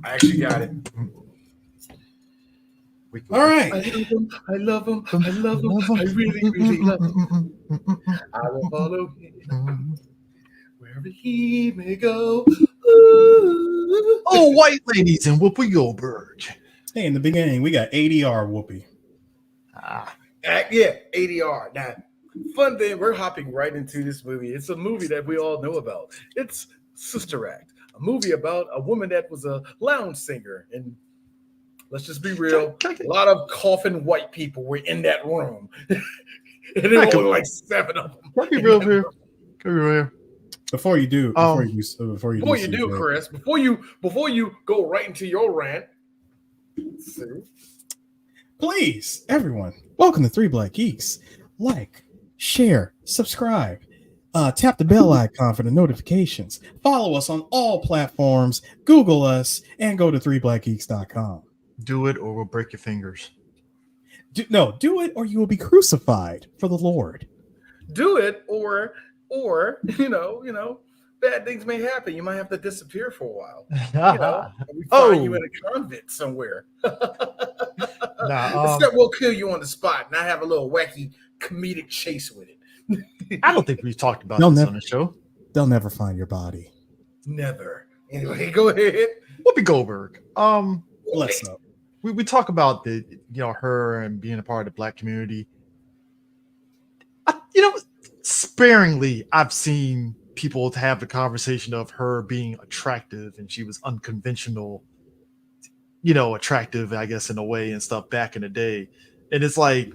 I actually got it. All right. I love him. I love him. I love him. I really, really love him. I will follow him wherever he may go. Ooh. Oh, white ladies and Whoopi Goldberg. Hey, in the beginning, we got ADR Whoopi. Yeah, ADR. Now, fun thing, we're hopping right into this movie. It's a movie that we all know about. It's Sister Act, a movie about a woman that was a lounge singer. And let's just be real, a lot of coughing white people were in that room. And there were only like 7 of them. Can I be real here? Can I be real here? Before you do, Chris, before you go right into your rant, please, everyone, welcome to Three Black Geeks. Like, share, subscribe, tap the bell icon for the notifications. Follow us on all platforms. Google us and go to 3blackgeeks.com. Do it, or we'll break your fingers. Do it, or you will be crucified for the Lord. Do it, or you know, bad things may happen. You might have to disappear for a while. You know, we find you in a convent somewhere. Except we'll kill you on the spot, and I have a little wacky comedic chase with it. I don't think we've talked about this on the show. They'll never find your body. Never. Anyway, go ahead. Whoopi Goldberg. Bless up. We talk about her and being a part of the Black community. Sparingly, I've seen people have the conversation of her being attractive, and she was unconventional, attractive, I guess, in a way and stuff back in the day. And it's like,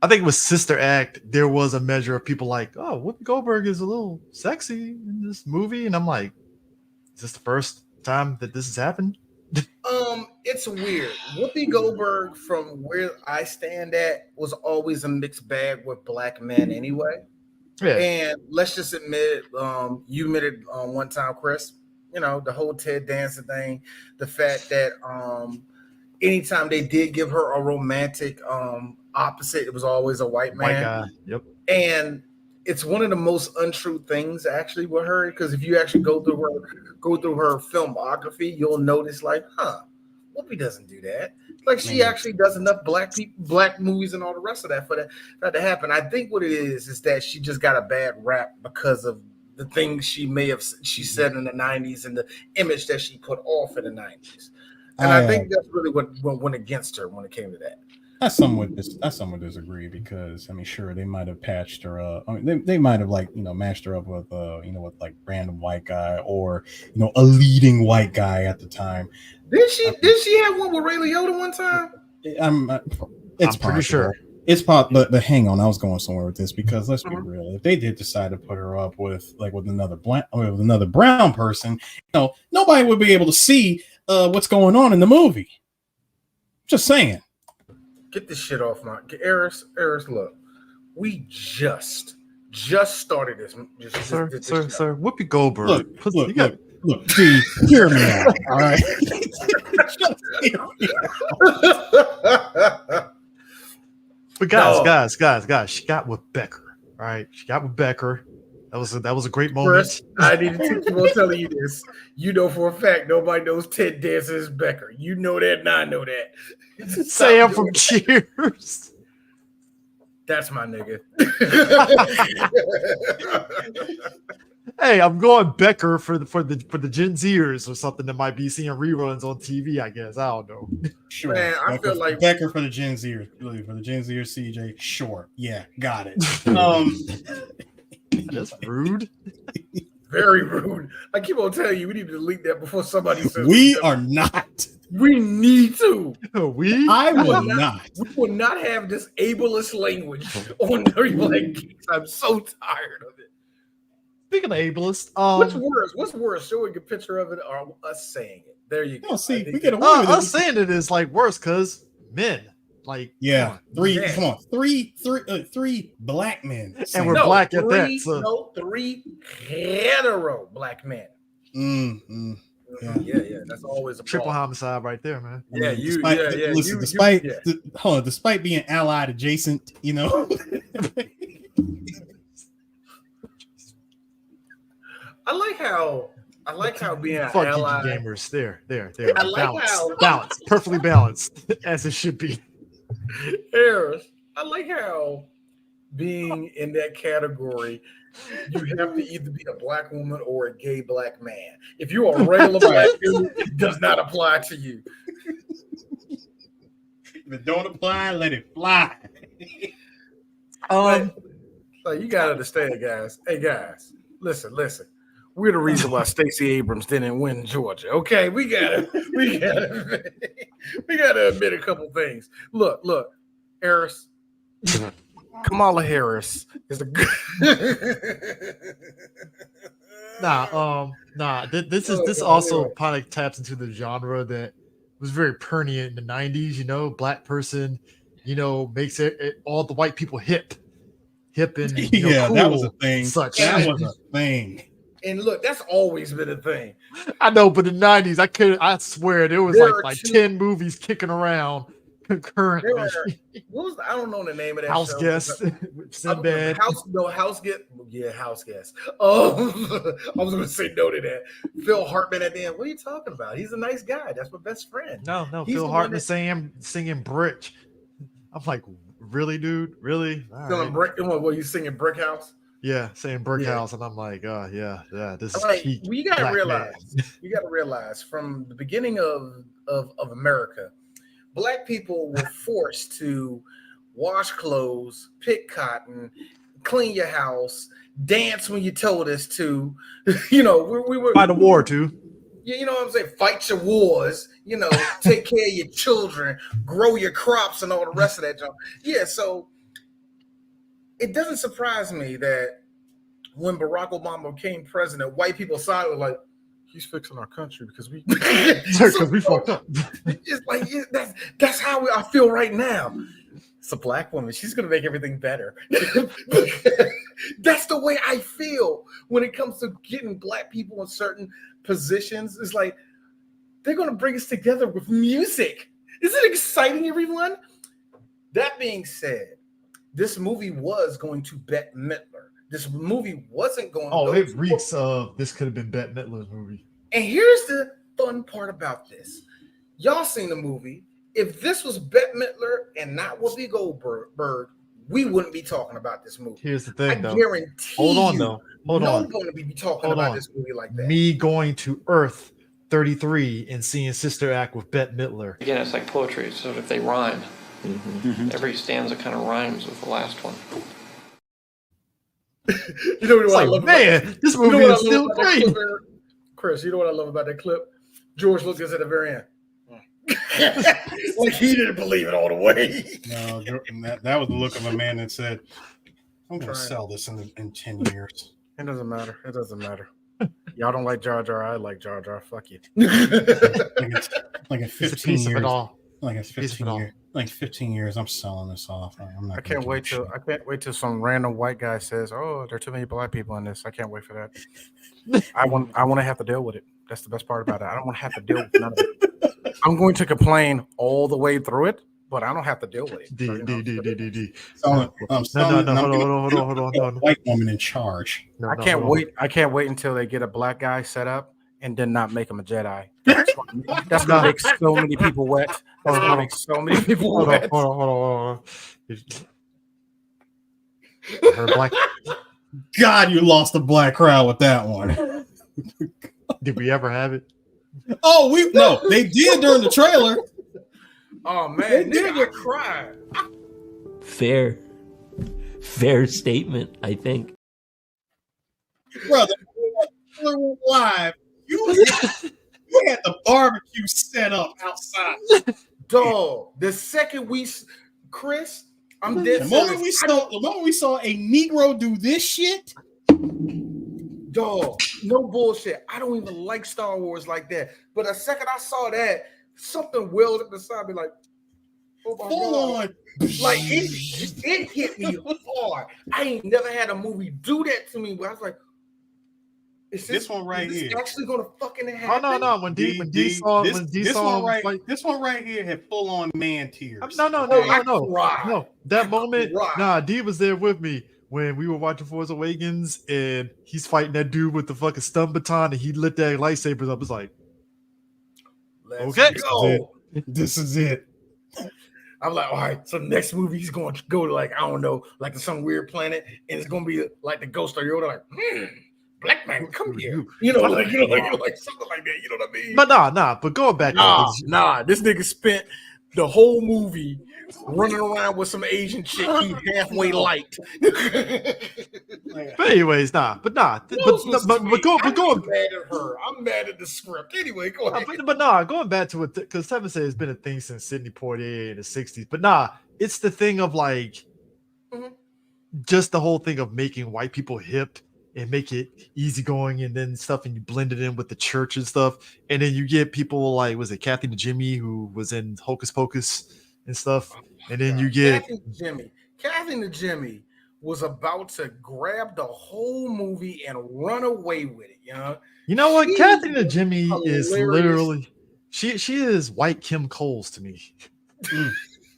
I think with Sister Act, there was a measure of people like, oh, Whoopi Goldberg is a little sexy in this movie. And I'm like, is this the first time that this has happened? It's weird. Whoopi Goldberg, from where I stand at, was always a mixed bag with Black men anyway. Yeah. And let's just admit, you admitted one time, Chris, the whole Ted Danson thing, the fact that anytime they did give her a romantic opposite, it was always a white man. White guy. Yep. And it's one of the most untrue things actually with her, because if you actually go through her filmography, you'll notice like, Whoopi doesn't do that. Like, she actually does enough black movies and all the rest of that for that to happen. I think what it is that she just got a bad rap because of the things she said in the 90s and the image that she put off in the 90s. And I think that's really what went against her when it came to that. I somewhat disagree, because sure, they might have patched her up. They might have matched her up with with like random white guy, or a leading white guy at the time. Did she have one with Ray Liotta one time? I'm pretty sure. It's possible, but hang on, I was going somewhere with this, because let's be real. If they did decide to put her up with another brown person, nobody would be able to see what's going on in the movie. Just saying. Get this shit off my Eris. Look, we just started this. Sir. Whoopi Goldberg. Look, see, hear me out. All right. But guys, she got with Becker. All right, she got with Becker. That was a great moment. First, I need to keep on telling you this. You know for a fact nobody knows Ted Danson is Becker. You know that, and I know that. Sam from Cheers. That's my nigga. Hey, I'm going Becker for the Gen Zers or something that might be seeing reruns on TV, I guess. I don't know. Sure. Man, I feel like Becker for the Gen Zers. Really, for the Gen Zers, CJ. Sure. Yeah, got it. That's rude. Very rude. I keep on telling you, we need to delete that before somebody says we are not. We need to. I will not. We will not have this ableist language on Dirty Black Geeks. I'm so tired of it. Speaking of ableist, what's worse, showing a picture of it or us saying it? There you go. See, we get away with us saying it is like worse because men. Like, yeah, three black men, and we're black at that. So. 3 hetero black men. Yeah. That's always a triple homicide right there, man. Yeah, despite being allied adjacent, I like how I like how being an Fuck ally. geeky gamers. There. I like Balanced, perfectly balanced, as it should be. Harris, I like how being in that category, you have to either be a black woman or a gay black man. If you're a regular black dude, it does not apply to you. If it don't apply, let it fly. So you gotta understand, guys. Hey, guys, listen. We're the reason why Stacey Abrams didn't win Georgia. Okay, we gotta admit a couple things. Look, Harris. Kamala Harris is a good. This also kind of taps into the genre that was very pertinent in the 90s. You know, black person, makes it all the white people hip and cool, that was a thing. That was a thing. And look, that's always been a thing. I know, but in the 90s, I swear there was like 10 movies kicking around concurrently. I don't know the name of that House show. Guest, Sinbad. House Guest. Yeah, House Guest. Oh, I was going to say no to that. Phil Hartman at the end. What are you talking about? He's a nice guy. That's my best friend. No, Phil Hartman singing Bridge. I'm like, really, dude? Really? Brick. What, you singing Brick House? Yeah, saying Brick House, and I'm like, oh yeah, this is peak. You gotta realize from the beginning of America, black people were forced to wash clothes, pick cotton, clean your house, dance when you told us to. We were fight a war too. You know what I'm saying? Fight your wars. Take care of your children, grow your crops, and all the rest of that junk. Yeah, so it doesn't surprise me that when Barack Obama became president, white people sided with like, he's fixing our country because we fucked up. It's like that's how I feel right now. It's a black woman. She's gonna make everything better. That's the way I feel when it comes to getting black people in certain positions. It's like they're gonna bring us together with music. Isn't it exciting, everyone? That being said, this movie was going to Bette Midler. This movie wasn't going. Oh, it reeks of this could have been Bette Midler's movie. And here's the fun part about this: y'all seen the movie. If this was Bette Midler and not Whoopi Goldberg, we wouldn't be talking about this movie. Here's the thing, though. I guarantee. Hold on. No one's going to be talking about this movie like that. Me going to Earth 33 and seeing Sister Act with Bette Midler. Again, it's like poetry. So if they rhyme, every stanza kind of rhymes with the last one. You know what I love about that? This movie is still great. Chris, you know what I love about that clip? George Lucas at the very end. Like he didn't believe it all the way. No, that was the look of a man that said, I'm going to sell this in 10 years. It doesn't matter. Y'all don't like Jar Jar. I like Jar Jar. Fuck you. like in 15 years. Like 15 years, I'm selling this off. I can't wait till some random white guy says, "Oh, there are too many black people in this." I can't wait for that. I want to have to deal with it. That's the best part about it. I don't want to have to deal with none of it. I'm going to complain all the way through it, but I don't have to deal with it. Hold on. White woman in charge. I can't wait. I can't wait until they get a black guy set up and then not make him a Jedi. That's gonna make so many people wet. That's gonna make so many people wet. Hold on. God, you lost the black crowd with that one. Did we ever have it? Oh, they did during the trailer. Oh man, nigga cried. Fair statement, I think. Brother, live. You had the barbecue set up outside. Dog, the second Chris, I'm dead. The moment we saw a Negro do this shit. Dog, no bullshit. I don't even like Star Wars like that. But the second I saw that, something welled up inside me like, oh my God. Like it hit me hard. I ain't never had a movie do that to me. But I was like, this one right here actually gonna fucking happen? Oh no! When D saw this one right here had full on man tears. No. That moment, D was there with me when we were watching Force Awakens and he's fighting that dude with the fucking stun baton and he lit that lightsabers up. It's like, Let's okay, go. This is it. I'm like, all right, so next movie he's going to go to like, I don't know, like to some weird planet, and it's going to be like the Ghost of Yoda, like, black man, come here. You know, like something like that. You know what I mean? But but going back, this nigga spent the whole movie running around with some Asian chick he halfway liked. But anyways, but going. Mad at her. I'm mad at the script. Anyway, go ahead. But going back to it, because Tevin said it's been a thing since Sidney Poitier in the 60s. But it's the thing of like, just the whole thing of making white people hip and make it easygoing and then stuff, and you blend it in with the church and stuff. And then you get people like, was it Kathy Najimy, who was in Hocus Pocus and stuff? And then you get Kathy Najimy was about to grab the whole movie and run away with it. You know what? Kathy Najimy is literally she is white Kim Coles to me.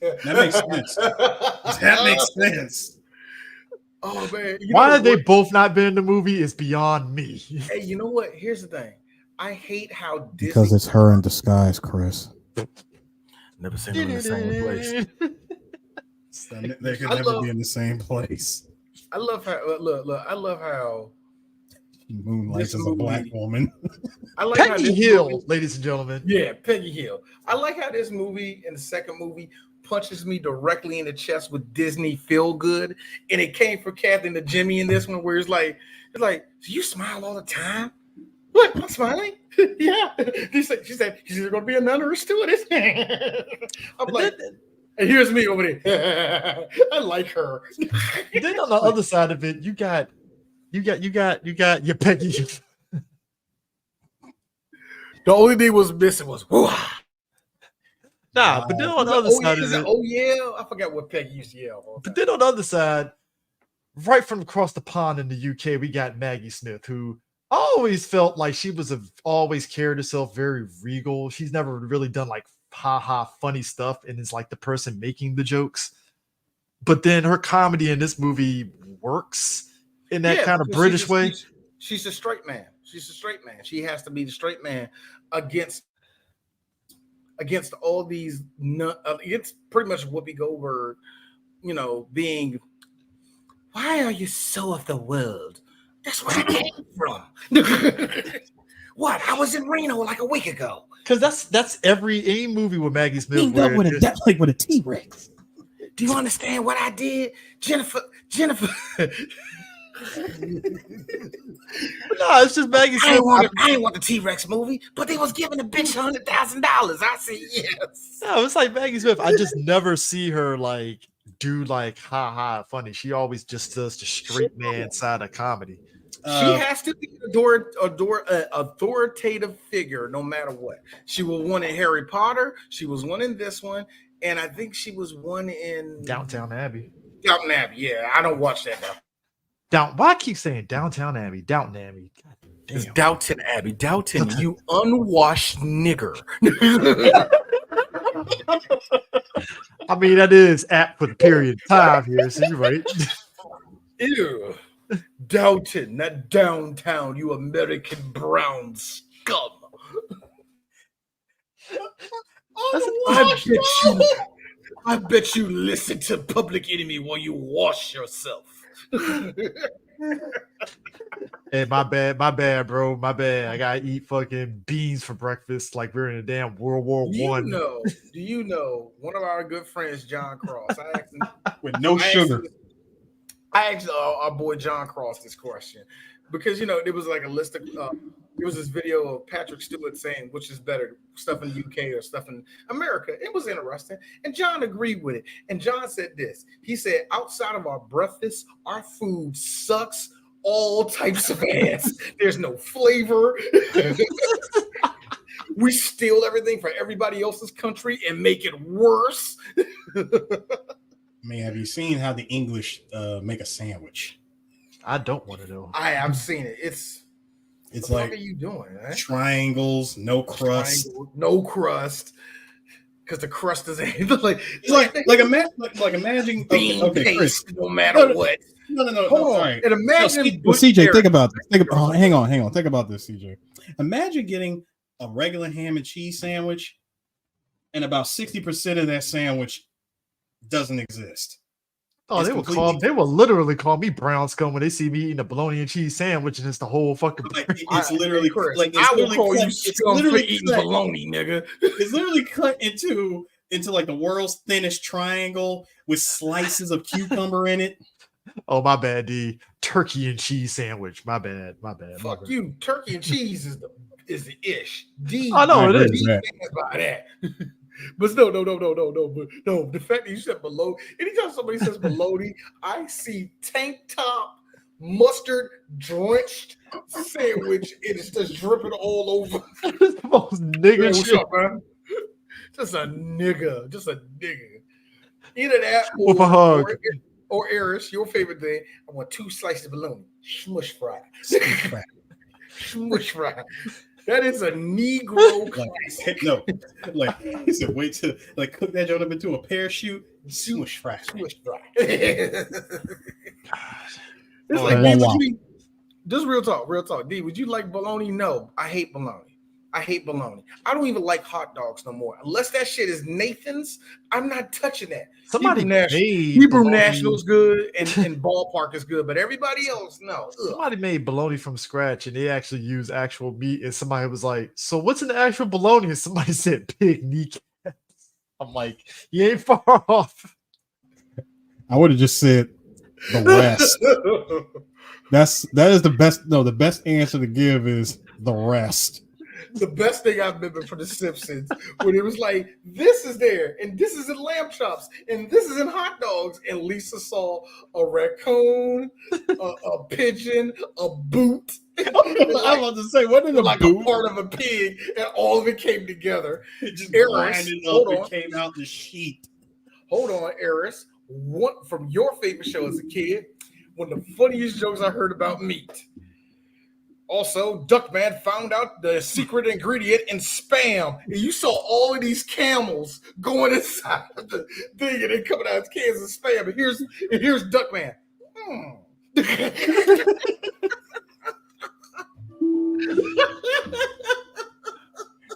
That makes sense. That makes sense. Oh man! Why have they both not been in the movie is beyond me. Hey, you know what? Here's the thing. I hate how Disney. Because it's her in disguise, Chris. Never seen them in the same place. They could never be in the same place. I love how look. I love how Moonlight is a black woman. I like Peggy Hill, ladies and gentlemen. Yeah, Peggy Hill. I like how this movie and the second movie punches me directly in the chest with Disney feel good, and it came from Kathy Najimy in this one, where it's like, so you smile all the time? What? I'm smiling. Yeah. She said she's either gonna be a nun or a stewardess. I'm like, and here's me over there. I like her. Then on the other side of it, you got your Peggy. The only thing was missing was but then on the other side of it, I forgot what Peggy used to yell. But then on the other side, right from across the pond in the UK, we got Maggie Smith, who always felt like she was always carried herself very regal. She's never really done like funny stuff, and is like the person making the jokes. But then her comedy in this movie works in that kind of British way. She's a straight man. She has to be the straight man against all these, against pretty much Whoopi Goldberg, being, why are you so of the world? That's where I came from. What? I was in Reno like a week ago. Because that's any movie with Maggie Smith. With a T-Rex. Do you understand what I did, Jennifer? No, it's just Maggie Smith. I ain't want the T-Rex movie, but they was giving the bitch $100,000. I said yes. No, it's like Maggie Smith. I just never see her like do like funny. She always just does the straight man side of comedy. She has to be an authoritative figure no matter what. She was one in Harry Potter. She was one in this one. And I think she was one in Downton Abbey. Downton Abbey, yeah. I don't watch that now. Why I keep saying Downton Abbey? Downton Abbey. God damn. It's Downton Abbey. Downton, you unwashed nigger. I mean, that is apt for the period of time here, so you're right. Ew. Downton, not downtown, you American brown scum. I bet you listen to Public Enemy while you wash yourself. Hey, my bad, bro. My bad. I gotta eat fucking beans for breakfast like we're in a damn World War I. Do you know one of our good friends, John Cross? With no sugar. I asked our boy John Cross this question because there was like a list of there was this video of Patrick Stewart saying which is better, stuff in the UK or stuff in America. It was interesting, and John agreed with it. And John said this: he said, outside of our breakfast, our food sucks all types of ass. There's no flavor. We steal everything from everybody else's country and make it worse. I mean, have you seen how the English make a sandwich? I don't want to know. I've seen it. It's like, what are you doing? Man? Triangles, no crust, because the crust is like imagine bean paste, Chris. no matter what. No. Hold on. All right. And imagine CJ, think about this. Hang on. Think about this, CJ. Imagine getting a regular ham and cheese sandwich, and about 60% of that sandwich doesn't exist. Oh, they will literally call me brown scum when they see me eating a bologna and cheese sandwich, and it's the whole fucking. It's literally like I will call you scum for eating bologna, nigga. It's literally cut into like the world's thinnest triangle with slices of cucumber in it. Oh, my bad, D. Turkey and cheese sandwich. My bad. Fuck you. Turkey and cheese is the ish. D. I know it is. D by that. But no. But no, the fact that you said bologna, anytime somebody says bologna, I see tank top, mustard drenched sandwich, and it's just dripping all over. It's the most nigga what's shit. up, man? Just a nigga. Either that with a hug. Or Eris, your favorite thing. I want 2 slices of bologna, smush fry. Smush fry. That is a Negro classic. No, like he said, wait till like cook that joint up into a parachute. Smush fry. It's like, D, just real talk. D, would you like bologna? No, I hate bologna. I don't even like hot dogs no more. Unless that shit is Nathan's, I'm not touching that. Hebrew National is good and Ballpark is good, but everybody else, no. Somebody made bologna from scratch and they actually used actual meat. And somebody was like, "So what's in the actual bologna?" And somebody said, "Pig kneecaps." I'm like, "You ain't far off." I would have just said the rest. That is the best. No, the best answer to give is the rest. The best thing I remember from The Simpsons when it was like, this is there, and this is in lamb chops, and this is in hot dogs, and Lisa saw a raccoon, a pigeon, a boot. I was about to say, what is a boot? A part of a pig, and all of it came together. It just grinded up and came out the sheet. Hold on, Eris. What from your favorite show as a kid? One of the funniest jokes I heard about meat. Also, Duckman found out the secret ingredient in Spam. And you saw all of these camels going inside of the thing and they coming out of cans of Spam. And here's Duckman.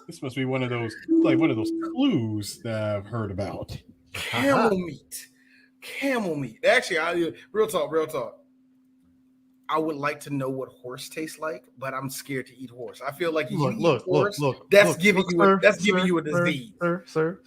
This must be one of those clues that I've heard about. Camel meat. Actually, real talk. I would like to know what horse tastes like, but I'm scared to eat horse. I feel like that's giving you a disease. Sir.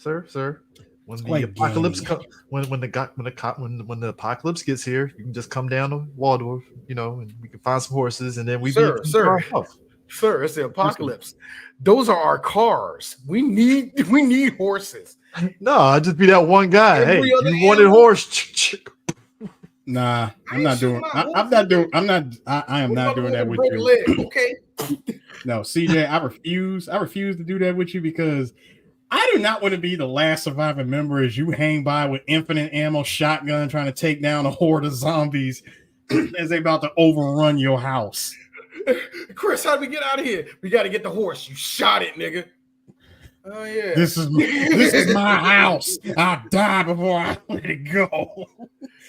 When the apocalypse when the apocalypse gets here, you can just come down to Waldorf, and we can find some horses, and then Sir, it's the apocalypse. Those are our cars. We need horses. No, I'd just be that one guy. Hey, you wanted horse. Nah, I am not doing that with you. Okay. No, CJ, I refuse to do that with you because I do not want to be the last surviving member as you hang by with infinite ammo shotgun trying to take down a horde of zombies as they about to overrun your house. Chris, how do we get out of here? We got to get the horse. You shot it, nigga. Oh yeah. This is my house. I'll die before I let it go.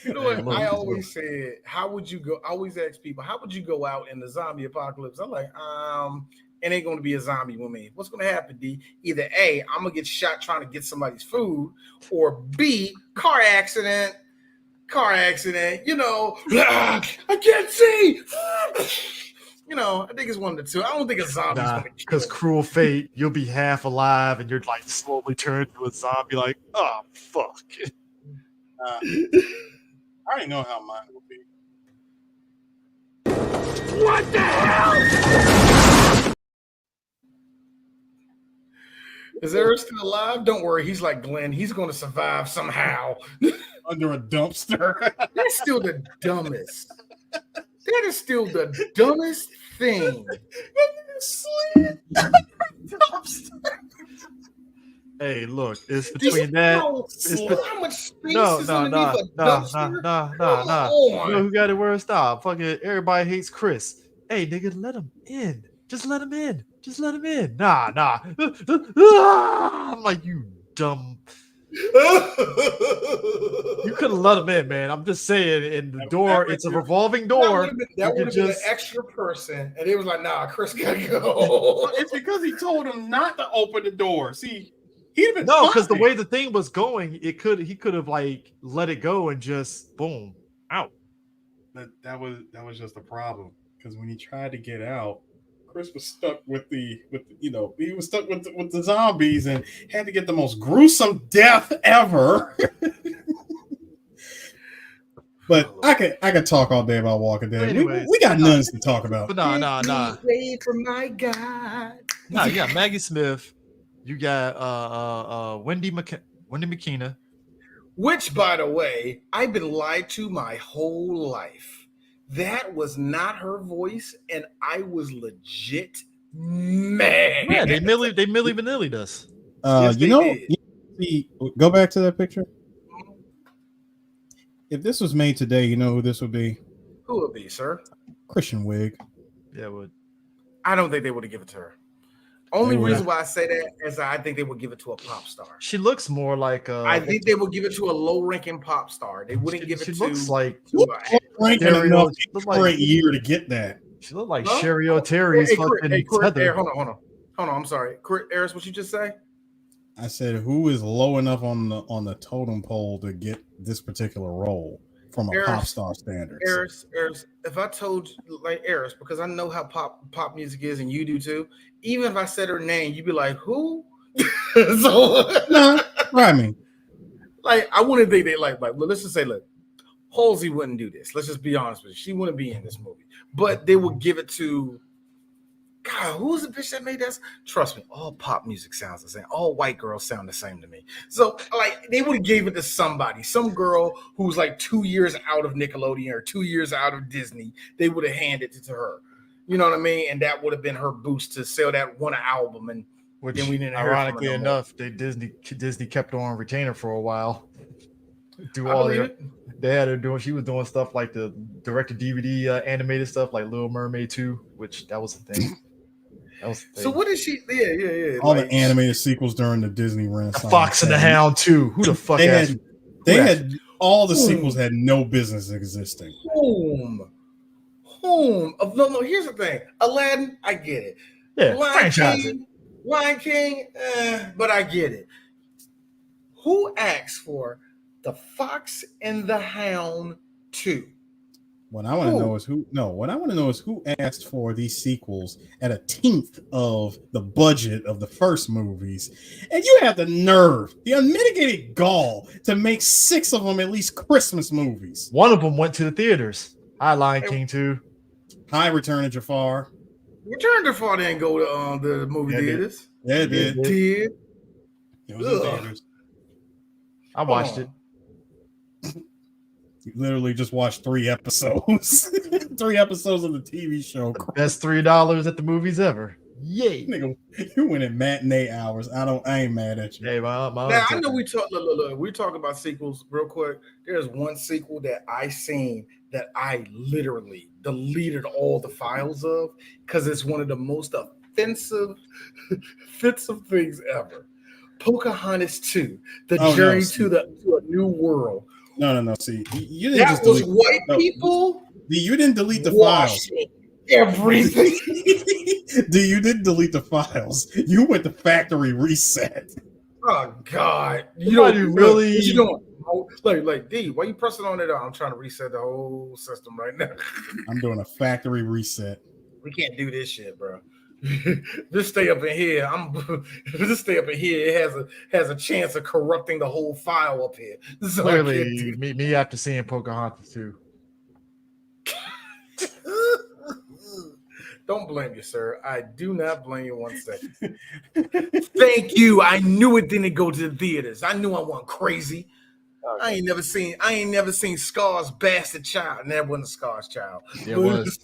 You know what? I always said, how would you go? I always ask people, how would you go out in the zombie apocalypse? I'm like, it ain't going to be a zombie with me. What's going to happen, D? Either A, I'm going to get shot trying to get somebody's food, or B, car accident, I can't see. I think it's one of the two. I don't think a zombie's going to kill. Because cruel fate, you'll be half alive and you're like slowly turned to a zombie like, oh, fuck. I already know how mine will be. What the hell? Is Eric still alive? Don't worry. He's like Glenn. He's going to survive somehow. Under a dumpster. That's still the dumbest. That is still the dumbest thing. Hey, look, it's between that. How much space is underneath a dumpster? No. You know who got it worse? Stop. Fucking everybody hates Chris. Hey, nigga, let him in. Just let him in. Nah. I'm like, you dumb. You could have let him in, man. I'm just saying. In the door, it's a revolving door. That would have been an extra person, and it was like, "Nah, Chris gotta go." It's because he told him not to open the door. See, he'd been no, because the way the thing was going, he could have like let it go and just boom out. That was just a problem because when he tried to get out, Chris was stuck with the he was stuck with the zombies and had to get the most gruesome death ever. But I could talk all day about Walking Dead. Anyways, we got nuns to talk about. But nah. Wait for my God. Nah, you got Maggie Smith. You got Wendy McKenna. Which, by the way, I've been lied to my whole life. That was not her voice, and I was legit mad. Yeah, they Milli Vanilli'd us. Go back to that picture. If this was made today, you know who this would be? Who would be, sir? Christian Wig. Yeah, it would. I don't think they would have given it to her. Only reason why I say that is I think they would give it to a pop star. She looks more like I think they would give it to a low-ranking pop star. They wouldn't give it to. She looks like ranking enough for a year to get that. She looked like Sherry O'Terry's fucking Heather. Hold on. I'm sorry, Eris. What you just say? I said, who is low enough on the totem pole to get this particular role from a pop star standard? Eris, if I told you, like Eris, because I know how pop music is, and you do too. Even if I said her name, you'd be like, "Who?" No, I mean, like I wouldn't think they like. Let's just say, look, Halsey wouldn't do this. Let's just be honest with you. She wouldn't be in this movie, but they would give it to. God, who's the bitch that made this? Trust me, all pop music sounds the same. All white girls sound the same to me. So, like, they would have gave it to somebody, some girl who's like 2 years out of Nickelodeon or 2 years out of Disney. They would have handed it to her. You know what I mean? And that would have been her boost to sell that one album. And which, then we didn't. Ironically enough, Disney kept her on retainer for a while. They had her doing. She was doing stuff like the direct-to-DVD animated stuff, like Little Mermaid 2, which that was the thing. So what is she? Yeah. All the animated sequels during the Disney Renaissance. The Fox and the Hound 2. Who the fuck all the sequels had no business existing. No. Here's the thing. Aladdin, I get it. Yeah, Lion King, but I get it. Who asked for the Fox and the Hound 2? What I want to know is who asked for these sequels at 1/10 of the budget of the first movies, and you have the nerve, the unmitigated gall to make 6 of them at least Christmas movies. One of them went to the theaters. Hi, Lion King 2. Hi, Return of Jafar. Return of Jafar didn't go to the movie theaters. Yeah, it did. It was in theaters. I watched it. You literally just watched 3 episodes. 3 episodes of the TV show. Best $3 at the movies ever. Yay. Nigga, you went in matinee hours. I ain't mad at you. Hey, now, I know we talk. Look, we talk about sequels real quick. There's one sequel that I seen that I literally deleted all the files of because it's one of the most offensive things ever. Pocahontas 2, The Journey to a New World. No. See, you didn't that was white people. You didn't delete the files. Everything. You didn't delete the files. You went to factory reset. Oh God! You don't like D. Why you pressing on it? I'm trying to reset the whole system right now. I'm doing a factory reset. We can't do this shit, bro. Just stay up in here. Just stay up in here. It has a chance of corrupting the whole file up here. So clearly, me after seeing Pocahontas 2. Don't blame you, sir. I do not blame you 1 second. Thank you. I knew it didn't go to the theaters. I knew I wasn't crazy. Okay. I ain't never seen Scar's Bastard Child. And that wasn't Scar's Child. Yeah, it was.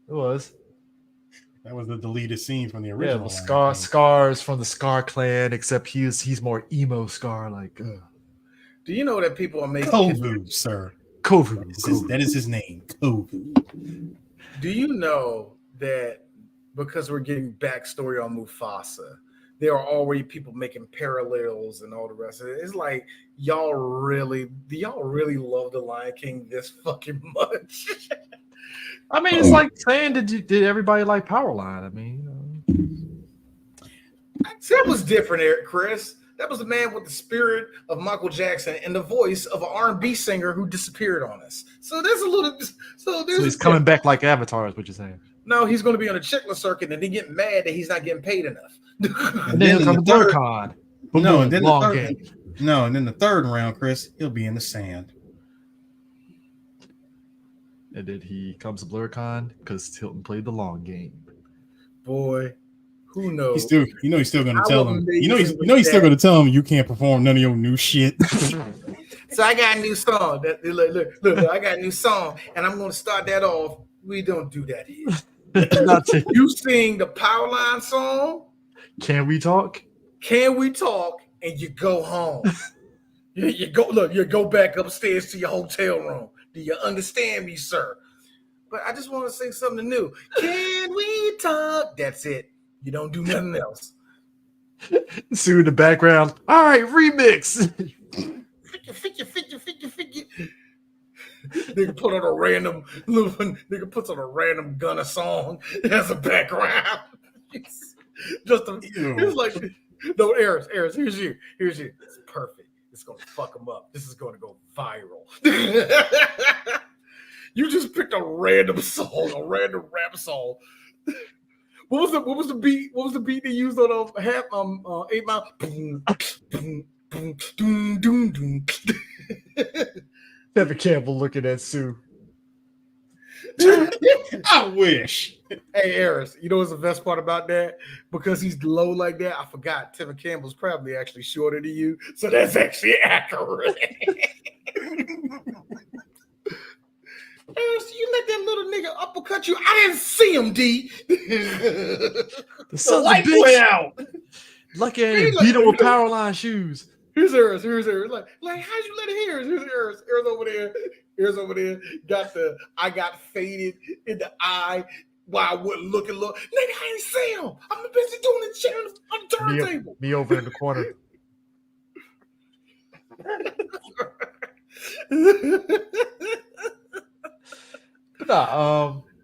It was. That was the deleted scene from the original. Yeah, Scar's from the Scar clan, except he's more emo Scar. Like, do you know that people are making Kovu, sir? Kovu. That is his name. Kovu. Do you know that because we're getting backstory on Mufasa, there are already people making parallels and all the rest of it. It's like, do y'all really love the Lion King this fucking much? I mean, it's like saying, did everybody like Powerline? I mean, that was different, Eric Chris. That was a man with the spirit of Michael Jackson and the voice of an R&B singer who disappeared on us. So there's a little. So he's coming back like Avatar, is what you're saying. No, he's going to be on a checklist circuit and then get mad that he's not getting paid enough. And then from the BlurCon. And then the third round, Chris, he'll be in the sand. And then he comes to BlurCon because Hilton played the long game. Boy, who knows? He's still going to tell him. He's still going to tell him you can't perform none of your new shit. So I got a new song. Look, I got a new song, and I'm going to start that off. We don't do that here. You sing the Powerline song. Can we talk? Can we talk? And you go home. you go back upstairs to your hotel room. Do you understand me, sir? But I just want to sing something new. Can we talk? That's it. You don't do nothing else. Sue in the background. All right, remix. Figure. Nigga put on a random Gunna song as a background. It's like, no, Eris, here's you. It's perfect. It's gonna fuck them up. This is gonna go viral. You just picked a random song, a random rap song. What was the beat? What was the beat they used on 8 Mile? Never Campbell looking at Sue. I wish. Hey, Eris, you know what's the best part about that? Because he's low like that, I forgot Tevin Campbell's probably actually shorter than you, so that's actually accurate. Eris, you let that little nigga uppercut you. I didn't see him, D. The light went out. Lucky I didn't beat him with Powerline shoes. Here's Eris. Like how'd you let it hear? Here's Eris. Eris over there. I got faded in the eye while I wouldn't look. Nigga, I ain't see him. I'm busy doing the shit on the turntable. Me over in the corner.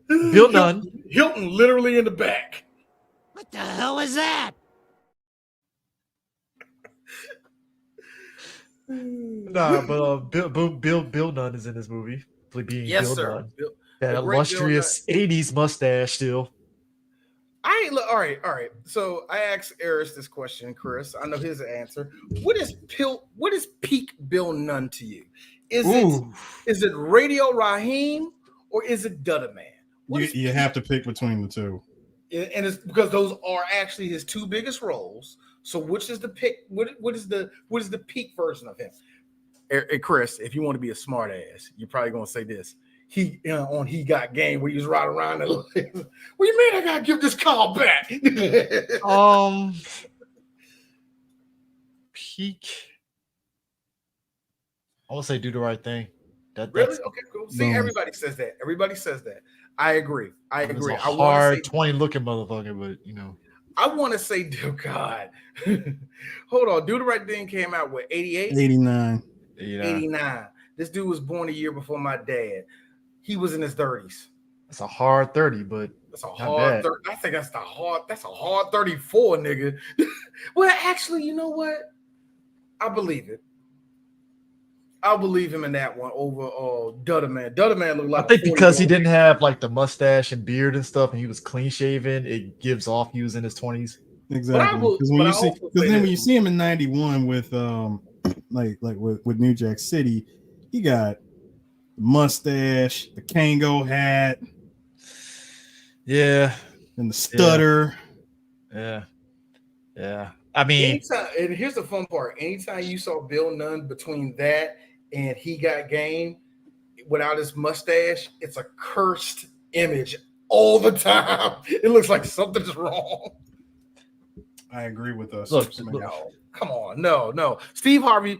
Bill Nunn. Hilton literally in the back. What the hell is that? Bill Nunn is in this movie. Being Yes, Bill sir. Nunn. That illustrious 80s mustache still. All right. So I asked Eris this question, Chris. I know his answer. What is peak Bill Nunn to you? Is it Radio Raheem or is it Dudda Man? You have to pick between the two. And it's because those are actually his two biggest roles. So which is the pick? What is the peak version of him? Hey, Chris, if you want to be a smart ass, you're probably gonna say this. He Got Game where he was riding around and what do you mean I gotta give this call back? Peak. I want to say Do the Right Thing. Really? Okay, cool. See, everybody says that. I agree. I hard 20 looking motherfucker, but I want to say, dear God. Hold on. Do the Right Thing came out with 88? 89. 89. This dude was born a year before my dad. He was in his 30s. That's a hard 30, but that's a hard 30. I think that's a hard 34, nigga. Well, actually, you know what? I believe it. I'll believe him in that one over Dudda Man. Dudda Man looked like I think because he didn't have like the mustache and beard and stuff, and he was clean shaven, it gives off he was in his 20s. Exactly. Because when you see him in 91 with with New Jack City, he got the mustache, the Kango hat, and the stutter. Yeah. I mean, and here's the fun part. Anytime you saw Bill Nunn between that and He Got Game without his mustache, it's a cursed image all the time. It looks like something's wrong. I agree with us. Look, come on. No. Steve Harvey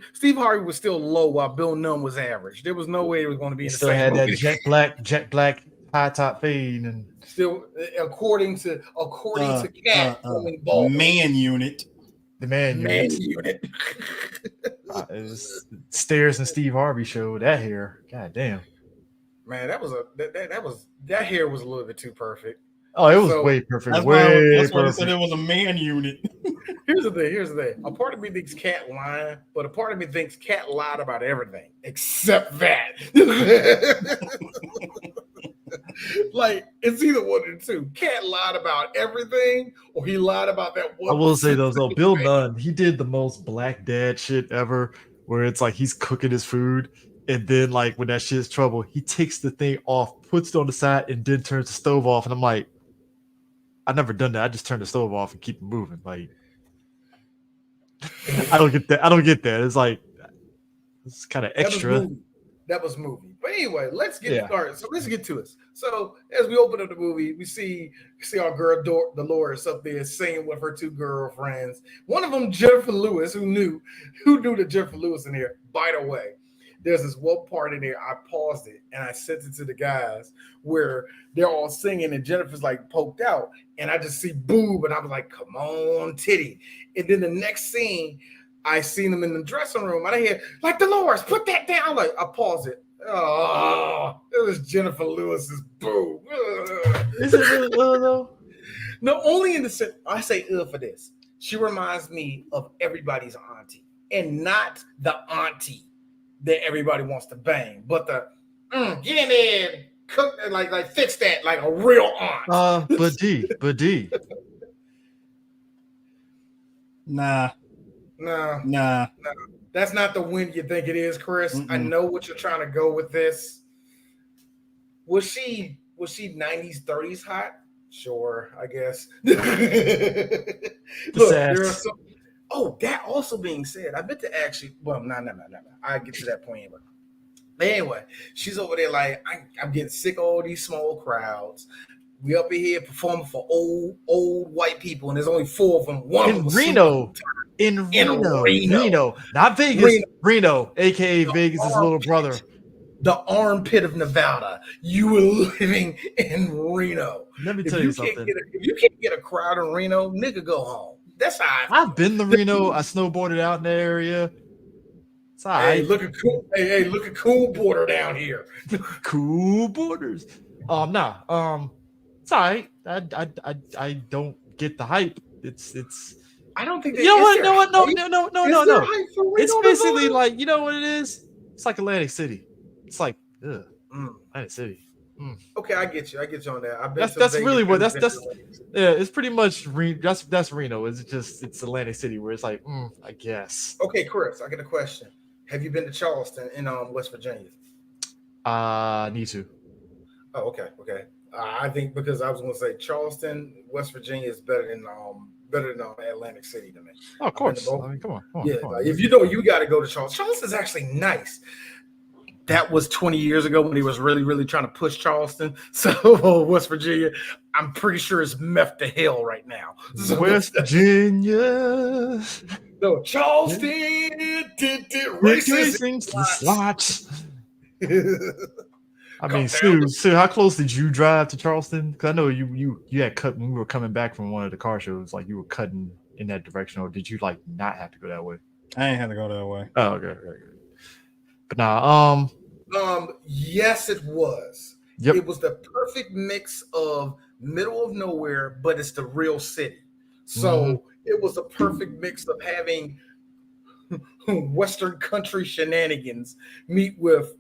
was still low while Bill Nunn was average. There was no way it was going to be in the still same had movie. that jet black high top fade and still according to Cat going bald. Man unit. the man Unit. Stairs and Steve Harvey show that hair. God damn. Man, that hair was a little bit too perfect. Oh, it was way perfect. That's Way why I perfect. said it was a man unit. Here's the thing. A part of me thinks Cat lied, but a part of me thinks Cat lied about everything except that. Like, it's either one or two. Cat lied about everything, or he lied about that one. I will say though, Bill Nunn, he did the most black dad shit ever, where it's like he's cooking his food, and then like when that shit's trouble, he takes the thing off, puts it on the side, and then turns the stove off. And I'm like, I've never done that. I just turn the stove off and keep it moving. Like, I don't get that. It's like it's kind of extra. That was movie. But anyway, let's get started. So let's get to it. So as we open up the movie, we see our girl Dolores up there singing with her two girlfriends. One of them, Jennifer Lewis, who knew the Jennifer Lewis in here. By the way, there's this one part in there. I paused it and I sent it to the guys where they're all singing and Jennifer's like poked out, and I just see boob, and I was like, "Come on, titty!" And then the next scene, I seen them in the dressing room, and I hear like, "Dolores, put that down!" Like, I pause it. Oh, it was Jennifer Lewis's boob. Is it really though? No, only in the sense I say for this. She reminds me of everybody's auntie, and not the auntie that everybody wants to bang, but the get in there and cook, like fix that like a real aunt. But D. Nah. That's not the win you think it is, Chris. I know what you're trying to go with this. Was she 90s, 30s hot? Sure, I guess. Look, there are some. Oh, that also being said, I bet to actually. Well, no. I get to that point anyway. But anyway, she's over there like, I'm getting sick of all these small crowds. We up in here performing for old white people, and there's only 4 of them. One in Reno. In Reno, not Vegas. Reno, aka Vegas' little brother. The armpit of Nevada. You were living in Reno. Let me tell you something. If you can't get a crowd in Reno, nigga, go home. That's how I've been to Reno. I snowboarded out in the area. It's all right. Hey, look at Cool Border down here. Cool Borders. It's all right. I don't get the hype. It's. I don't think. You know what? No. It's basically like, you know what it is. It's like Atlantic City. It's like Atlantic City. Okay, I get you on that. That's really what that's yeah. It's pretty much that's Reno. It's Atlantic City where it's like I guess. Okay, Chris, I got a question. Have you been to Charleston in West Virginia? Need to. Oh, okay. I think because I was going to say Charleston, West Virginia is better than Atlantic City to me. Oh, of course. I mean, come on. Yeah, like, if you know, you got to go to Charleston. Charleston's actually nice. That was 20 years ago when he was really, really trying to push Charleston. So West Virginia, I'm pretty sure it's meth to hell right now. So West Virginia. No, Charleston. Racing slots. I mean, Sue, how close did you drive to Charleston? Because I know you had cut when we were coming back from one of the car shows. Like, you were cutting in that direction, or did you like not have to go that way? I ain't had to go that way. Oh, okay. But nah, yes, it was. Yep. It was the perfect mix of middle of nowhere, but it's the real city. So it was a perfect mix of having Western country shenanigans meet with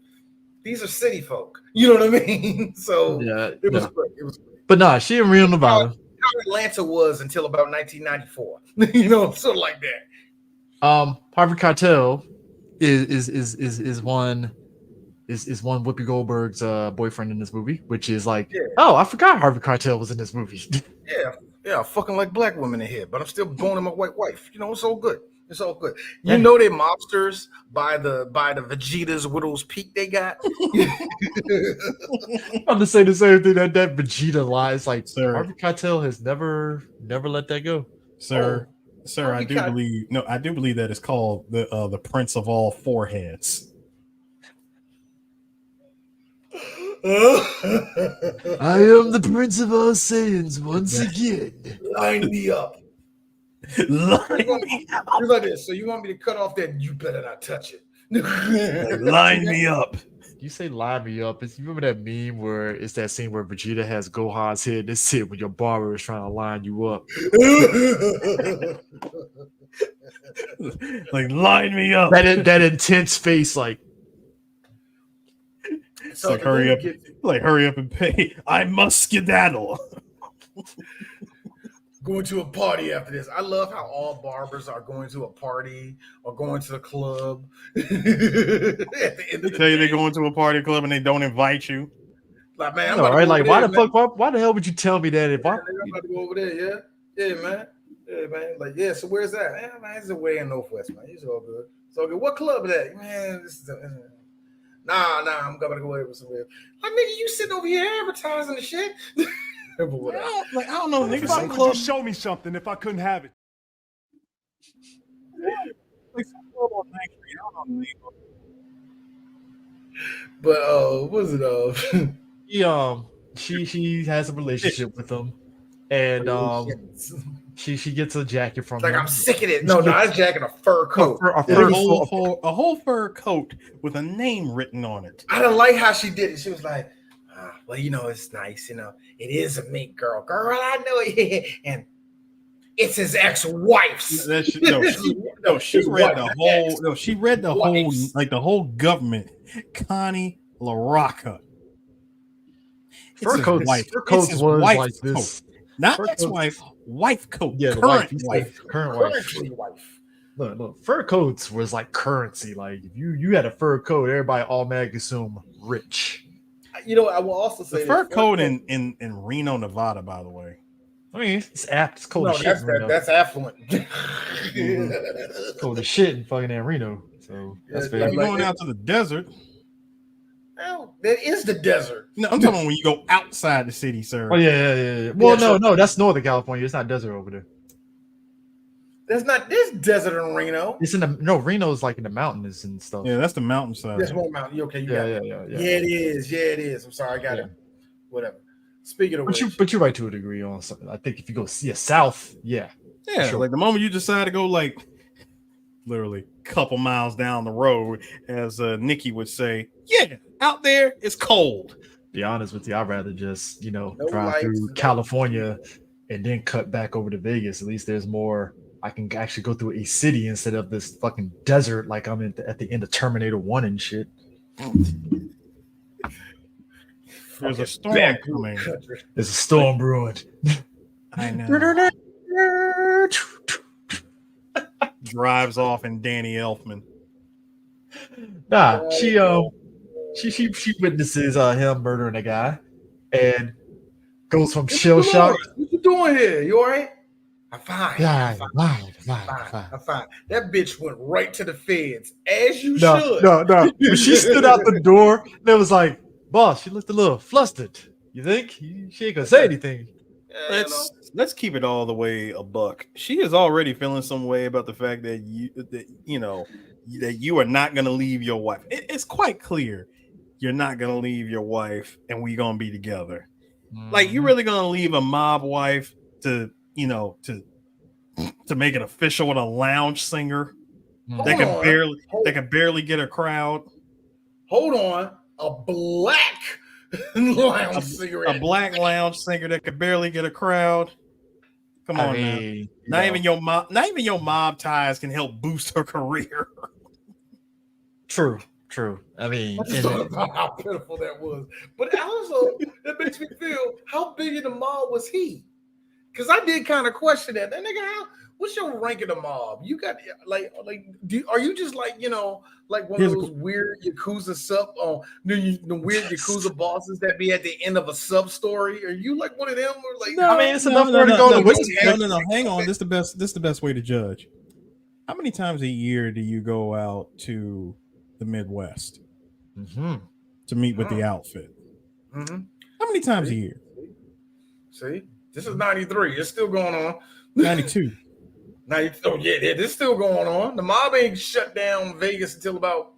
these are city folk. You know what I mean? So it was great. It was great. But nah, she in Reno, Nevada. How Atlanta was until about 1994. You know, sort of like that. Harvey Keitel is one Whoopi Goldberg's boyfriend in this movie, which is like, I forgot Harvey Keitel was in this movie. Yeah, fucking like black women in here, but I'm still boning my white wife. You know, it's all good. It's all good. You know they're mobsters by the Vegeta's Widow's Peak they got. I'm to say the same thing that Vegeta lies. Like, sir, Harvey Keitel has never let that go, sir. Sir, I do believe that it's called the Prince of All Foreheads. I am the Prince of all Saiyans once again. Line me up. Line me up. You're like this. So you want me to cut off that? You better not touch it. Line me up. You say line me up. You remember that meme where it's that scene where Vegeta has Gohan's head? This it when your barber is trying to line you up. Like, line me up. That intense face, like. So like, hurry up. Like, hurry up and pay. I must skedaddle. Going to a party after this. I love how all barbers are going to a party or going to the club. At the end of the day, they're going to a party club and they don't invite you. Like, man, I'm all right. Like, why there, the fuck? Why the hell would you tell me that? If I'm about to go over there, yeah, man. Like, yeah. So where's that? Man, it's away in Northwest, man. It's all good. So good. What club is that? Man, this is nah. I'm gonna go over somewhere. Like, nigga, you sitting over here advertising the shit. I don't know, nigga. Some club show me something if I couldn't have it. Like some club on 9th Street. But what was it? She has a relationship with him, and she gets a jacket from like him. I'm sick of it. No, not a jacket, a fur coat. A whole fur coat with a name written on it. I don't like how she did it. She was like, well, it's nice, it is a mink girl. Girl, I know it. And it's his ex-wife's. She read the whole government. Connie LaRocca. Fur coats was like this. Not ex-wife, wife coat. Yeah, current wife. Look, fur coats was like currency. Like if you had a fur coat, everybody automatically assume rich. I will also say the fur coat in Reno, Nevada, by the way. I mean, it's apt. It's cold as shit. That's affluent. It's cold as shit in fucking Reno. So that's fair. You're going out to the desert. Oh, that is the desert. No, I'm talking when you go outside the city, sir. Oh yeah. Well, no, that's Northern California. It's not desert over there. There's desert in Reno. It's Reno's like in the mountains and stuff. Yeah, that's the mountainside. That's one mountain. Okay, yeah. Yeah, it is. I'm sorry, I got it. Whatever. Speaking of which, but you're right to a degree on something. I think if you go south, sure. Like the moment you decide to go like literally a couple miles down the road, as Nikki would say, out there it's cold. Be honest with you, I'd rather just no drive through California and then cut back over to Vegas. At least there's more. I can actually go through a city instead of this fucking desert like I'm at the end of Terminator 1 and shit. There's a storm coming. There's a storm brewing. I know. Drives off in Danny Elfman. Nah, she witnesses him murdering a guy and goes from shell shock. What you doing here? You all right? I'm fine. I'm fine. That bitch went right to the feds, as you should. No. When she stood out the door, and it was like, boss, she looked a little flustered. You think? She ain't gonna say anything. Let's keep it all the way a buck. She is already feeling some way about the fact that you are not gonna leave your wife. It's quite clear you're not gonna leave your wife, and we gonna be together. Mm-hmm. Like, you really gonna leave a mob wife to make it official with a lounge singer that can barely get a crowd? Hold on, a black lounge singer, a black lounge singer that could barely get a crowd. Come on, man. Not even your mob ties can help boost her career. True. I mean, I thought about how pitiful that was, but also it makes me feel how big in the mob was he? Because I did kind of question that. That nigga, what's your rank in the mob? You got are you just like one of those weird Yakuza the weird Yakuza bosses that be at the end of a sub story? Are you like one of them? Or like, no, I mean, it's enough for to go to No. Hang on, this is the best way to judge. How many times a year do you go out to the Midwest to meet with the outfit? Mm-hmm. How many times a year? See? This is 93. It's still going on. 92. 90. Oh, yeah, this is still going on. The mob ain't shut down Vegas until about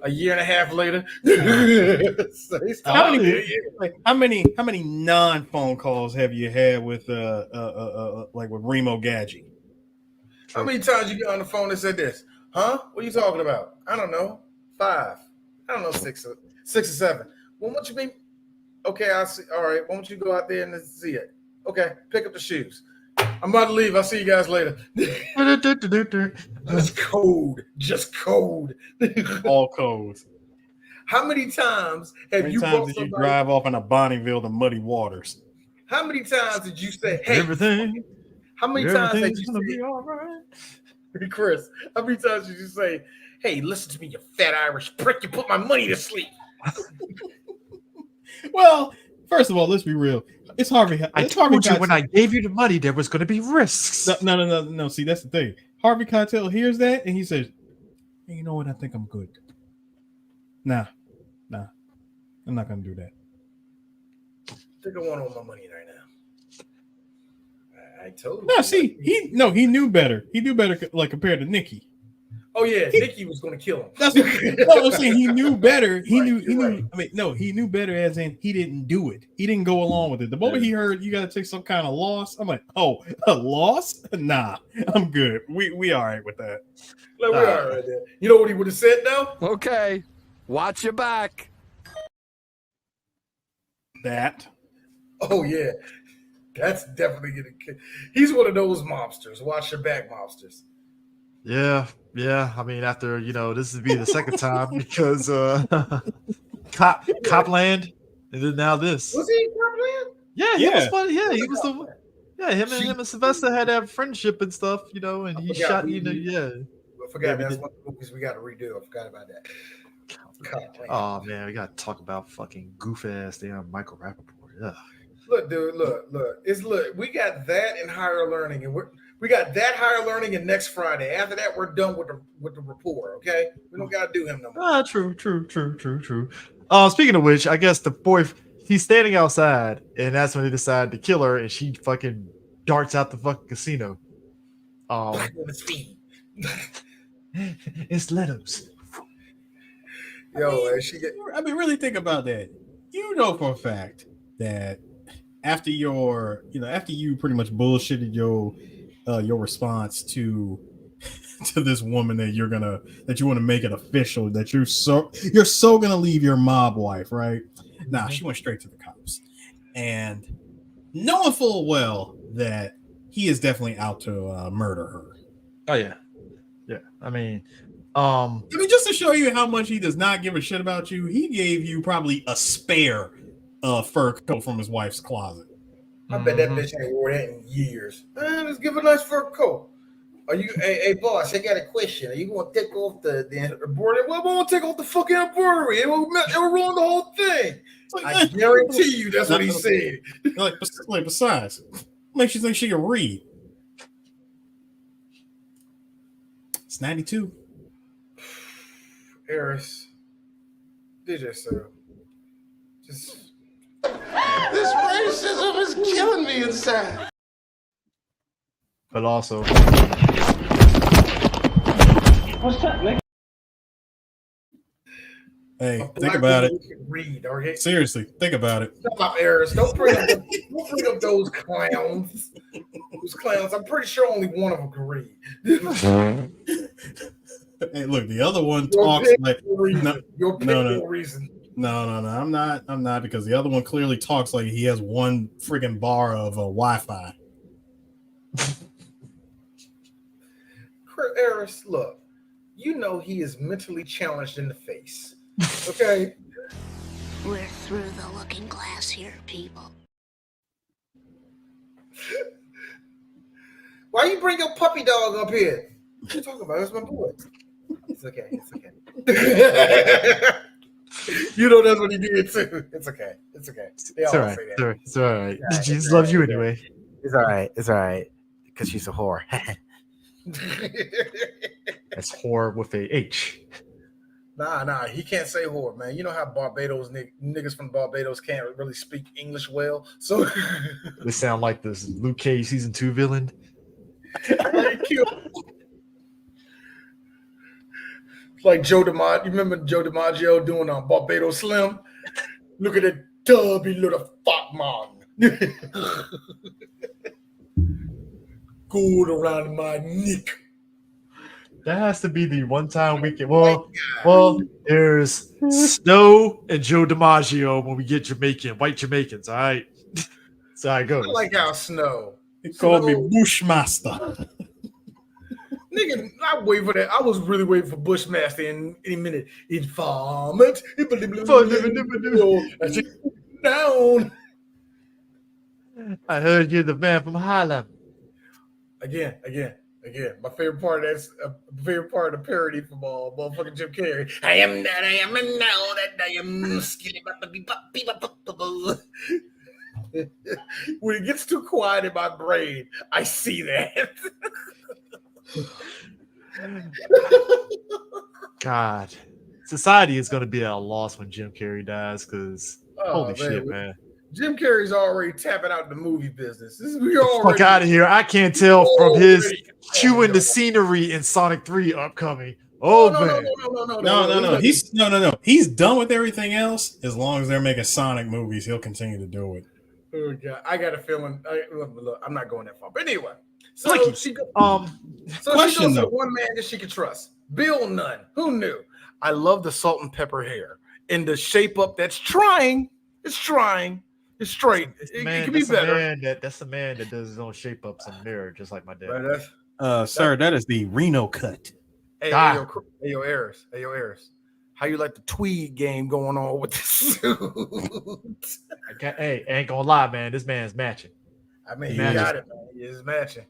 A year and a half later. So he's how many non-phone calls have you had with like with Remo Gadget? How many times you got on the phone and said this? Huh? What are you talking about? I don't know. 5. I don't know, 6 or 7. Well, what you mean? Okay, I see. All right. Why don't you go out there and see it? Okay, pick up the shoes. I'm about to leave. I'll see you guys later. Just code. Just code. All codes. How many times have How many you times did you drive off in a Bonneville to muddy waters? How many times did you say, hey, everything? How many times have Everything's you gonna say, be all right. Chris, how many times did you say, hey, listen to me, you fat Irish prick, you put my money to sleep? Well, first of all, let's be real. It's Harvey. I told you when I gave you the money, there was going to be risks. No. See, that's the thing. Harvey Keitel hears that and he says, hey, you know what? I think I'm good. Nah. I'm not going to do that. I think I want all my money right now. I told you. No, see, he knew better. He knew better, like compared to Nikki. Oh yeah, Nikki was going to kill him. That's what I'm saying. He knew better. He knew. Right. I mean, no, he knew better. As in, he didn't do it. He didn't go along with it. The moment he heard you got to take some kind of loss, I'm like, oh, a loss? Nah, I'm good. We all right with that. Like, we all right there. You know what he would have said now? Okay, watch your back. That. Oh yeah, that's definitely gonna kill. He's one of those mobsters. Watch your back, mobsters. Yeah. I mean, after this would be the second time because Copland, and then now this. Was he in Copland? Yeah, he was funny. Yeah, he was the. Yeah, him and Sylvester had that friendship and stuff, and he shot. I forgot that's one of the movies we got to redo. I forgot about that. Oh man, we got to talk about fucking goof ass damn Michael Rappaport. Yeah. Look, dude, look. We got that in higher learning, and we got that higher learning and next Friday. After that, we're done with the report. Okay, we don't got to do him no more. True. Speaking of which, I guess the boy he's standing outside, and that's when they decide to kill her, and she fucking darts out the fucking casino. It's Leto's. I mean, really think about that. You know for a fact that after you pretty much bullshitted your response to this woman that you want to make it official that you're so gonna leave your mob wife, right? Nah, she went straight to the cops, and knowing full well that he is definitely out to murder her. Oh yeah. I mean, just to show you how much he does not give a shit about you, he gave you probably a spare fur coat from his wife's closet. I bet that bitch ain't wore that in years. Let's give a nice fur coat. Are you, hey boss? I got a question. Are you going to take off the embroidery? Well, I won't take off the fucking embroidery. It will ruin the whole thing. I guarantee you, that's what he said. Like besides, makes you think she can read. It's 92. Harris, DJ sir, just This racism is killing me inside. but also, What's up, nigga? Hey, think about it. Read, okay? Seriously, think about it. Stop, Harris. Don't bring up those clowns. Those clowns. I'm pretty sure only one of them can read. Hey, look, the other one talks like no reason. No, I'm not because the other one clearly talks like he has one friggin' bar of Wi-Fi. Harris, look, you know he is mentally challenged in the face. Okay? We're through the looking glass here, people. Why you bring your puppy dog up here? What are you talking about? That's my boy. It's okay. You know that's what he did too. It's okay. They it's all right. say that. It's all right. Jesus loves you anyway. It's all right. Because she's a whore. That's whore with a H. Nah, he can't say whore, man. You know how Barbados niggas from Barbados can't really speak English well. So they sound like this Luke Cage season 2 villain. Like Joe DiMaggio. You remember Joe DiMaggio doing Barbados Slim? Look at that tubby little fuck man. Gold around my neck. That has to be the one time we can. Well, there's Snow and Joe DiMaggio when we get white Jamaicans. All right, that's how it goes. I like how Snow. They called me Bushmaster. Nigga, I wait for that. I was really waiting for Bushmaster in any minute. Informant. Down. I heard you're the man from Harlem. Again. My favorite part of the parody from motherfucking Jim Carrey. I am that I am, and now that I am skilly. When it gets too quiet in my brain, I see that. God, society is going to be at a loss when Jim Carrey dies because holy shit, man. Jim Carrey's already tapping out the movie business. Fuck out of here. I can't tell from his chewing the scenery in Sonic 3 upcoming. Oh, man. No. He's done with everything else. As long as they're making Sonic movies, he'll continue to do it. Oh, God. I got a feeling. Look, I'm not going that far. But anyway. So she goes to one man that she could trust. Bill Nunn. Who knew? I love the salt and pepper hair. And the shape up that's trying. It's trying. It's straight. It can be better. That's the man that does his own shape ups in the mirror, just like my dad. Right, sir, that is the Reno cut. Hey, yo, Ayers. How you like the tweed game going on with the suit? Ain't gonna lie, man. This man's matching. I mean, he got it, man. It's matching.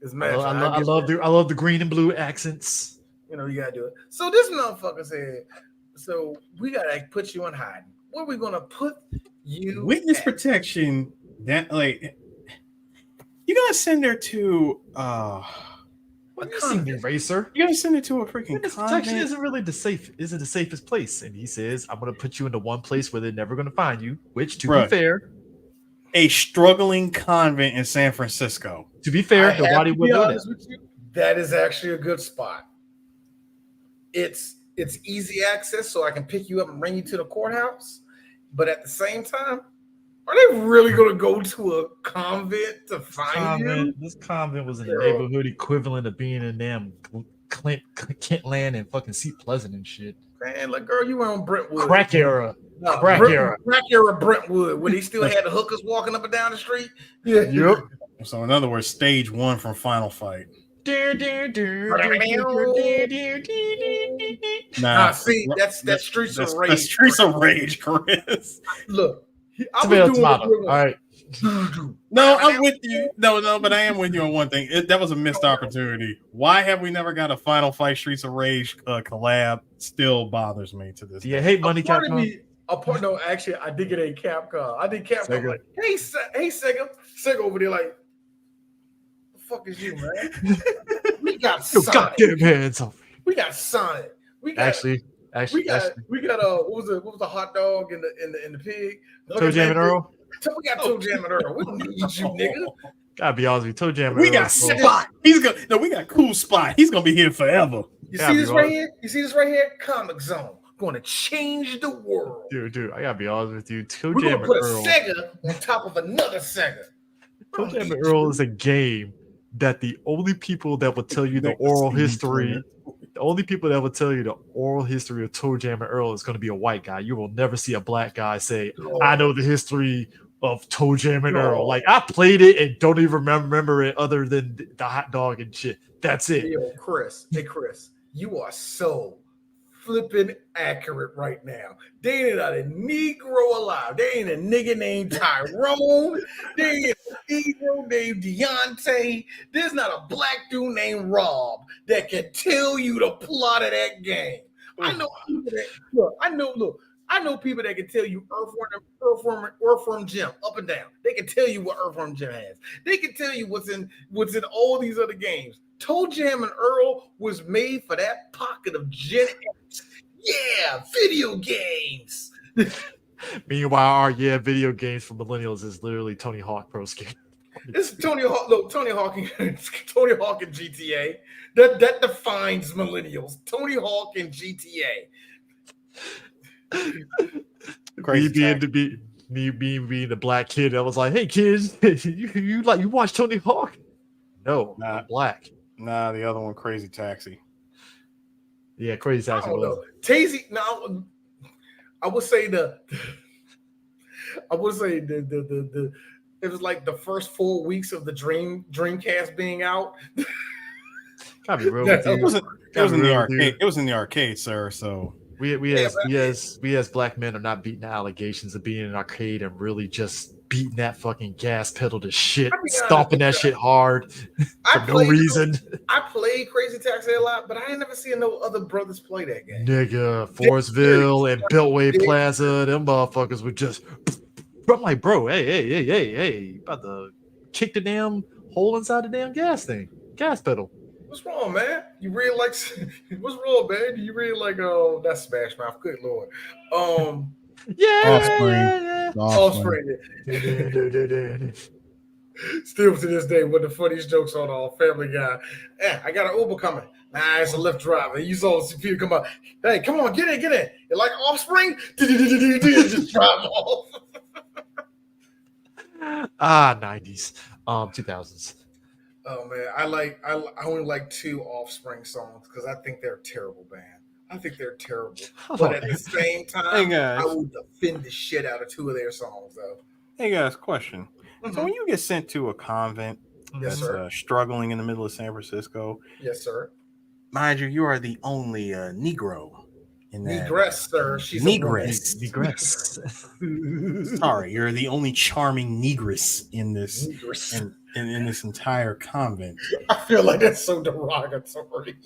I love the green and blue accents. You know, you gotta do it. So this motherfucker said, so we gotta put you in hiding. Where are we gonna put you? Witness protection. That like you gotta send her to what kind of eraser? You gotta send it to a freaking witness protection isn't really the safest place. And he says, I'm gonna put you into one place where they're never gonna find you, which to be fair, a struggling convent in San Francisco. To be fair, nobody would know that. That is actually a good spot. It's easy access, so I can pick you up and bring you to the courthouse. But at the same time, are they really going to go to a convent to find you? This convent was in the neighborhood equivalent of being in damn Kentland and fucking Seat Pleasant and shit. Man, like, girl, you were on Brentwood. Crack era Brentwood, when they still had the hookers walking up and down the street. Yeah. Yep. So in other words, stage 1 from Final Fight. Nah, see, that's Streets of Rage. That's Streets of Rage, Chris. Look, all right. No, I'm with you. No, but I am with you on one thing. That was a missed opportunity. Why have we never got a Final Fight Streets of Rage collab? Still bothers me to this. Do you hate money, Capcom? No, actually, I did get a Capcom. I did Capcom. Like, hey, Sega over there, like, the fuck is you, man? We got Sonic. Goddamn hands off. We got Sonic. We got actually. We got what was the hot dog and the pig? Toe Jam and Earl. We got Toe Jam and Earl. We don't need you, nigga. Gotta be honest with you, Toe Jam and Earl. We got Spot. We got Cool Spot. He's gonna be here forever. You see this right here? Comic Zone. Gonna change the world. Dude, I gotta be honest with you. Toe We're Jam gonna put and Earl. a Sega on top of another Sega. Toe Jam and Earl is a game that the only people that will tell you the oral history. The only people that will tell you the oral history of Toe Jam and Earl is going to be a white guy. You will never see a black guy say, I know the history of Toe Jam and Earl. Like, I played it and don't even remember it other than the hot dog and shit. That's it. Hey, Chris, you are so flipping accurate right now. They ain't a Negro alive. They ain't a nigga named Tyrone. They ain't a Negro named Deontay. There's not a black dude named Rob that can tell you the plot of that game. I know people that I know people that can tell you Earthworm Jim up and down. They can tell you what Earthworm Jim has. They can tell you what's in all these other games. Toe Jam and Earl was made for that pocket of Gen X. Yeah, video games. Meanwhile, our video games for millennials is literally Tony Hawk Pro Skater. It's Tony Hawk. Look, Tony Hawk and GTA. That defines millennials. Tony Hawk and GTA. Me being the black kid, I was like, "Hey kids, you watch Tony Hawk?" No, Nah. I'm black. Nah, the other one, Crazy Taxi. Yeah, Crazy Taxi was. Tazy. Now, I would say the it was like the first 4 weeks of the Dreamcast being out. Gotta be real with you. It was in the arcade. It was in the arcade, sir. So we as black men are not beating the allegations of being in an arcade and really just beating that fucking gas pedal to shit, stomping that shit hard for no reason. I played Crazy Taxi a lot, but I ain't never seen no other brothers play that game. Nigga, Forestville and Beltway Plaza, them motherfuckers would just. I'm like, bro, hey, you about to kick the damn hole inside the damn gas pedal. What's wrong, man? You really like? What's wrong, man? You really like? That's Smash Mouth. Good lord. Offspring. Still to this day, one of the funniest jokes on Family Guy. I got an Uber coming. Nah, it's a Lyft driver. You saw Peter come out. Hey, come on, get in. You like Offspring? Just drive off. 90s, 2000s. Oh man, I only like 2 Offspring songs because I think they're a terrible band. I think they're terrible, but at the same time, I will defend the shit out of 2 of their songs though. Hey guys, question. So when you get sent to a convent Yes, that's struggling in the middle of San Francisco, yes, sir. Mind you are the only Negro in that. Negress, sir. She's Negress. Negress. Sorry, you're the only charming negress in this in this entire convent. I feel like that's so derogatory.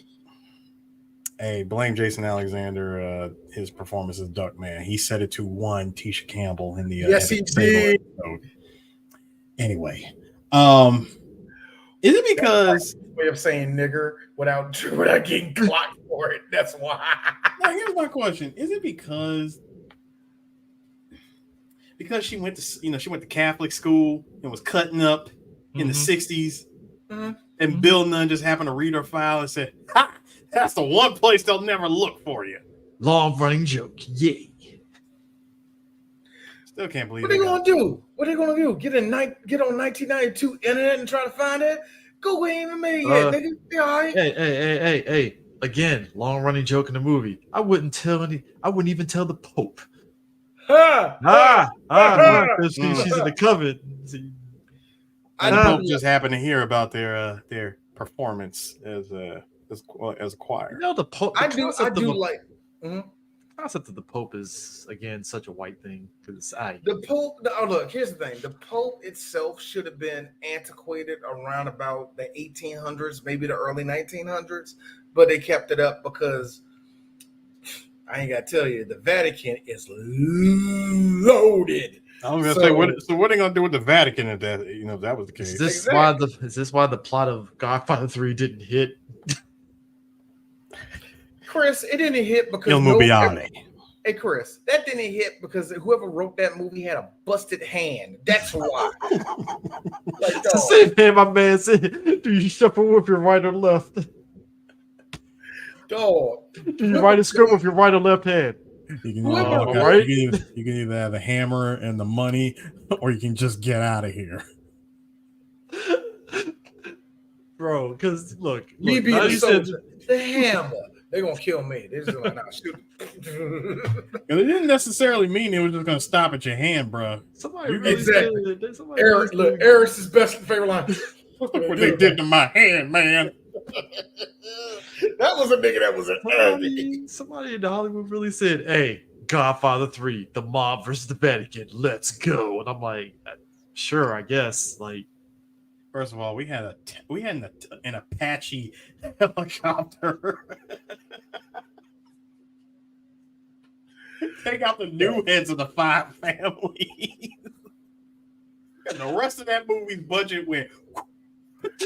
Hey, blame Jason Alexander. His performance as Duckman. He said it to one Tisha Campbell in the yes, he did. Episode. Anyway, is it because way of saying nigger without getting clocked for it? That's why. Now, here's my question: is it because she went to Catholic school and was cutting up in the 60s, and Bill Nunn just happened to read her file and said, "Ha! That's the one place they'll never look for you." Long running joke, yay. Still can't believe What are they gonna do? What are they gonna do? Get on 1992 internet and try to find it? Google ain't even made yet, nigga. Be all right. Hey. Again, long running joke in the movie. I wouldn't even tell the Pope. She's in the covet. And the Pope just happened to hear about their performance as a choir. You know, the Pope. I do like. The concept of the Pope is again such a white thing because the Pope. Oh, look, here's the thing: the Pope itself should have been antiquated around about the 1800s, maybe the early 1900s, but they kept it up because I ain't got to tell you, the Vatican is loaded. I was gonna say, what are they gonna do with the Vatican if that if that was the case? Is this why the plot of Godfather 3 didn't hit? Chris, it didn't hit because Hey Chris, that didn't hit because whoever wrote that movie had a busted hand. That's why. It's the same thing my man said. Do you shuffle with your right or left? Dog. Do you write a script with your right or left hand? You can either have the hammer and the money, or you can just get out of here. Bro, because look, me being a soldier, the hammer. They're gonna kill me. They're just gonna shoot. It didn't necessarily mean it was just gonna stop at your hand, bro. Somebody really said, Eric's best favorite line. Look what they did to my hand, man. That was a nigga that was an enemy. Somebody in Hollywood really said, "Hey, Godfather 3, the mob versus the Vatican, let's go." And I'm like, sure, I guess. Like, first of all, we had an Apache helicopter. Take out the new heads of the 5 families. And the rest of that movie's budget went.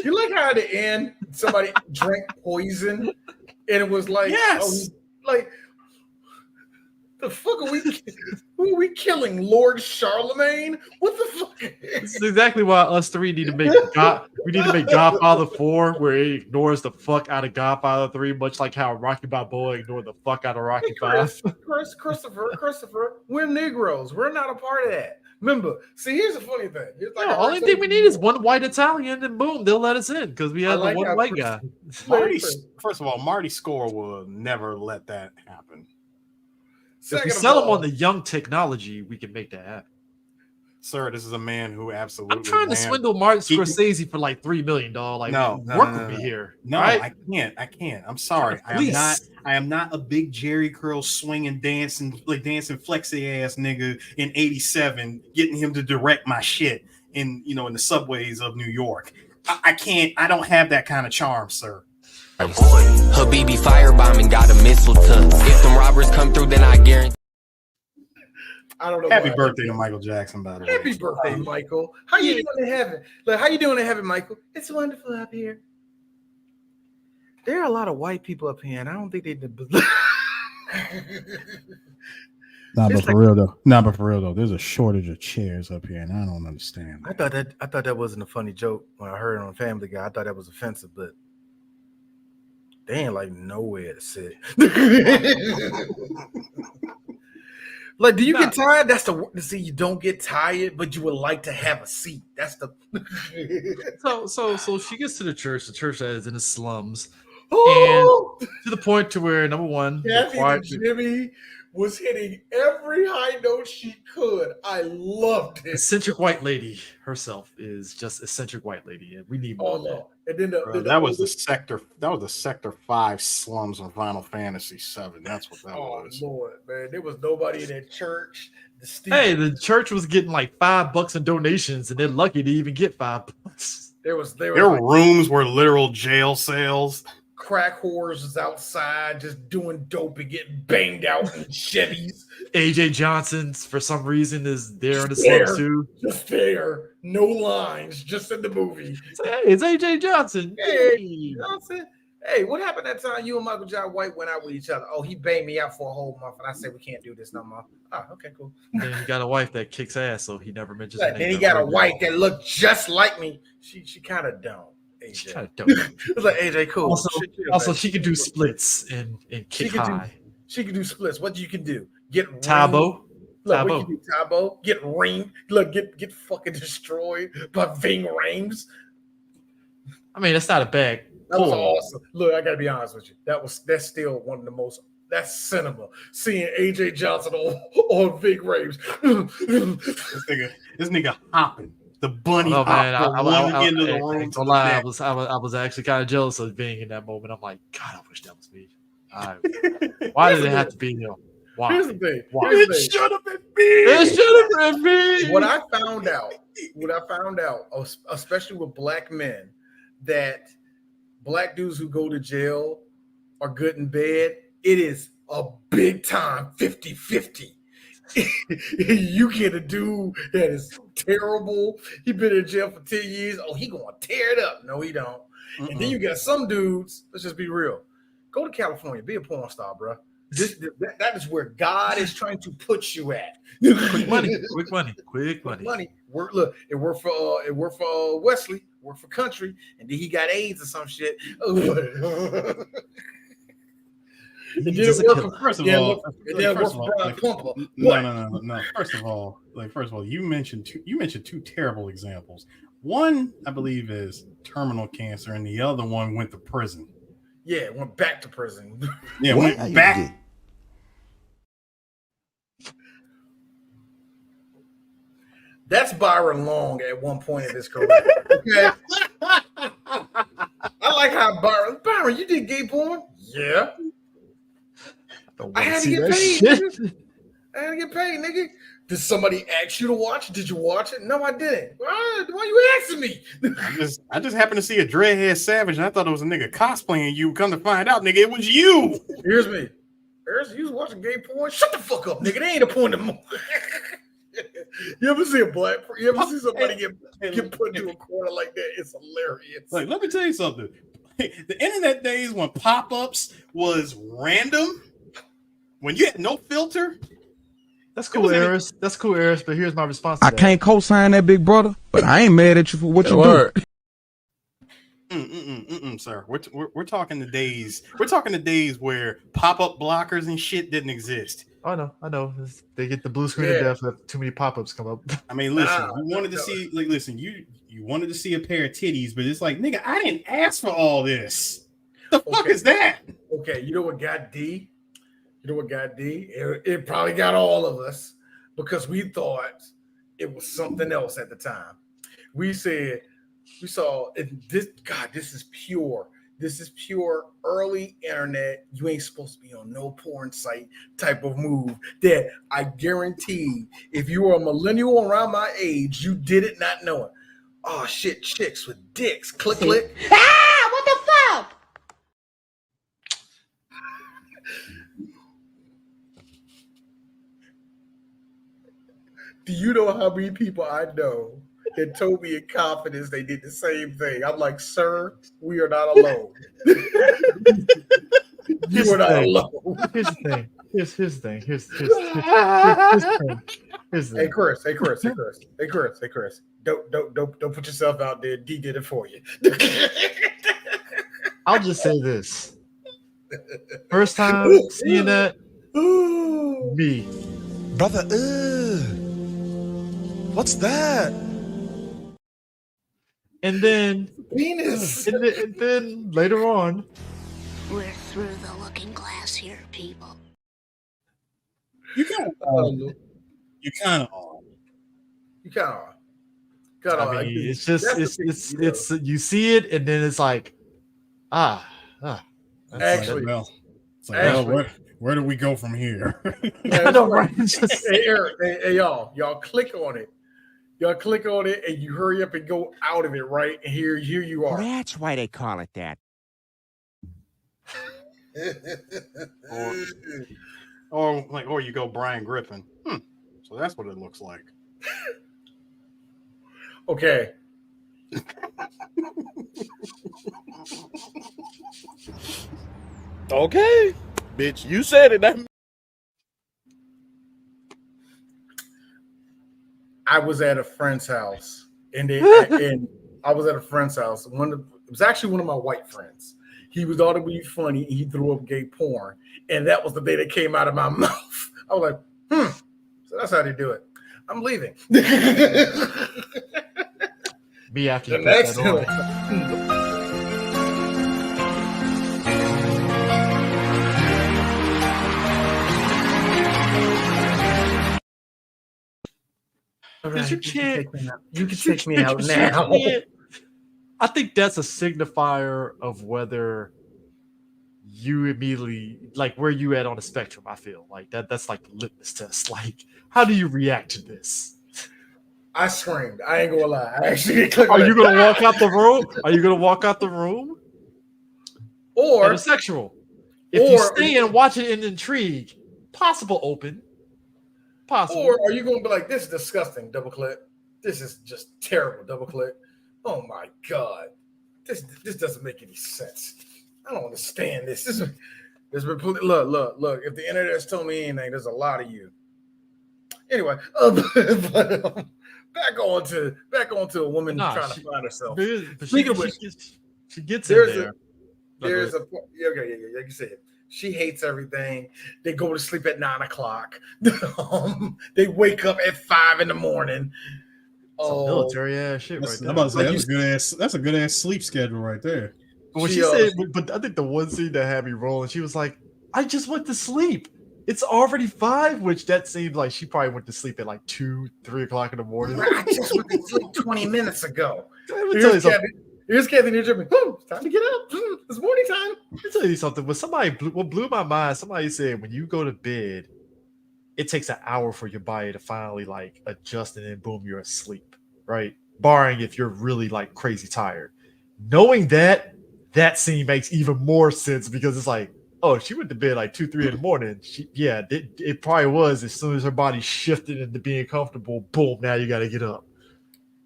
You like how at the end somebody drank poison and it was like, yes, The fuck are we? Who are we killing? Lord Charlemagne? What the fuck? This is exactly why us three need to make God. We need to make Godfather 4, where it ignores the fuck out of Godfather 3, much like how Rocky Balboa ignored the fuck out of Rocky 5. Christopher, we're Negroes. We're not a part of that. Remember, see, here's the funny thing. Only thing we need is one white Italian, and boom, they'll let us in because we have the one white guy. First of all, Marty Skor will never let that happen. If we sell them on the young technology, we can make that happen. Sir, this is a man who absolutely. I'm trying to swindle Martin Scorsese for like $3 million. Work with me here. No, right? I can't. I'm sorry. I am not a big Jerry curl swinging, dancing flexy ass nigga in '87, getting him to direct my shit in the subways of New York. I can't. I don't have that kind of charm, sir. Habibi firebombing got a missile to. If them robbers come through, then I guarantee. I don't know. Happy birthday to Michael Jackson, by the way. Happy birthday, Michael. How you doing in heaven? Look, how you doing in heaven, Michael? It's wonderful up here. There are a lot of white people up here, and I don't think they did. But for real though, there's a shortage of chairs up here, and I don't understand. I thought that wasn't a funny joke when I heard it on Family Guy. I thought that was offensive, but they ain't like nowhere to sit. Like, do you get tired? That's see, you don't get tired, but you would like to have a seat. That's the. So she gets to the church that is in the slums, Oh! and to the point to where number one, Jimmy was hitting every high note she could. I loved it. Eccentric white lady herself is just eccentric white lady, and we need more. No. And then that was the Sector 5 slums of Final Fantasy 7. That's what that was. Oh Lord, man, there was nobody in that church. The church was getting like $5 in donations, and they're lucky to even get $5. There were rooms were literal jail cells. Crack whores was outside just doing dope and getting banged out in Chevys. AJ Johnson's for some reason is there in the slums too. Just there, no lines, just in the movie. Hey, it's AJ Johnson. Hey, Johnson. Hey, what happened that time you and Michael John White went out with each other? Oh, he banged me out for a whole month, and I said we can't do this no more. Oh, okay, cool. Then he got a wife that kicks ass, so he never mentions. Then he got a wife that looked just like me. She kind of don't. AJ. It's like AJ, cool. Also, she can do splits and kick high. She can do splits. What you can do? Get Tabo. Look, what you do, Tabo? Get ring. Look, get fucking destroyed by Ving Rhames. I mean, that's not a bad. That was awesome. Look, I gotta be honest with you. That's still one of the most. That's cinema. Seeing AJ Johnson on Ving Rhames. This nigga hopping. The bunny I I was actually kind of jealous of being in that moment. I'm like, God, I wish that was me. Why did it have to be him? Why? Here's the thing. It should have been me. It should have been me. What I found out, especially with black men, that black dudes who go to jail are good in bed. It is a big time 50-50. You get a dude that is terrible. He been in jail for 10 years. Oh, he gonna tear it up. No, he don't. And then you got some dudes. Let's just be real. Go to California. Be a porn star, bro. That is where God is trying to put you at. Quick money. It worked for Wesley. Worked for country, and then he got AIDS or some shit. First of all, you mentioned two terrible examples. One, I believe, is terminal cancer, and the other one went to prison. Yeah, went back to prison. Yeah, went back. That's Byron Long at one point in his career. Okay. I like how Byron, you did gay porn? Yeah. I had to get paid, nigga. Did somebody ask you to watch it? Did you watch it? No, I didn't. Why you asking me? I just happened to see a dreadhead savage, and I thought it was a nigga cosplaying you. Come to find out, nigga, it was you. Here's me. You was watching gay porn? Shut the fuck up, nigga. They ain't a porn no more. You ever see somebody get put into a corner like that? It's hilarious. Like, let me tell you something. The internet days when pop-ups was random. when you had no filter. That's cool, Eris. That's cool, Eris. But here's my response to I that. can't co-sign that, big brother, but I ain't mad at you for what you do. Sir. We're talking the days. We're talking the days where pop-up blockers and shit didn't exist. I know. They get the blue screen of death if too many pop-ups come up. I mean, listen, you wanted to see, like, listen, you wanted to see a pair of titties, but it's like, nigga, I didn't ask for all this. The fuck is that? Okay, you know what got D? It probably got all of us because we thought it was something else at the time. We saw this. God, this is pure. This is pure early internet. You ain't supposed to be on no porn site type of move. That I guarantee, if you were a millennial around my age, you did it not knowing. Oh shit, chicks with dicks. Click, click. Ah, what the fuck? Do you know how many people I know that told me in confidence they did the same thing? I'm like, sir, we are not alone. You are not alone. Here's the thing. Here's the thing. Here's the thing. Hey Chris. Don't put yourself out there. D did it for you. I'll just say this. First time seeing that, me. Brother, what's that? And then penis. And then later on, we're through the looking glass here, people. You kind of are. I mean, it's just it's you see it and then it's like actually, where do we go from here? I know, right? Hey Eric, hey y'all click on it. Y'all click on it and you hurry up and go out of it, right? And here you are. That's why they call it that. or you go Brian Griffin. So that's what it looks like. Okay. Okay, bitch, you said it. I was at a friend's house, and it was actually one of my white friends. He was thought it would be funny. He threw up gay porn, and that was the day that came out of my mouth. I was like, So that's how they do it. I'm leaving. Me after the you next put that on. Right, you can't. You can take me out now. I think that's a signifier of whether you immediately like where you at on the spectrum. I feel like that's like the litmus test. Like, how do you react to this? I screamed. I ain't gonna lie. I actually Are you gonna walk out the room? Are you gonna walk out the room? Or heterosexual? If you stay and watch it in intrigue, possible open. Possible. Or are you going to be like, this is disgusting, double click. This is just terrible, double click. Oh my God. This doesn't make any sense. I don't understand this. Look. If the internet has told me anything, there's a lot of you. Anyway, back onto a woman trying to find herself. Speaking of which, she gets in there. There's a like you said. She hates everything. They go to sleep at 9 o'clock. They wake up at 5 in the morning. Some military ass shit right there. I'm about to say that's a good ass sleep schedule right there. When she said, but I think the one scene that had me rolling, she was like, "I just went to sleep. It's already 5," which that seemed like she probably went to sleep at like 2, 3 o'clock in the morning. I just went to sleep 20 minutes ago. Here's Kathy New Jersey. It's time to get up. It's morning time. Let me tell you something. What blew my mind, somebody said when you go to bed, it takes an hour for your body to finally like adjust and then boom, you're asleep, right? Barring if you're really like crazy tired. Knowing that scene makes even more sense because it's like, oh, she went to bed like 2, 3 in the morning. It probably was as soon as her body shifted into being comfortable, boom, now you got to get up.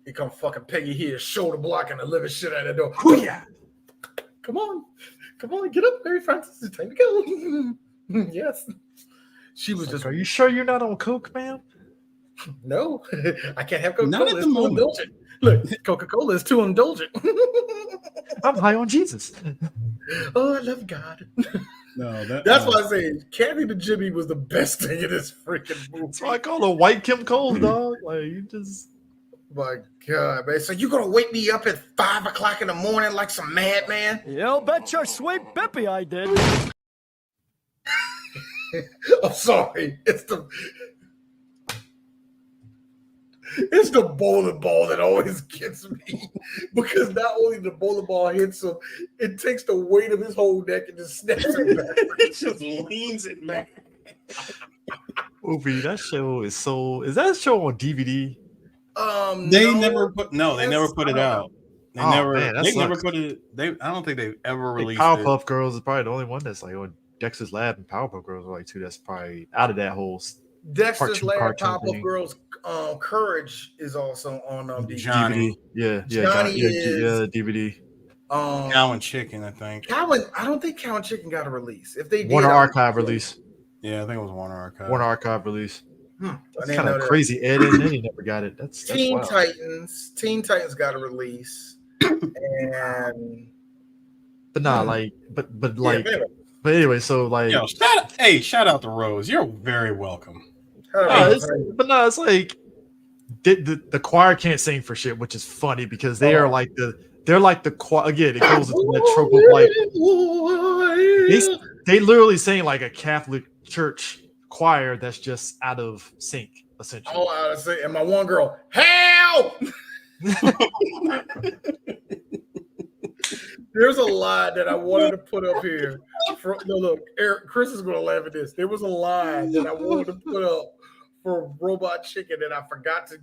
He come fucking Peggy here, shoulder blocking the living shit out of the door. Oh yeah. Come on, get up, Mary Frances. It's time to go. Yes. She was just. Are you sure you're not on coke, ma'am? No, I can't have Coca-Cola. Not at It's the too moment. indulgent. Look, Coca-Cola is too indulgent. I'm high on Jesus. Oh, I love God. No, That's why I say Kathy the Jimmy was the best thing in this freaking movie. So I call her White Kim Cole, dog. Like, you just. My God, man. So you gonna wake me up at 5 o'clock in the morning like some madman? You bet your sweet Bippy I did. I'm sorry. It's the bowling ball that always gets me. Because not only the bowling ball hits him, it takes the weight of his whole neck and just snaps it back. It just leans it back. Movie, that show is so. Is that show on DVD? They never put it out. They Oh, never man, that they never sucks. put it. I don't think they've ever released Powerpuff Girls is probably the only one that's like on Dexter's Lab, and Powerpuff Girls are like two that's probably out of that whole Dexter's Lab, cartoon Pop-Up thing. Girls, Courage is also on DVD. Johnny. Johnny is DVD. Cow and Chicken, I think. I don't think Cow and Chicken got a release. If they did, Warner Archive release. Yeah, I think it was Warner Archive. Warner Archive release. That's I kind didn't of know crazy. Ed and he never got it. That's Teen wild. Titans. Teen Titans got a release. And But nah, but anyway, so like, Yo, shout out to Rose. You're very welcome. It's like the choir can't sing for shit, which is funny because they are like the choir again. It goes into that trope of like they literally sing like a Catholic church choir that's just out of sync, essentially. Oh, I was saying, and my one girl, help! There's a line that I wanted to put up here. Look, Eric, Chris is going to laugh at this. There was a line that I wanted to put up for Robot Chicken that I forgot to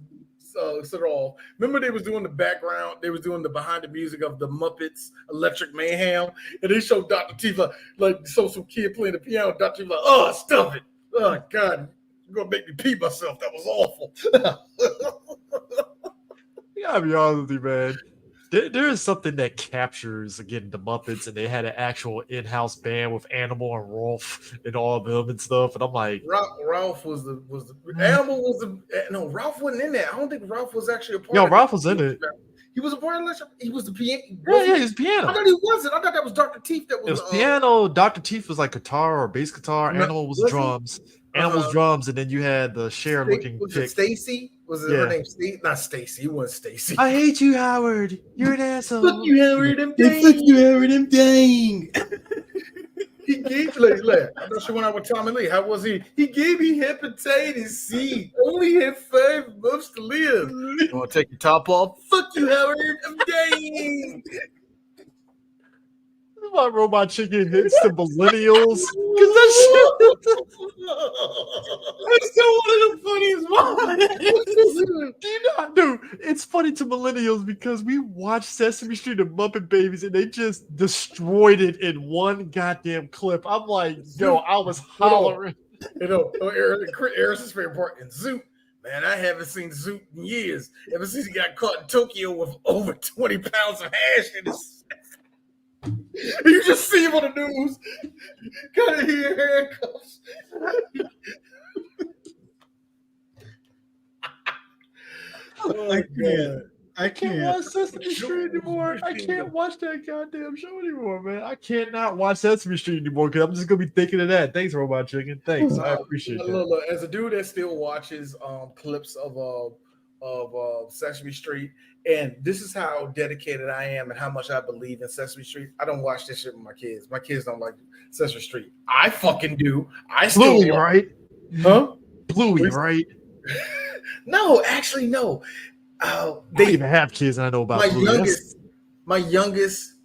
set off. Remember they was doing the background, they was doing the behind the music of the Muppets Electric Mayhem, and they showed Dr. Tifa, like, some kid playing the piano. Dr. Tifa, oh, stuff it. Oh, God, you're going to make me pee myself. That was awful. You gotta be honest with you, man. There is something that captures, again, the Muppets, and they had an actual in-house band with Animal and Rolf and all of them and stuff. And I'm like, Ralph was the Animal was the no, Ralph wasn't in that. I don't think Ralph was actually a part. Yo, of Ralph was in it. He was a part of it. He was the piano. Yeah, he was piano. I thought he wasn't. I thought that was Dr. Teeth. That was, it was piano. Dr. Teeth was like guitar or bass guitar. Animal was drums. Animal's drums, and then you had the Cher-looking chick. Stacy? Was it her name? Not Stacy. It wasn't Stacy. I hate you, Howard. You're an asshole. Fuck you, Howard. I'm dang. Fuck you, Howard. I'm dang. He gave like I know she went out with Tommy Lee. How was he? He gave me hepatitis C. Only had 5 months to live. You want to take your top off? Fuck you, Howard. I'm dang. My Robot Chicken hits the millennials because that shit. It's still one of the funniest ones. Do you not, dude? It's funny to millennials because we watched Sesame Street and Muppet Babies and they just destroyed it in one goddamn clip. I'm like, yo, I was hollering. You know, Eric's favorite part in Zoot. Man, I haven't seen Zoot in years. Ever since he got caught in Tokyo with over 20 pounds of hash in his. You just see him on the news. Gotta hear handcuffs. I can't watch Sesame Street anymore. I can't watch that goddamn show anymore, man. I cannot watch Sesame Street anymore because I'm just gonna be thinking of that. Thanks, Robot Chicken. Thanks, I appreciate that. Look, as a dude that still watches clips of Sesame Street, and this is how dedicated I am and how much I believe in Sesame Street. I don't watch this shit with my kids. My kids don't like Sesame Street. I fucking do. I still Bluey, right? Huh? Bluey, right? No, actually, no. They even have kids, and I know about Bluey. My youngest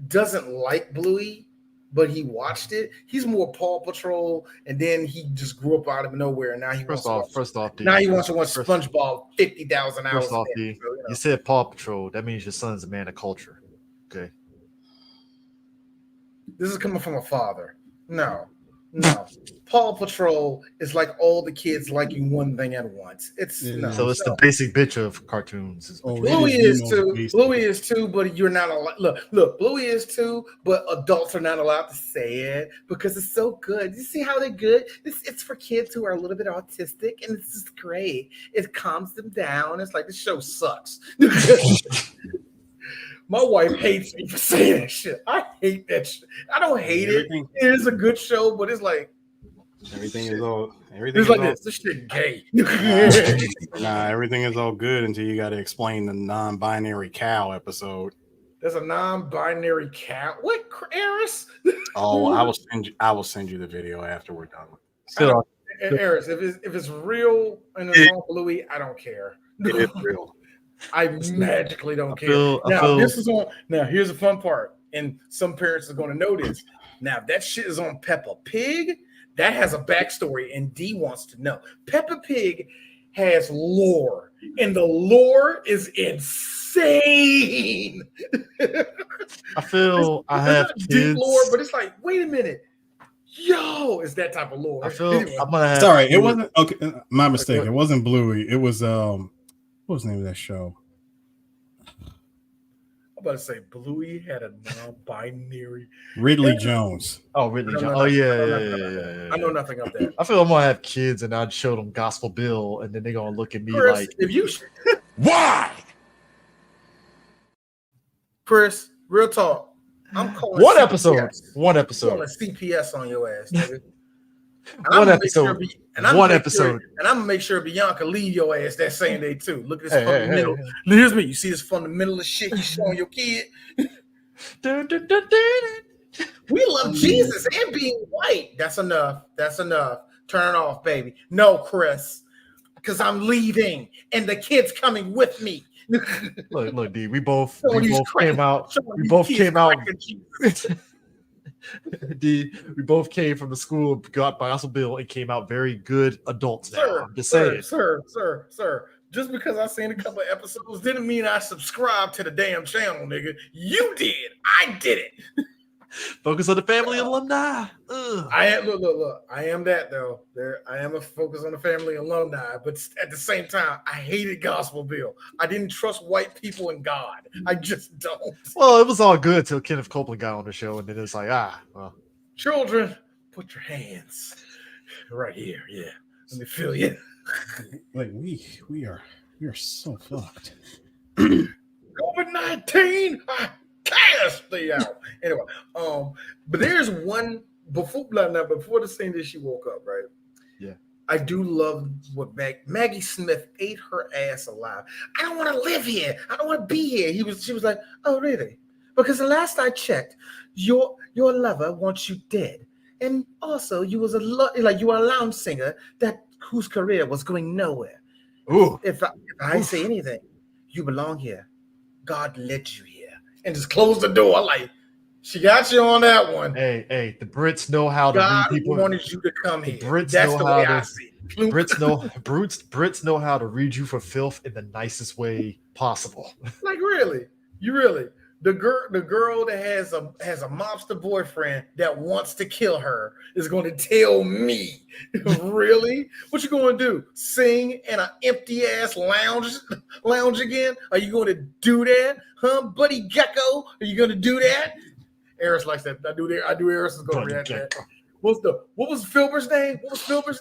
doesn't like Bluey, but he watched it. He's more Paw Patrol, and then he just grew up out of nowhere. And now he wants to watch SpongeBob 50,000 hours. First off, you said Paw Patrol. That means your son's a man of culture. Okay. This is coming from a father. No. No. Paw Patrol is like all the kids liking one thing at once. It's no. So it's the basic bitch of cartoons. Bluey is too. Bluey is too, but you're not allowed. Look. Bluey is too, but adults are not allowed to say it because it's so good. You see how they're good? It's for kids who are a little bit autistic, and it's just great. It calms them down. It's like this show sucks. My wife hates me for saying that shit. I hate that shit. I don't hate it. It is a good show, but it's like everything is all. It's like this shit gay. Nah, everything is all good until you got to explain the non-binary cow episode. There's a non-binary cow. What, Eris? Oh, I will send you the video after we're done. Eris, if it's real and it's on Bluey, I don't care. It is real. I magically don't care. Now here's the fun part, and some parents are going to know this. Now, if that shit is on Peppa Pig, that has a backstory, and D wants to know. Peppa Pig has lore, and the lore is insane. I feel I have kids. Deep lore, but it's like, wait a minute. Yo, it's that type of lore. I feel I'm gonna have. Sorry, it wasn't okay. My mistake. It wasn't Bluey. It was what was the name of that show? I'm about to say Bluey had a non-binary. Ridley Jones. Oh, Ridley Jones. Oh, yeah. I know nothing of that. I feel I'm gonna have kids and I'd show them Gospel Bill, and then they're gonna look at me Chris, like, if you why? Chris, real talk. I'm calling One CPS. episode. One I'm episode. calling CPS on your ass, nigga. One episode. One episode. And I'm gonna make sure Bianca leave your ass that same day too. Look at this Hey, fundamental. hey. Here's me. You see this fundamentalist shit you showing your kid? We love Jesus and being white. That's enough. That's enough. Turn it off, baby. No, Chris, because I'm leaving and the kid's coming with me. Look, D. We both came out. We both came out. D. We both came from the school, got Gospel Bill, and came out very good adults. Now, I'm just saying, sir. Just because I seen a couple of episodes didn't mean I subscribed to the damn channel, nigga. You did. I did it. Focus on the family alumni. Ugh. I am look. I am that though. I am a focus on the family alumni, but at the same time, I hated Gospel Bill. I didn't trust white people and God. I just don't. Well, it was all good till Kenneth Copeland got on the show, and then it's like, well. Children, put your hands right here. Yeah, let me feel you. Like we are so fucked. COVID-19. Cast thee out. Anyway, but there's one before the scene that she woke up, right? Yeah. I do love what Maggie Smith ate her ass alive. I don't want to live here. I don't want to be here. She was like, oh really? Because the last I checked, your lover wants you dead, and also you was you were a lounge singer whose career was going nowhere. Ooh. If I say anything, you belong here. God led you here. And just close the door. Like, she got you on that one. Hey, the Brits know how to God read people. wanted you to come here. Brits That's know the how way to, I see it. Brits know how to read you for filth in the nicest way possible. Like, really? You really? The girl that has a mobster boyfriend that wants to kill her is going to tell me, really? What you going to do? Sing in an empty ass lounge again? Are you going to do that, huh, Buddy Gecko? Are you going to do that? Eris likes that. I do. Eris is going to react to that. What was Filbert's name?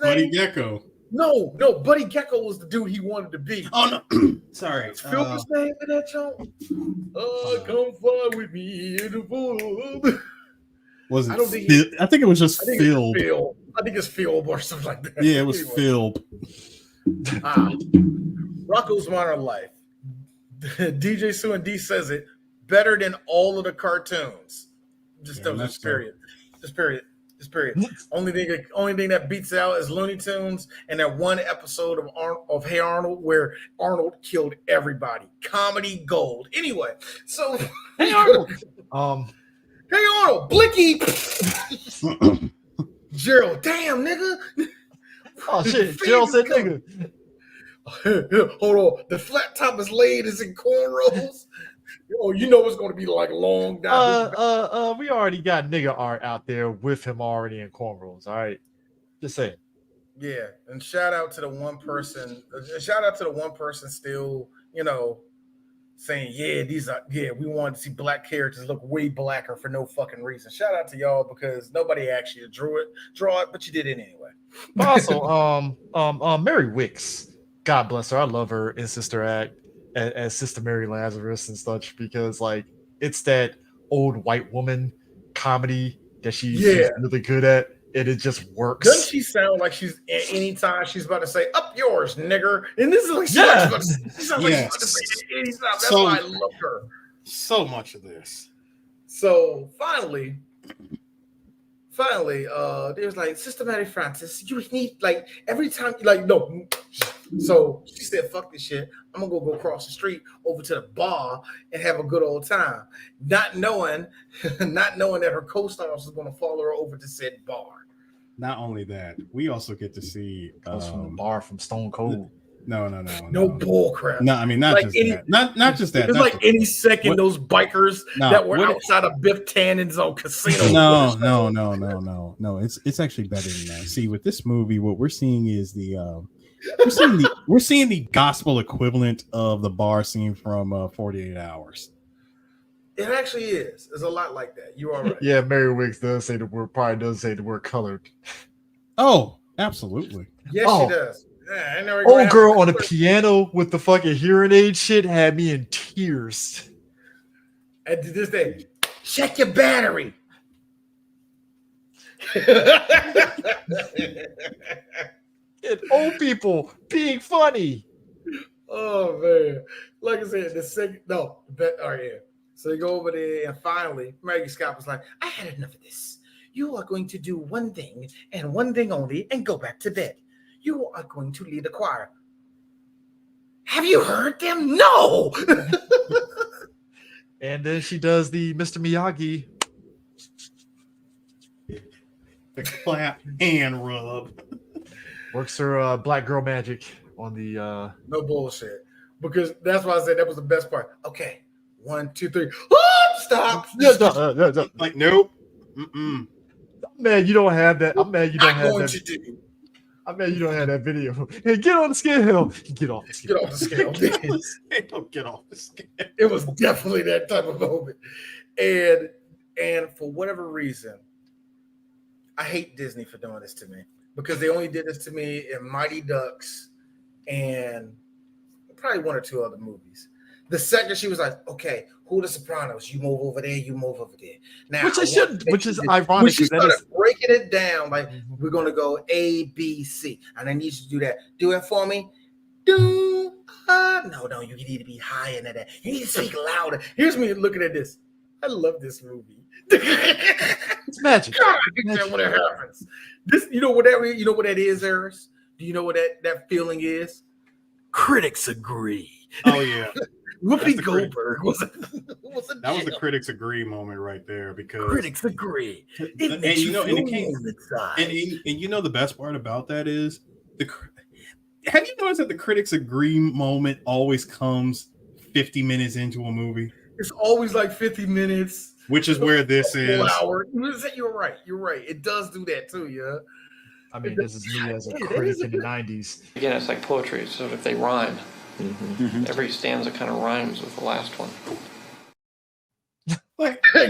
Buddy Gecko. No, Buddy Gecko was the dude he wanted to be. Oh no, sorry. What's Filbert's name in that show? Come fly with me in the world. Was it? I think it was just Phil. I think it's Phil or something like that. Yeah, it was Phil. Rocco's Modern Life. DJ Sue and D says it better than all of the cartoons. Just period. Only thing that beats out is Looney Tunes and that one episode of Hey Arnold where Arnold killed everybody. Comedy gold. Anyway, so Hey Arnold. Hey Arnold, Blicky. Gerald, damn nigga. Oh shit, Gerald said nigga. Hold on. The flat top is laid is in cornrows. Oh, you know it's going to be like long down. We already got nigga art out there with him already in cornrows. All right, just saying. Yeah, and shout out to the one person. Shout out to the one person still, saying, we wanted to see black characters look way blacker for no fucking reason. Shout out to y'all because nobody actually draw it, but you did it anyway. But also, Mary Wicks, God bless her. I love her in Sister Act as Sister Mary Lazarus and such because like it's that old white woman comedy that she's really good at. And it just works. Doesn't she sound like she's anytime she's about to say "up yours, nigger"? And this is like she sounds like she's about to say it anytime. That's why I love her. So much of this. So finally, there's like Sister Mary Francis. You need like every time no. So she said, "Fuck this shit. I'm gonna go across the street over to the bar and have a good old time," not knowing that her co-stars was gonna follow her over to said bar. Not only that, we also get to see from the bar from Stone Cold. No bull crap. No, I mean not like just that. Not just that. It's like any second those bikers that were outside of Biff Tannen's own casino. No. It's actually better than that. See, with this movie, what we're seeing is we're seeing the gospel equivalent of the bar scene from 48 Hours. It actually is. It's a lot like that. You are right. Yeah, Mary Wicks does say the word colored. Oh, absolutely. Yes, she does. Yeah, old girl on a piano with the fucking hearing aid shit had me in tears. And to this day, check your battery. And old people being funny. Oh man. Like I said, all right, yeah. So they go over there, and finally, Maggie Scott was like, "I had enough of this. You are going to do one thing and one thing only and go back to bed. You are going to lead the choir." Have you heard them? No! And then she does the Mr. Miyagi. The clap and rub. Works her black girl magic on the... No bullshit. Because that's why I said that was the best part. Okay. 1, 2, 3. Oh, stop. Like, nope. Mm-mm. Man, you don't have that. I'm mad you don't have that. I'm mad you don't have that video. Hey, get on the scale. Get off the scale. Get off the scale. Get off the scale. It was definitely that type of moment. And for whatever reason, I hate Disney for doing this to me. Because they only did this to me in Mighty Ducks and probably one or two other movies. The second she was like, "Okay, who are the Sopranos? You move over there, you move over there." Now, which is ironic. When she started breaking it down, like we're gonna go A, B, C, and I need you to do that. Do it for me. No, you need to be higher than that. You need to speak louder. Here's me looking at this. I love this movie. It's magic. God, when it happens. This, you know what that is, Eris? Do you know what that feeling is? Critics agree. Oh yeah. Whoopi Goldberg was that was the critics agree moment right there because critics agree. And you know the best part about that is have you noticed that the critics agree moment always comes 50 minutes into a movie? It's always like 50 minutes, which is where this is. Hour. You're right. It does do that too, yeah. I mean, this is me as a critic in the 90s. Again, it's like poetry, so if they rhyme. Mm-hmm. Every stanza kind of rhymes with the last one. Like, I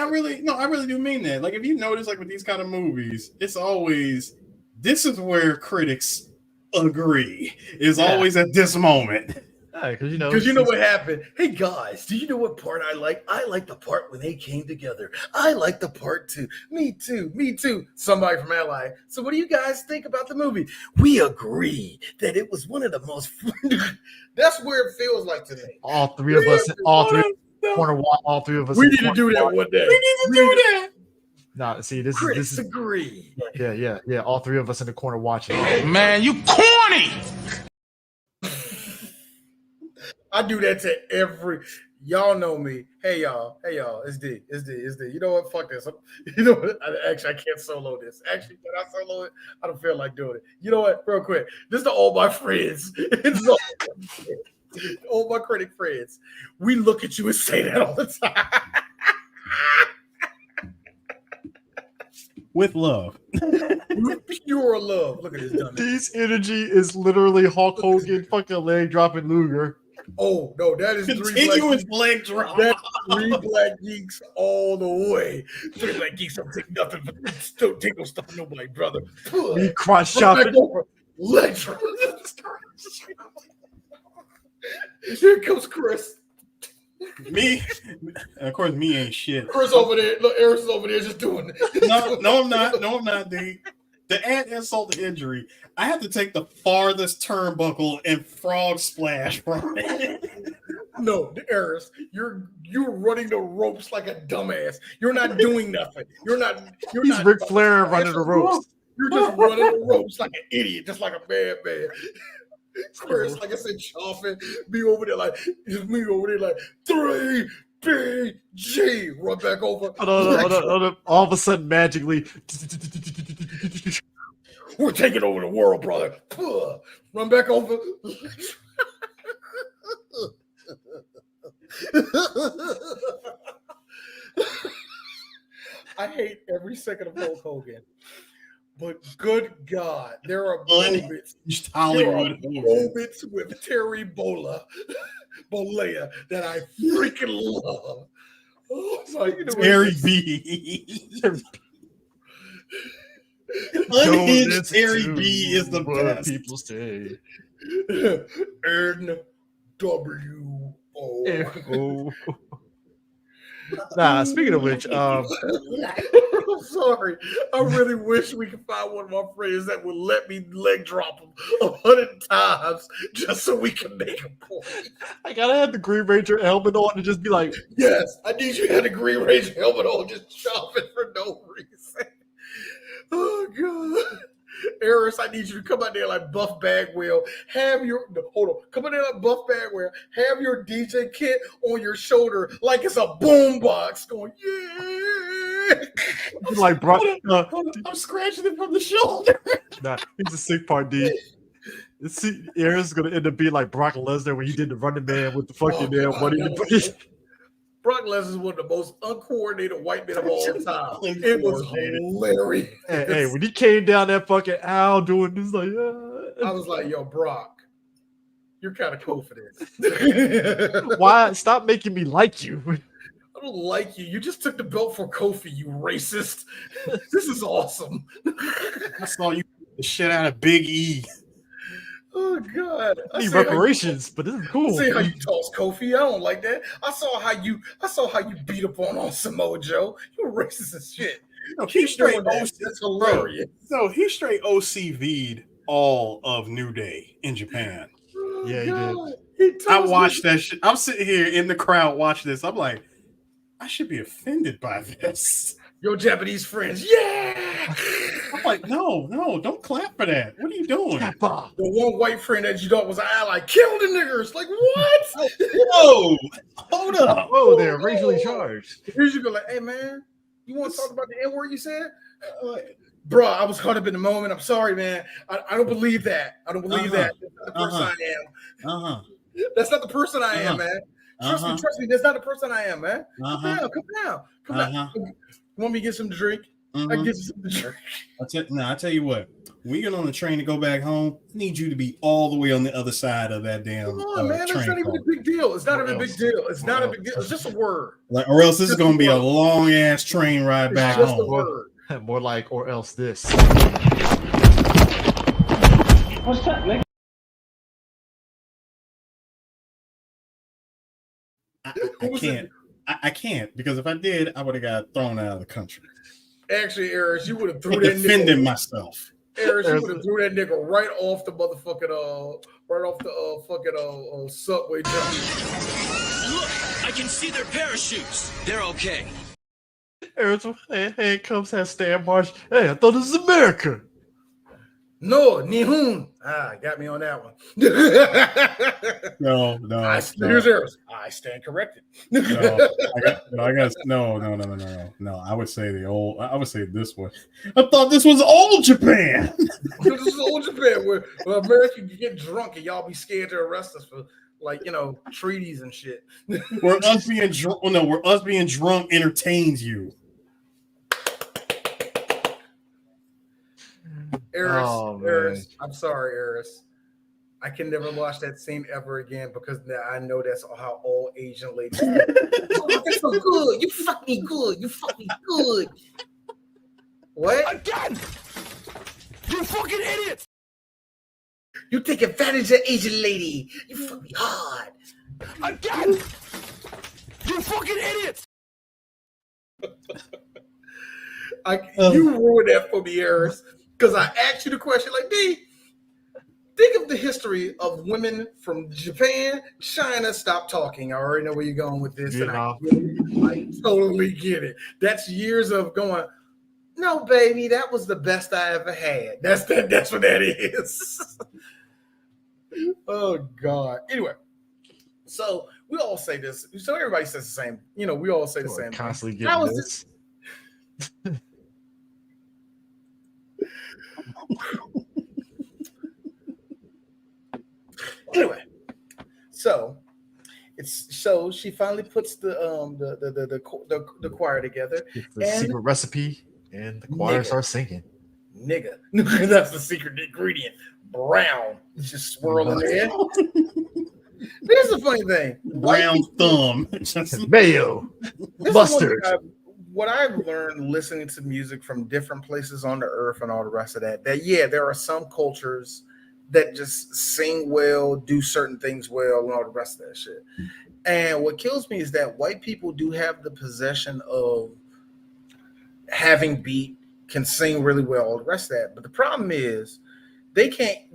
really do mean that. Like, if you notice, like with these kind of movies, it's always this is where critics agree. Is always at this moment. Because you know what happened. Hey guys, do you know what part I like? I like the part when they came together. I like the part too. Me too. Somebody from Ally. So what do you guys think about the movie? We agree that it was one of the most that's where it feels like today. All three of us. We need to do that one day. We need to do that. Nah, see, this critics is agree. Yeah. All three of us in the corner watching. Man, you corny. I do that to every. Y'all know me. Hey y'all. It's D. You know what? Fuck this. You know what? I can't solo this. Actually, can I solo it? I don't feel like doing it. You know what? Real quick. This to all my friends. All my critic friends. We look at you and say that all the time. With love. With pure love. Look at this dumb. D's energy is literally Hulk Hogan fucking leg dropping Luger. Oh no, that is continuous leg drop. That's 3 black geeks all the way. 3 black geeks don't take nothing, but don't take no stuff from nobody, brother. Me cross shopping. Leg drop. Here comes Chris. Me, of course, me ain't shit. Chris over there. Look, Eric's over there just doing it. No, I'm not, dude. To add insult to injury, I have to take the farthest turnbuckle and frog splash from it. No, Eris, you're running the ropes like a dumbass. You're not doing nothing. He's Ric Flair running the ropes. You're just running the ropes like an idiot, just like a bad man. Chris, like I said, chopping me over there like 3BG. Run back over. Hold on. All of a sudden, magically, we're taking over the world, brother. Run back over. I hate every second of Hulk Hogan. But good God, there are moments with Terry Bolea that I freaking love. Oh my God. Terry B. Unhinged Terry B is the best. People say. NWO. Nah, speaking of which, I'm sorry. I really wish we could find one of my friends that would let me leg drop him 100 times just so we can make a point. I gotta have the Green Ranger helmet on and just be like, yes, I need you to have the Green Ranger helmet on, just chopping for no reason. Oh God. Eris, I need you to come out there like Buff Bagwell. Come out there like Buff Bagwell. Have your DJ kit on your shoulder like it's a boombox going, yeah. Like Brock. I'm scratching it from the shoulder. Nah, he's a sick part, D. Eris gonna end up being like Brock Lesnar when he did the Running Man with the fucking money. Brock Lesnar is one of the most uncoordinated white men of all time. It was hilarious. Hey, when he came down that fucking aisle doing this, like, I was like, yo, Brock, you're kind of cool for this. Why? Stop making me like you. I don't like you. You just took the belt for Kofi, you racist. This is awesome. I saw you the shit out of Big E. Oh God! I need reparations, but this is cool. See how you toss Kofi? I don't like that. I saw how you beat up on Samoa Joe. You racist as shit. No, he straight that's hilarious. So he straight OCV'd all of New Day in Japan. Oh, yeah, God. he did. I watched that shit. I'm sitting here in the crowd watching this. I'm like, I should be offended by this. Your Japanese friends, yeah. I'm like, no, don't clap for that. What are you doing? The one white friend that you thought was an ally killed the niggers. Like what? Whoa, hold up. Oh, they're racially charged. Here's you go like, hey man, you want to talk about the N-word you said? Bro, I was caught up in the moment. I'm sorry, man. I don't believe that. I don't believe that. That's not the person I am. That's not the person I am, man. Trust me. That's not the person I am, man. Come down. You want me to get some to drink? I can get you some to drink. I tell you what. When we get on the train to go back home, I need you to be all the way on the other side of that damn Come on, man. That's not even a big deal. It's not even a big deal. It's not a big deal. It's just a word. Like, or else this is going to be a long ass train ride back home. Just a word. More like, or else this. What's that, Nick? I can't because if I did, I would have got thrown out of the country. Actually, Eris, you would have threw that defending myself. Eris, you would have threw that nigga right off the motherfucking subway jump. Look, I can see their parachutes. They're okay. Eris, handcuffs have Stan Marsh. Hey, I thought this was America. No, Nihun. Got me on that one. No. Here's yours. I stand corrected. No, I guess no. I would say this one. I thought this was old Japan. This is old Japan where America can get drunk and y'all be scared to arrest us for treaties and shit. Where us being drunk entertains you. Eris, I'm sorry, Eris. I can never watch that scene ever again because now I know that's how all Asian ladies. Oh, that's so good. You fuck me good. You fuck me good. What? Again! You fucking idiots! You take advantage of Asian lady. You fuck me hard. Again! You fucking idiots! You ruined that for me, Eris. Because I asked you the question, like, D, think of the history of women from Japan, China. Stop talking. I already know where you're going with this. And I totally get it. That's years of going, no, baby, that was the best I ever had. That's what that is. Oh, God. Anyway, so we all say this. So everybody says the same. We all say the same. Constantly getting this. Anyway, so she finally puts the choir together. It's the secret recipe, and the choir starts singing. Nigga, that's the secret ingredient. Brown, it's just swirling there. Here's the funny thing: brown thumb, mayo, mustard. What I've learned listening to music from different places on the earth and all the rest of that there are some cultures that just sing well, do certain things well, and all the rest of that shit. And what kills me is that white people do have the possession of having beat, can sing really well, all the rest of that. But the problem is they can't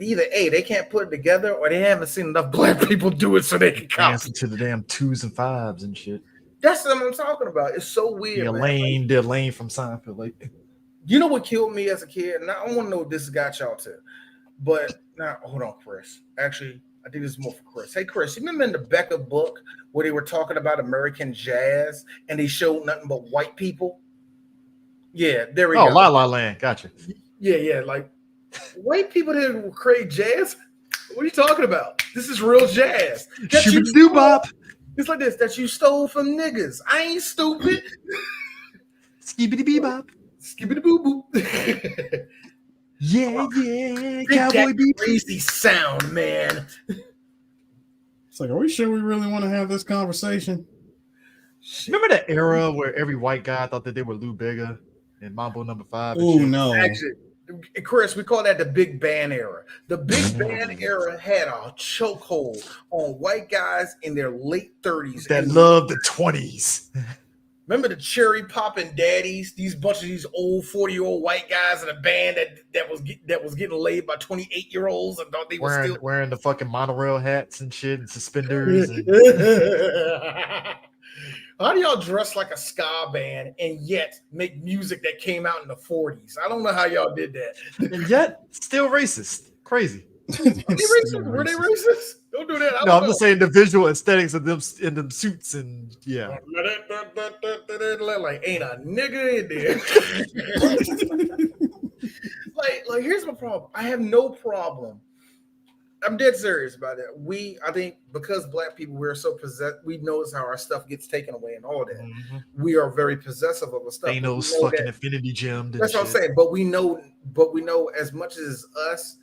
put it together, or they haven't seen enough black people do it so they can dance to the damn 2s and 5s and shit. That's what I'm talking about. It's so weird. The Elaine from Seinfeld. Like, you know what killed me as a kid? And I don't want to know if this got y'all to, but now hold on, Chris. Actually, I think this is more for Chris. Hey, Chris, you remember in the Becca book where they were talking about American jazz and they showed nothing but white people? Yeah, there we go. Oh, La La Land. Gotcha. Yeah. Like, white people didn't create jazz? What are you talking about? This is real jazz. Shoo-ba-doo-bop. It's like this, that you stole from niggas. I ain't stupid. Skibbity-bee-bop. Skibbity-boo-boo. Yeah. Cowboy beat. Crazy sound, man. It's like, are we sure we really want to have this conversation? Remember that era where every white guy thought that they were Lou Bega and Mambo No. 5? Oh, no. Actually, Chris, we call that the big band era. The big band era had a chokehold on white guys in their late 30s that loved the 20s. Remember the cherry popping daddies? These bunch of these old 40-year-old white guys in a band that was getting laid by 28-year-olds and thought they were still wearing the fucking monorail hats and shit and suspenders. How do y'all dress like a ska band and yet make music that came out in the 40s? I don't know how y'all did that. And yet, still racist. Crazy. Were they racist? Don't do that. I'm just saying the visual aesthetics of them in them suits and yeah. Like ain't a nigga in there. like here's my problem. I have no problem. I'm dead serious about it. I think because black people, we're so possessed, we notice how our stuff gets taken away and all that. Mm-hmm. We are very possessive of our stuff. Thanos fucking Infinity Gem. That's what I'm saying. But we know as much as us,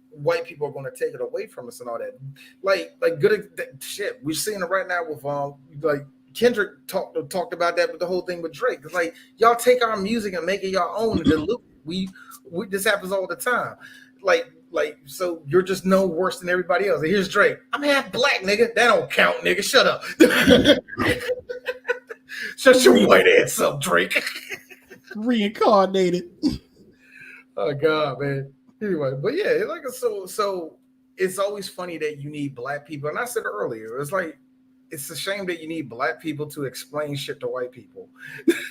white people are going to take it away from us and all that. Like good shit. We're seeing it right now with like Kendrick talked about that with the whole thing with Drake. It's like y'all take our music and make it your own. And we this happens all the time. Like, so you're just no worse than everybody else. And here's Drake. I'm half black, nigga. That don't count, nigga. Shut up. Shut your white ass up, Drake. Reincarnated. Oh God, man. Anyway, but yeah, like so it's always funny that you need black people. And I said earlier, it's like it's a shame that you need black people to explain shit to white people.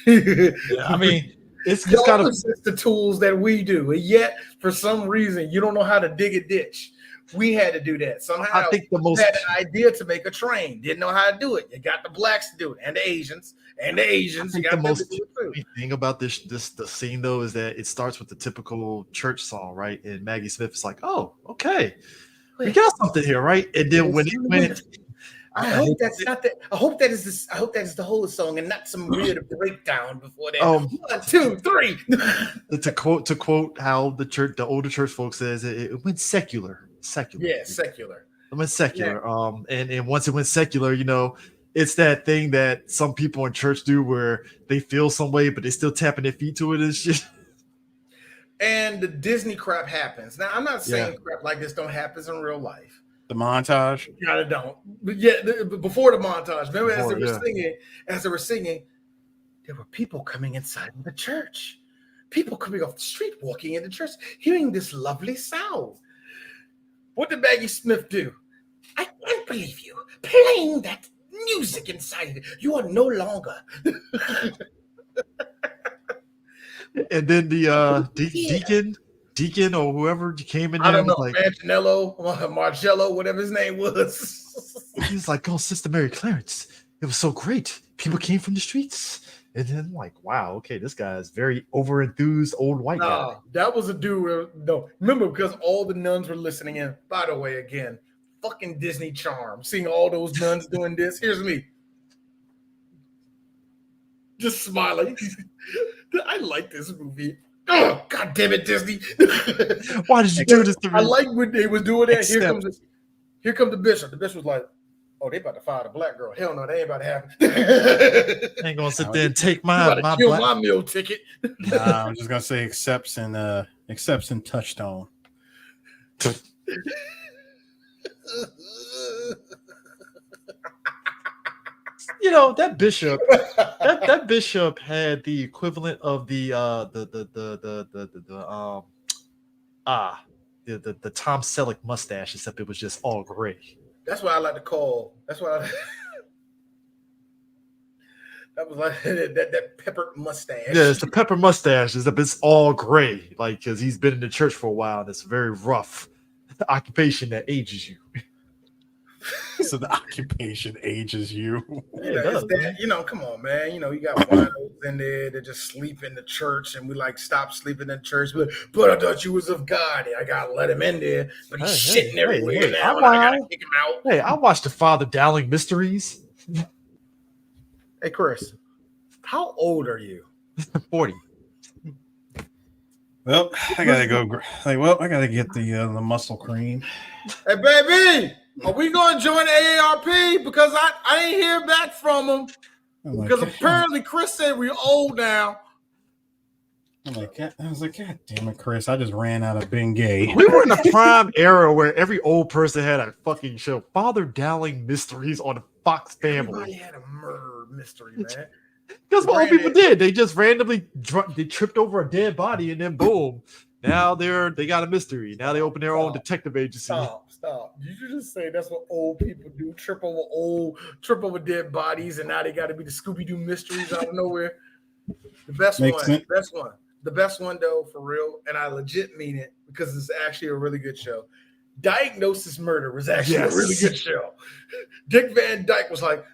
Yeah, I mean, it's Y'all kind of possess the tools that we do, and yet for some reason you don't know how to dig a ditch. We had to do that somehow. I think the most had an idea to make a train, didn't know how to do it. You got the blacks to do it, and the Asians, and the Asians. I You think got the them most to do it too. thing about the scene though is that it starts with the typical church song, right? And Maggie Smith is like, "Oh, okay, we got something here, right?" And then when it went, I hope that's not that. I hope that is this. I hope that is the whole song and not some weird breakdown before that. 1, 2, 3. to quote how the older church folks says, it went secular. Yeah, secular. It went secular. Yeah. And once it went secular, it's that thing that some people in church do where they feel some way, but they still tapping their feet to it and shit. And the Disney crap happens. Now, I'm not saying crap like this don't happen in real life. The montage, kind of don't. But yeah, before the montage, remember as they were singing, there were people coming inside the church. People coming off the street, walking into church, hearing this lovely sound. What did Maggie Smith do? I can't believe you playing that music inside. You are no longer. And then the deacon or whoever came in there, I don't know, like Marcello, whatever his name was. He was like, "Oh, Sister Mary Clarence, it was so great. People came from the streets." And then like, wow, okay, this guy is very over-enthused old white guy. That was a dude. No, remember, because all the nuns were listening in. By the way, again, fucking Disney charm. Seeing all those nuns doing this. Here's me. Just smiling. I like this movie. Oh, God damn it, Disney. Why did you do this to me? I like when they was doing that. Here comes the bishop. The bishop was like, oh, they about to fire the black girl. Hell no, they ain't about to happen. Ain't gonna sit there and take my meal ticket. Nah, I'm just gonna say accepts and touchstone. That bishop, that bishop had the equivalent of the Tom Selleck mustache, except it was just all gray. That's what I like to call. That's what that was like that pepper mustache. Yeah, it's the pepper mustache. It's all gray, like because he's been in the church for a while. And it's very rough. The occupation that ages you. So the occupation ages you. Come on, man. You got winos in there that just sleep in the church, and we stop sleeping in church. But I thought you was of God. I gotta let him in there, but he's shitting everywhere now, and I gotta kick him out. Hey, I watched the Father Dowling Mysteries. Hey, Chris, how old are you? 40. Well, I gotta go. I gotta get the muscle cream. Hey, baby. Are we going to join the AARP? Because I ain't hear back from them. Because apparently Chris said we're old now. I was like, God damn it, Chris. I just ran out of being gay. We were in a prime era where every old person had a fucking show. Father Dowling Mysteries on Fox Family. Everybody had a murder mystery, man. That's what old people did. They just randomly they tripped over a dead body and then boom. Now they got a mystery. Now they open their own detective agency. Stop. Did you just say that's what old people do? Trip over dead bodies, and now they got to be the Scooby-Doo mysteries out of nowhere. The best one though, for real, and I legit mean it because it's actually a really good show. Diagnosis Murder was actually a really good show. Dick Van Dyke was like,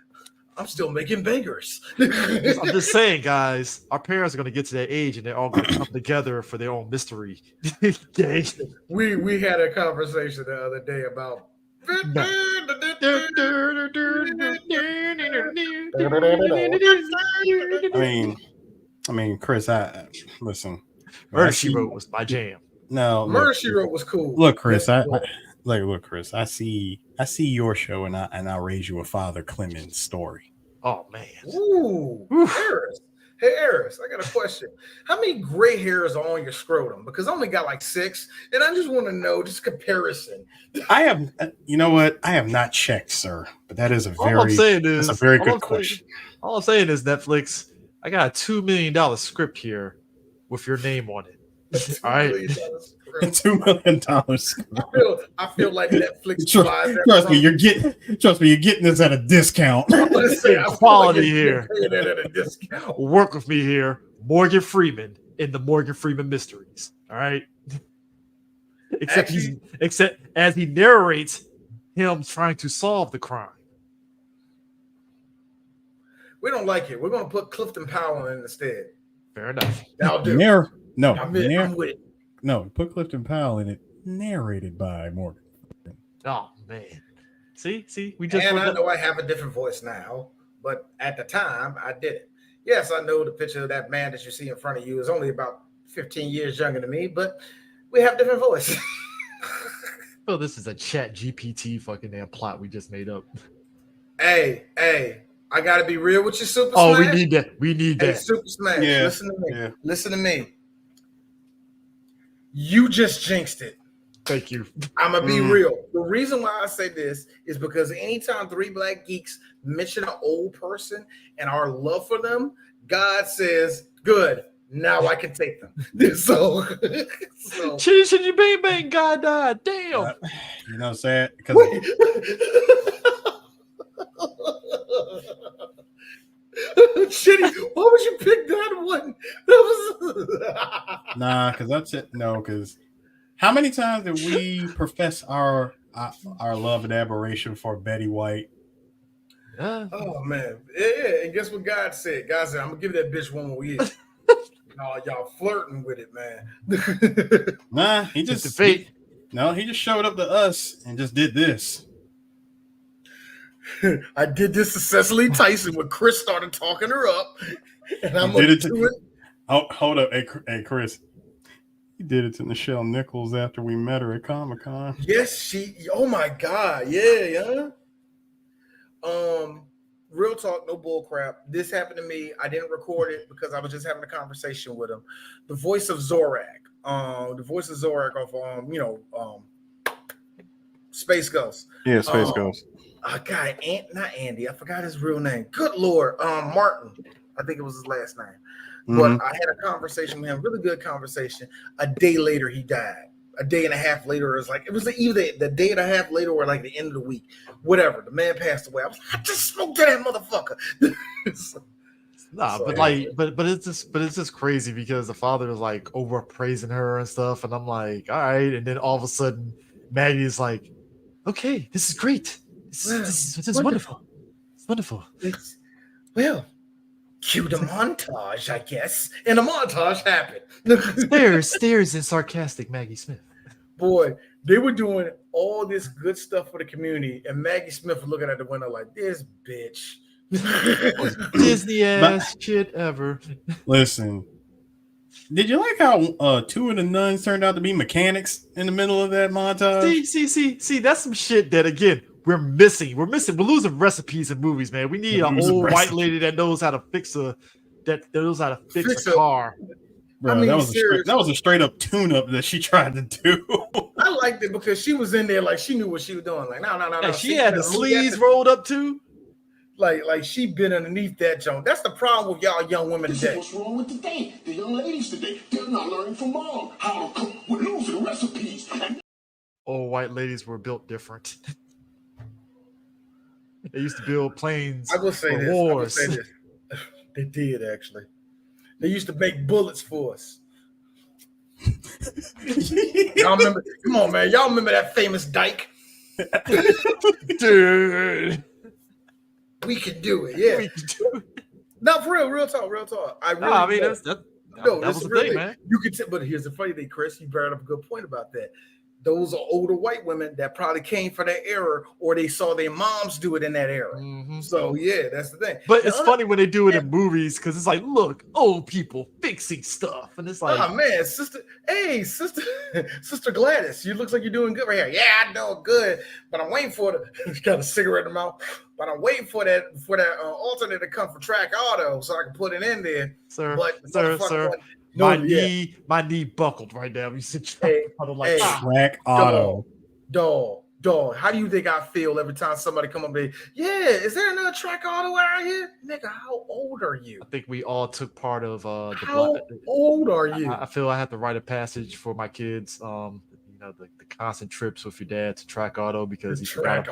I'm still making bangers. I'm just saying, guys, our parents are going to get to that age and they're all going to come together for their own mystery. We had a conversation the other day about I mean, Chris, listen. Murder She Wrote was my jam. No, Murder She Wrote was cool. Look, Chris, look, Chris. I see your show, and I'll raise you a Father Clemens story. Oh man. Ooh. Harris. Hey, Harris, I got a question. How many gray hairs are on your scrotum? Because I only got like 6, and I just want to know, just comparison. I have, you know what? I have not checked, sir. But that is a very good question. All I'm saying is, Netflix, I got a $2 million script here with your name on it. All right. $2 million script. I feel like Netflix Trust me, you're getting this at a discount. Quality here. At a discount. Work with me here, Morgan Freeman in the Morgan Freeman Mysteries. All right. Except as he narrates him trying to solve the crime. We don't like it. We're going to put Clifton Powell in instead. Fair enough. That'll do. I'm with it. No, put Clifton Powell in it. Narrated by Morgan. Oh man. See, we just. And I know I have a different voice now, but at the time I did it. Yes, I know the picture of that man that you see in front of you is only about 15 years younger than me, but we have different voices. Well, this is a Chat GPT fucking damn plot we just made up. Hey, I gotta be real with you, Super Smash. Smash. We need that. Super Smash, yeah. Listen to me. Yeah. Listen to me. You just jinxed it. Thank you. I'm gonna be real. The reason why I say this is because anytime 3 Black Geeks mention an old person and our love for them, God says, "Good, now I can take them." so should you bang bang? God died. Damn. You know what I'm saying? Because Shitty, why would you pick that one? Nah, because that's it. No, because how many times did we profess our love and admiration for Betty White? Oh man, yeah. And guess what God said? God said, "I'm gonna give that bitch one more year." Y'all flirting with it, man. Nah, he just showed up to us and just did this. I did this to Cecily Tyson when Chris started talking her up, and I'm gonna do it. Oh, hold up, hey Chris. He did it to Nichelle Nichols after we met her at Comic-Con. Yes, oh my God, yeah. Real talk, no bull crap. This happened to me. I didn't record it because I was just having a conversation with him. The voice of Zorak, of Space Ghost. Yeah, Space Ghost. God, not Andy. I forgot his real name. Good Lord, Martin. I think it was his last name. But I had a conversation with him, really good conversation. A day later, he died. A day and a half later, it was either the day and a half later or like the end of the week. Whatever. The man passed away. I was like, I just smoked that motherfucker. But it's just crazy because the father is like overpraising her and stuff, and I'm like, all right. And then all of a sudden, Maggie is like, okay, this is great. This is wonderful. It's wonderful. Well, cue the montage, I guess. And the montage happened. Stares and sarcastic Maggie Smith. Boy, they were doing all this good stuff for the community, and Maggie Smith was looking at the window like, this bitch. Disney ass shit ever. Listen, did you like how two of the nuns turned out to be mechanics in the middle of that montage? See, that's some shit that again we're missing. We're losing recipes in movies, man. We need an old white lady that knows how to fix a car. Bro, that was a straight up tune up that she tried to do. I liked it because she was in there like she knew what she was doing. Like, no. She had the sleeves rolled up too. Like she been underneath that joint. That's the problem with y'all young women today. What's wrong with today? The young ladies today, they're not learning from mom how to cook. We're losing recipes. Old white ladies were built different. They used to build planes. I will say this. They did actually. They used to make bullets for us. Y'all remember? Come on, man. Y'all remember that famous Dyke? Dude. We can do it, yeah. No, for real talk. That was the thing, man. You could, but here's the funny thing, Chris. You brought up a good point about that. Those are older white women that probably came from that era, or they saw their moms do it in that era. Mm-hmm. So yeah, that's the thing. But it's funny when they do it in movies because it's like, look, old people fixing stuff, and it's like, oh man, sister Gladys, you looks like you're doing good right here. Yeah, I know good, but I'm waiting for she's got a cigarette in her mouth. But I'm waiting for that alternate to come from Track Auto so I can put it in there. Sir. No, my knee buckled right now. You said Track Auto. Track Auto. Dog. Dog, how do you think I feel every time somebody come up and yeah, is there another track auto out here? Nigga, how old are you? I think we all took part of How old are you? I feel I have to write a passage for my kids. The constant trips with your dad to track auto because he forgot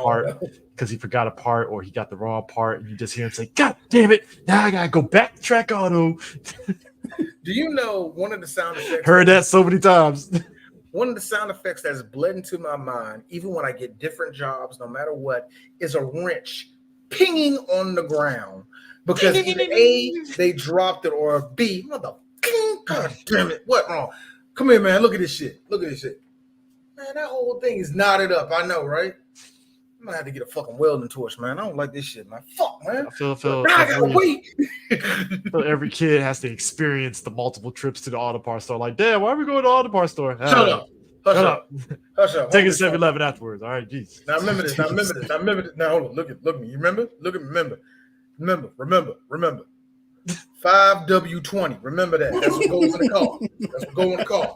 a part or he got the wrong part, and you just hear him say, "God damn it! Now I gotta go back to track auto." Do you know one of the sound effects? Heard that so many times. One of the sound effects that's bled into my mind, even when I get different jobs, no matter what, is a wrench pinging on the ground because either A, they dropped it, or B, God damn it, what wrong? Come here, man. Look at this shit. Look at this shit. Man, that whole thing is knotted up. I know, right? I'm gonna have to get a fucking welding torch, man. I don't like this shit, man. Fuck, man. I feel I gotta wait. Every kid has to experience the multiple trips to the auto parts store. Like, damn, why are we going to the auto parts store? Shut up. Hush up. Hush up. Take a 7-Eleven afterwards. All right, jeez. Now remember this. Now hold on. Look at me. You remember? Look at me. Remember. 5W20. Remember that. That's what goes in the car. That's what goes in the car.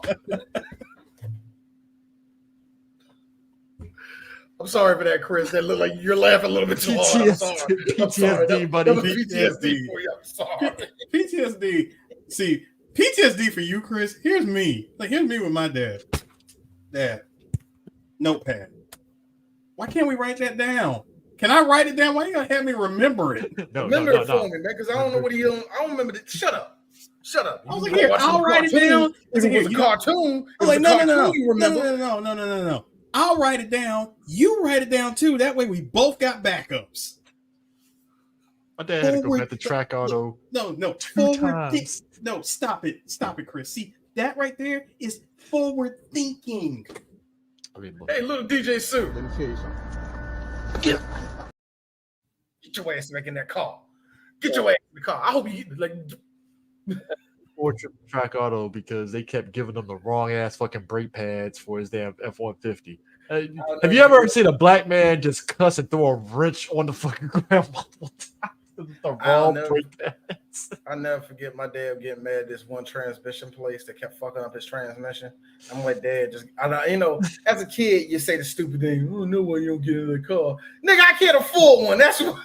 I'm sorry for that, Chris. That looked like you're laughing a little bit too hard. I'm sorry. PTSD, buddy. PTSD for you. I'm sorry. PTSD. See, PTSD for you, Chris. Here's me. Here's me with my dad. Dad, notepad. Why can't we write that down? Can I write it down? Why you gonna have me remember it? Remember it for me, man, because I don't know what he. I don't remember it. Shut up. I was like, here, I'll write it down. If it was a cartoon, I was like, no. I'll write it down. You write it down too. That way we both got backups. My dad had to go back to track auto. No. No, stop it, Chris. See, that right there is forward thinking. Hey, little DJ Sue. Let me tell you something. Get your ass back in that car. Get your ass in the car. I hope you like. Or track auto because they kept giving them the wrong ass fucking brake pads for his damn F-150. Have you ever seen a black man just cuss and throw a wrench on the fucking ground multiple times? The wrong brake pads. I'll never forget my dad getting mad at this one transmission place that kept fucking up his transmission. I'm like, Dad, as a kid, you say the stupid thing, oh, no way you don't get in the car. Nigga, I can't afford one. That's what.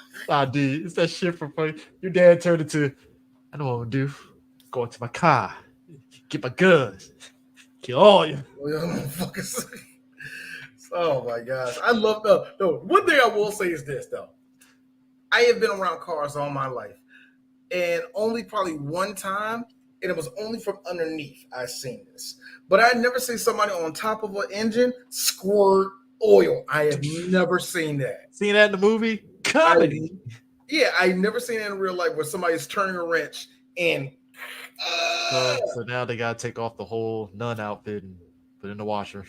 Dude, it's that shit from funny. Your dad turned it to, I know what I'm gonna do. Go into my car, get my guns, kill all you. Oh my gosh. I love one thing I will say is this though. I have been around cars all my life, and only probably one time, and it was only from underneath I've seen this. But I never seen somebody on top of an engine squirt oil. I have never seen that. Seen that in the movie? Comedy. I never seen that in real life where somebody's turning a wrench and so now they gotta take off the whole nun outfit and put it in the washer.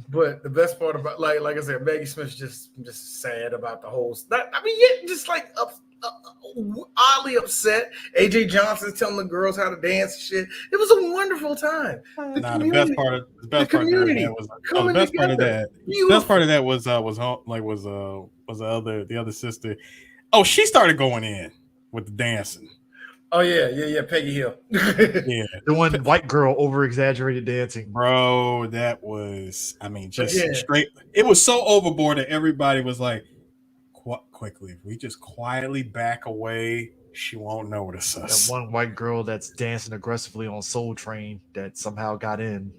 But the best part about like I said, Maggie Smith's just sad about the whole. Just like oddly upset. AJ Johnson's telling the girls how to dance and shit. It was a wonderful time. The best part of that was the other sister. Oh, she started going in with the dancing. Oh yeah, Peggy Hill. Yeah, the one white girl over exaggerated dancing, bro. That was, straight. It was so overboard that everybody was like, "Quickly, if we just quietly back away, she won't notice us." That one white girl that's dancing aggressively on Soul Train that somehow got in.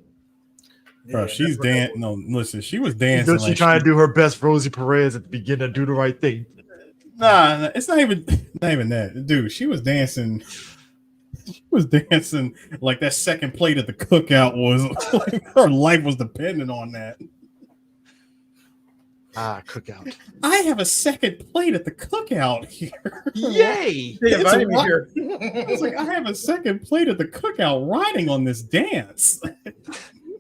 Bro, she's dancing. No, listen, she was dancing. She trying to do her best, Rosie Perez, at the beginning, to do the right thing. Nah, it's not even that, dude. She was dancing. She was dancing like that second plate at the cookout was. Like, her life was dependent on that. Cookout. I have a second plate at the cookout here. Yay! I was like, I have a second plate at the cookout riding on this dance.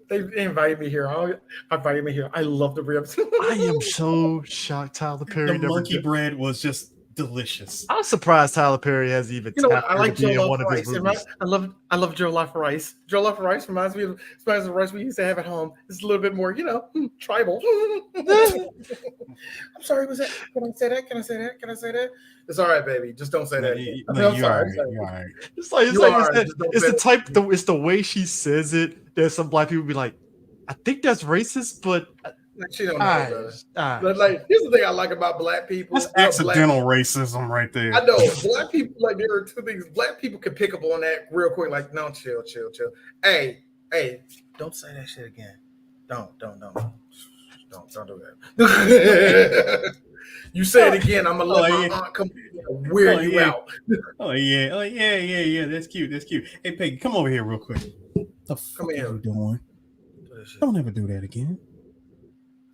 They invited me here. I love the ribs. I am so shocked Tyler Perry. The monkey bread was just delicious. I'm surprised Tyler Perry has even. I like Joe Love Rice. I love Joe Love Rice. Joe Love Rice reminds me of the rice we used to have at home. It's a little bit more, tribal. I'm sorry. Was that? Can I say that? It's all right, baby. Just don't say that. I'm sorry. You're all right. It's the way she says it. There's some black people be like, I think that's racist, but Like, she don't know better. But like, here's the thing I like about black people. That's accidental racism right there. I know black people, like, there are two things. Black people can pick up on that real quick. Like, no, chill. Hey, don't say that shit again. Don't do that. You say it again, I'm gonna let my aunt come and wear you out. Oh yeah. That's cute. Hey Peggy, come over here real quick. The fuck are you doing? Don't ever do that again.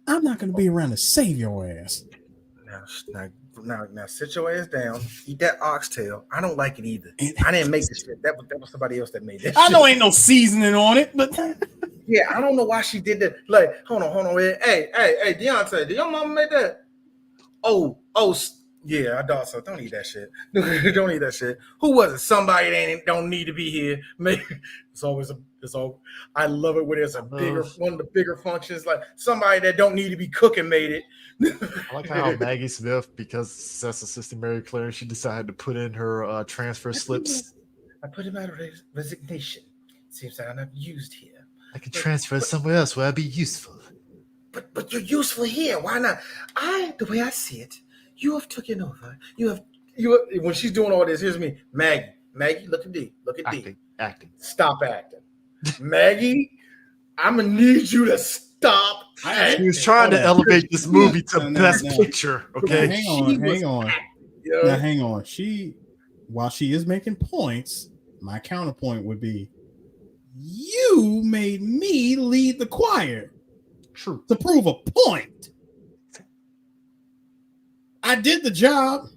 I'm not gonna be around to save your ass. Now sit your ass down. Eat that oxtail. I don't like it either. I didn't make this shit. That was somebody else that made this. I know ain't no seasoning on it, but yeah, I don't know why she did that. Like, hold on. Hey, Deontay, did your mama make that? Oh, yeah, I thought so. Don't eat that shit. Don't eat that shit. Who was it? Somebody that don't need to be here. Maybe it's always I love it when there's one of the bigger functions, like somebody that don't need to be cooking made it. I like how Maggie Smith, because that's Assistant Mary Claire, she decided to put in her transfer slips. I put in my resignation. Seems I'm not used here. I can transfer somewhere else where I'd be useful. But you're useful here. Why not? The way I see it, you have taken over. You have when she's doing all this, here's me. Maggie, look at D. Acting. Stop acting. Maggie, I'm gonna need you to stop acting. She was trying to elevate this movie to best picture. Okay. Hang on. Now hang on. While she is making points, my counterpoint would be, you made me lead the choir. True. To prove a point. I did the job.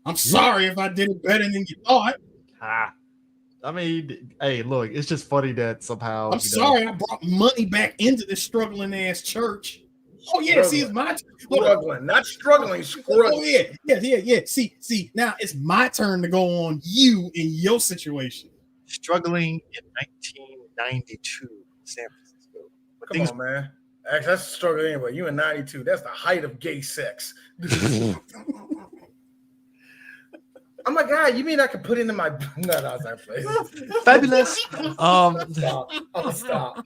I'm sorry if I did it better than you thought. I mean, hey, look, it's just funny that somehow. I'm sorry I brought money back into this struggling ass church. Oh yeah, see, it's my struggling, not struggling. Oh yeah. See, now it's my turn to go on you in your situation. Struggling in 1992, San Francisco. Come on, man. Actually, that's a struggle anyway. You in 92. That's the height of gay sex. Oh my God, you mean I could put into my no, fabulous. I'm gonna stop.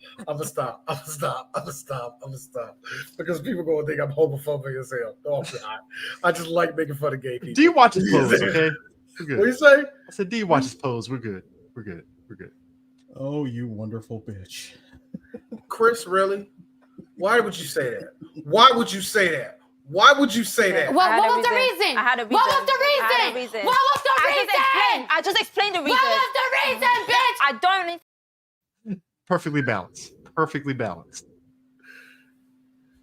Because people gonna think I'm homophobic as hell. Oh God. I just like making fun of gay people. Do you watch his pose, okay? We're good. What you say? I said, do you watch his pose? We're good. Oh, you wonderful bitch. Chris, really? Why would you say that? Why would you say that? What was the reason? What was the reason? I just explained the reason. What was the reason, bitch? I don't. Perfectly balanced.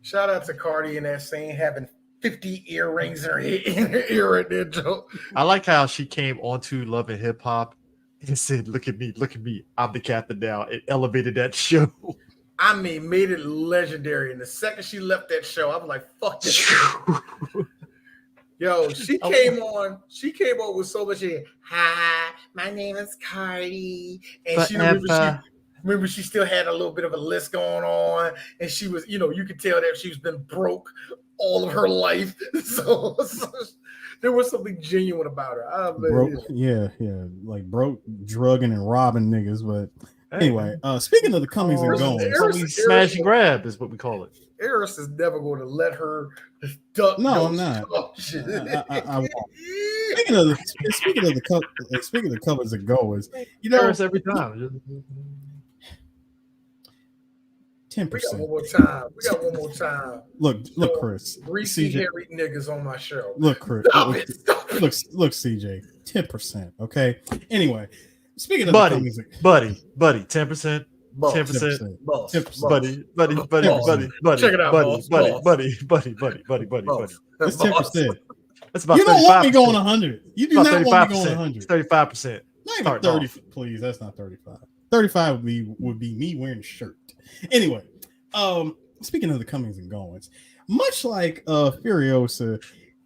Shout out to Cardi in that scene having 50 earrings in her ear right there, Joe. I like how she came onto Love and Hip Hop and said, look at me, I'm the captain now. It elevated that show. I mean, made it legendary. And the second she left that show, I was like, fuck this. Yo, she came on with so much. Hi, my name is Cardi. And remember she still had a little bit of a list going on. And she was, you could tell that she's been broke all of her life. So there was something genuine about her. Like broke, drugging, and robbing niggas. But anyway, speaking of the comings and goings, smash and grab is what we call it. Eris is never going to let her duck. No, I'm not. I won't. Speaking of the comings and goings, Eris every time. 10%. We got one more time. Look, Chris. Greasy hairy niggas on my show. Look, Chris. Look, CJ. 10%. Okay. Anyway, speaking of buddy, 10%. 10%, buddy. Check it out, buddy. That's 10%. That's about 35%. You don't want me going 100. You do not want me going 100. It's 35%. Not even 30, please. That's not 35. 35 would be me wearing a shirt. Anyway, speaking of the comings and goings, much like Furiosa,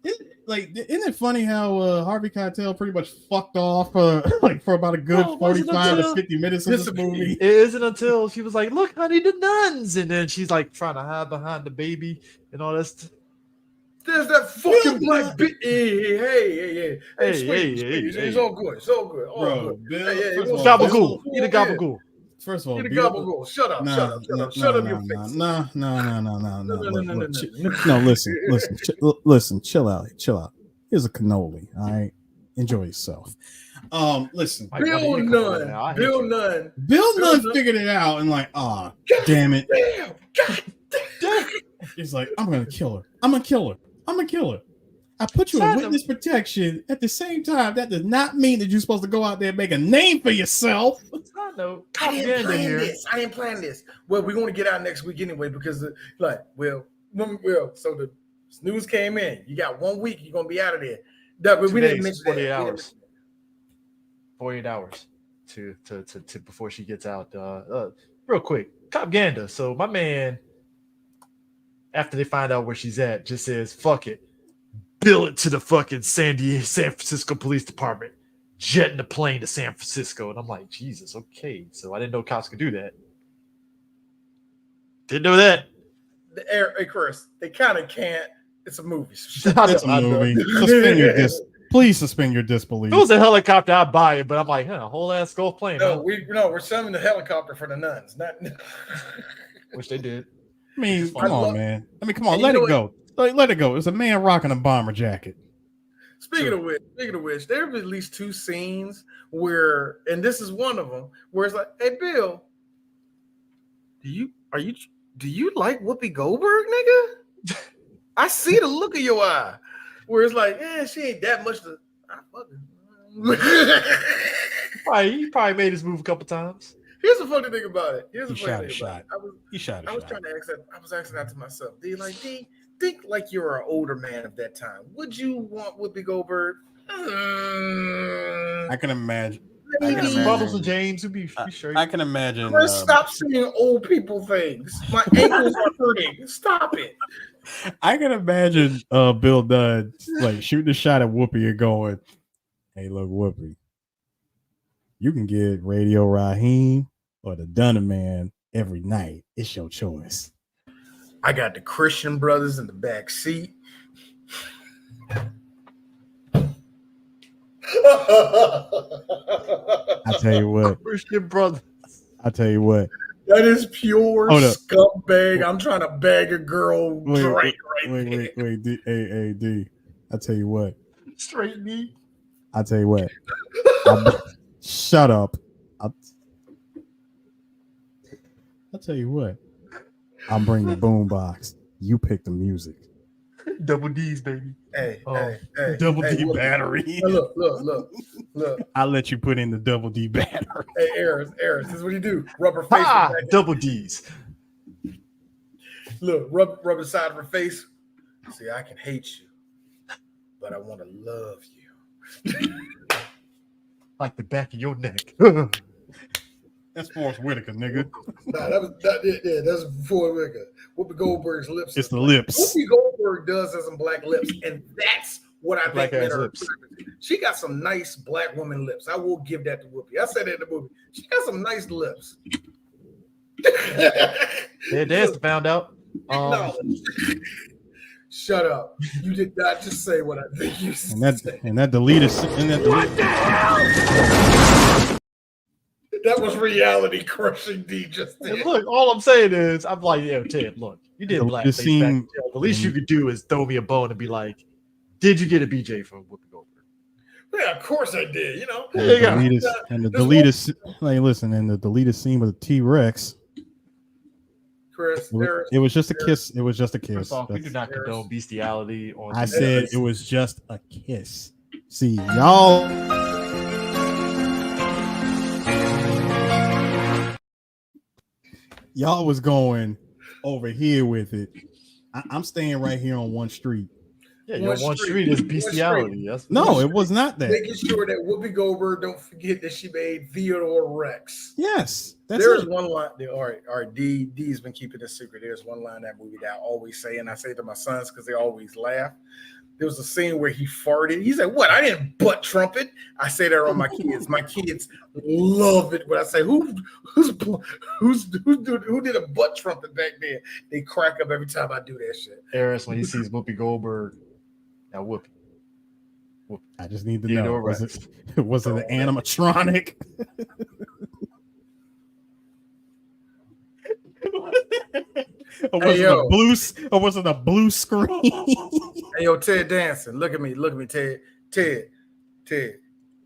isn't it funny how Harvey Keitel pretty much fucked off for about a good 45 to 50 minutes of this movie? It isn't until she was like, "Look, honey, the nuns," and then she's like trying to hide behind the baby and all that. There's that fucking black bitch. Hey. It's all good. Bro, gabagool. Eat a gabagool. First of all, Get a gobble. Shut up. Shut up your face. No. No, listen. Chill out. Here's a cannoli. All right, enjoy yourself. Listen, Bill Nunn figured it out and like, damn it. God damn. He's like, I'm gonna kill her. I put you in witness protection. At the same time, that does not mean that you're supposed to go out there and make a name for yourself. I didn't plan this. Well, we're going to get out next week anyway because, so the news came in. You got 1 week. You're going to be out of there. But we didn't mention 48 hours. 48 hours to before she gets out. Real quick, propaganda. So my man, after they find out where she's at, just says, "Fuck it, bill it to the fucking San Francisco Police Department, jetting the plane to San Francisco." And I'm like, Jesus, okay. So I didn't know cops could do that. Didn't know that. Hey, Chris, they kind of can't. It's a movie. It's a movie. Please suspend your disbelief. If it was a helicopter, I'd buy it, but I'm like, a whole ass Gulf plane. We're selling the helicopter for the nuns. Which they did. I mean, come on, man. Let it go. Let it go. It's a man rocking a bomber jacket. Speaking of which, there have been at least 2 scenes where, and this is one of them, where it's like, "Hey, Bill, do you like Whoopi Goldberg, nigga? I see the look of your eye." Where it's like, she ain't that much to. He probably made his move a couple times. Here's the funny thing about it. He shot a shot. I was asking that to myself. Think like you're an older man of that time. Would you want Whoopi Goldberg? I can imagine. Bubbles and James would be sure. I can imagine. Chris, stop saying old people things. My ankles are hurting. Stop it. I can imagine Bill Dunn like shooting a shot at Whoopi and going, "Hey, look, Whoopi, you can get Radio Raheem or the Dunn Man every night. It's your choice." I got the Christian brothers in the back seat. I tell you what. Christian brothers. I tell you what. That is pure scumbag. I'm trying to bag a girl Wait, D. I tell you what. Straight me. I tell you what. Shut up. I'll tell you what. I'm bringing the boombox. You pick the music. Double D's, baby. Hey, double D battery. Hey, look. I'll let you put in the double D battery. Hey, Eris, this is what you do. Rubber face. Double D's. Look, rub the side of her face. See, I can hate you, but I want to love you. Like the back of your neck. That's Forrest Whitaker, nigga. Nah, that's Forrest Whitaker. Whoopi Goldberg's lips. It's the lips. Whoopi Goldberg does have some black lips, and that's what I think made her. Lips. She got some nice black woman lips. I will give that to Whoopi. I said that in the movie. She got some nice lips. That's found out. Shut up. You did not just say what I think you said. And that deleted. What the hell? That was reality crushing D just did. And look, all I'm saying is, I'm like, Ted, look, you did blackface back in jail. The least you could do is throw me a bone and be like, did you get a BJ from Whoopi Goldberg? Yeah, of course I did, you know. And the deleted scene with the T-Rex. Chris, it was just a kiss. It was just a kiss. First off, we do not condone bestiality. I said it was just a kiss. See, y'all was going over here with it. I'm staying right here on one street. Yeah, one street is bestiality. No, it was not that. Making sure that Whoopi Goldberg don't forget that she made Theodore Rex. Yes, there's one line. All right. D's been keeping this secret. There's one line in that movie that I always say, and I say to my sons because they always laugh. There was a scene where he farted. He said, "What? I didn't butt trumpet." I say that on my kids. My kids love it when I say, "Who did a butt trumpet back then?" They crack up every time I do that shit. Eris, when he sees Whoopi Goldberg, now Whoopi. I just need to know. Was it an animatronic? Or was it a blue screen? Hey, yo, Ted Danson, look at me, Ted.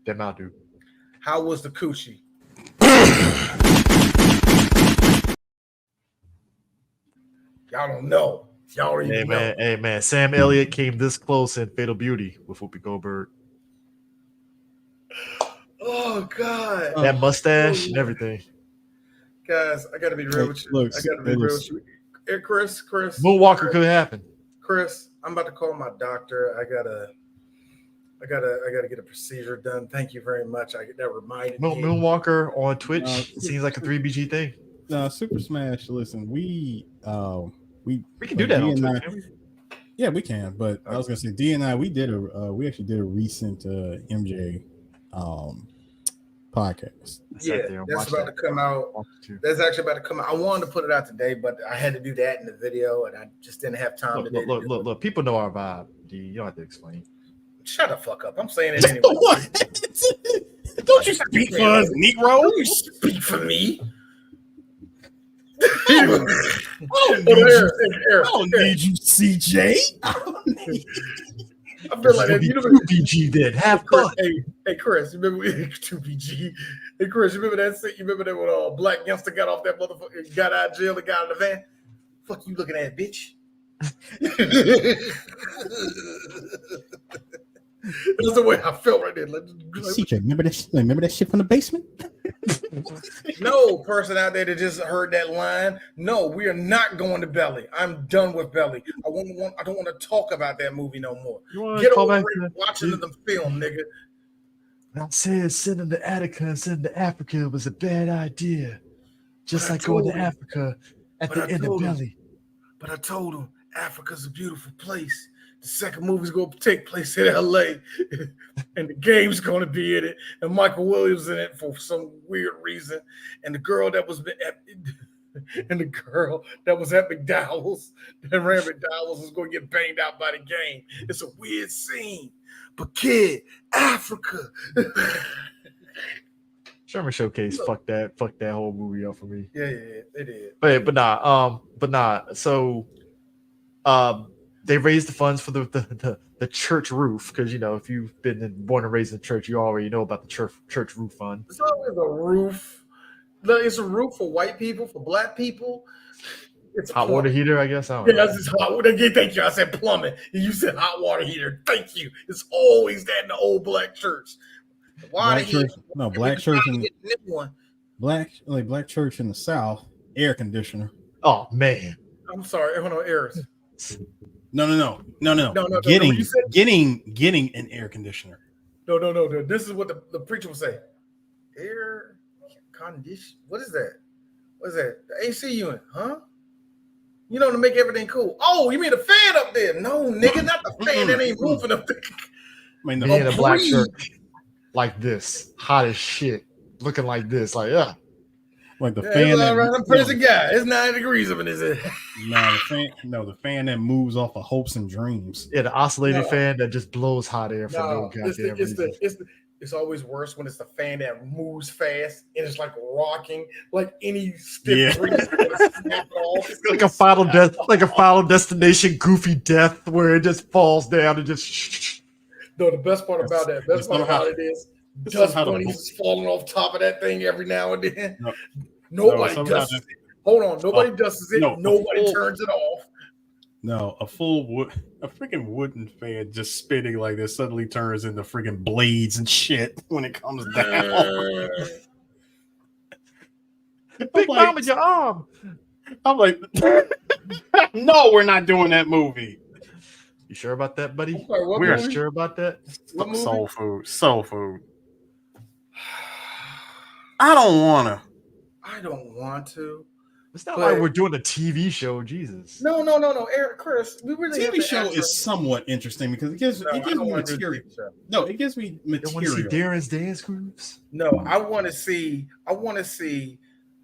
That mouth, dude. How was the coochie? Y'all don't know. Y'all don't even know. Hey man, Sam Elliott came this close in Fatal Beauty with Whoopi Goldberg. Oh God, that mustache and everything. Guys, I gotta be real with you. I gotta be real with you. Hey, Chris. Moonwalker could happen. Chris, I'm about to call my doctor. I gotta get a procedure done. Thank you very much. That reminded me. Moonwalker on Twitch. It seems like a 3BG thing. No, Super Smash. Listen, we can do that on Twitch. Can we? Yeah, we can. But I was gonna say, D and I, we actually did a recent MJ podcast. Yeah, that's about to come out. That's actually about to come out. I wanted to put it out today, but I had to do that in the video, and I just didn't have time today. Look. People know our vibe. D, you don't have to explain. Shut the fuck up. I'm saying it anyway. Don't you speak for us, Negro? Don't you speak for me? I don't need you, CJ. I feel like that. You know, 2BG did. Have fun. Hey, Chris, you remember 2BG? Hey, Chris, you remember that scene? You remember that when Black youngster got off that motherfucker, got out of jail, and got out of the van? Fuck you looking at, bitch. That's the way I felt right there. CJ, remember that shit from the basement? No person out there that just heard that line. No, we are not going to Belly. I'm done with Belly. I don't want to talk about that movie no more. Get over it watching the film, nigga. I said sending to Attica and sending to Africa was a bad idea. Just like going to Africa at the end of Belly. But I told him Africa's a beautiful place. The second movie's going to take place in LA, and the game's going to be in it, and Michael Williams in it for some weird reason, and the girl that was at McDowell's, that ran McDowell's, is going to get banged out by the game. It's a weird scene, but kid, Africa. Sherman Showcase fucked that whole movie up for me. Yeah, they did. But nah. So, they raised the funds for the church roof because if you've been born and raised in church, you already know about the church roof fund. It's always a roof. It's a roof for white people, for black people. It's hot water heater, I guess. That's just hot water. Thank you. I said plumbing, and you said hot water heater. Thank you. It's always that in the old black church. Black church in the South, air conditioner. Oh man. I'm sorry. Hold on, Eris. No. Getting an air conditioner. No. This is what the preacher would say. Air condition. What is that? What is that? The AC unit, huh? To make everything cool. Oh, you mean the fan up there? No, nigga, not the fan that ain't moving up there. In a black church like this, hot as shit, looking like this, like Like the fan. I'm prison guy. It's 9 degrees up in his head. The fan that moves off of hopes and dreams. Yeah, the oscillating fan that just blows hot air for no goddamn reason. It's always worse when it's the fan that moves fast and it's like rocking, like any stiff breeze. It's like a Final Destination goofy death where it just falls down and just. No, the best part about that, it is, dust bunnies is falling off top of that thing every now and then. Nobody dusts it. Hold on, nobody dusts it. Nobody turns it off. No, a freaking wooden fan just spinning like this suddenly turns into freaking blades and shit when it comes down. Big Mama, your arm. I'm like, no, we're not doing that movie. You sure about that, buddy? We're not sure about that. Soul food. I don't want to. It's not like we're doing a TV show, Jesus. No, Eric, Chris, we really TV show is somewhat interesting because it gives me material. No, it gives me material. You want to see Darren's dance groups? No, I want to see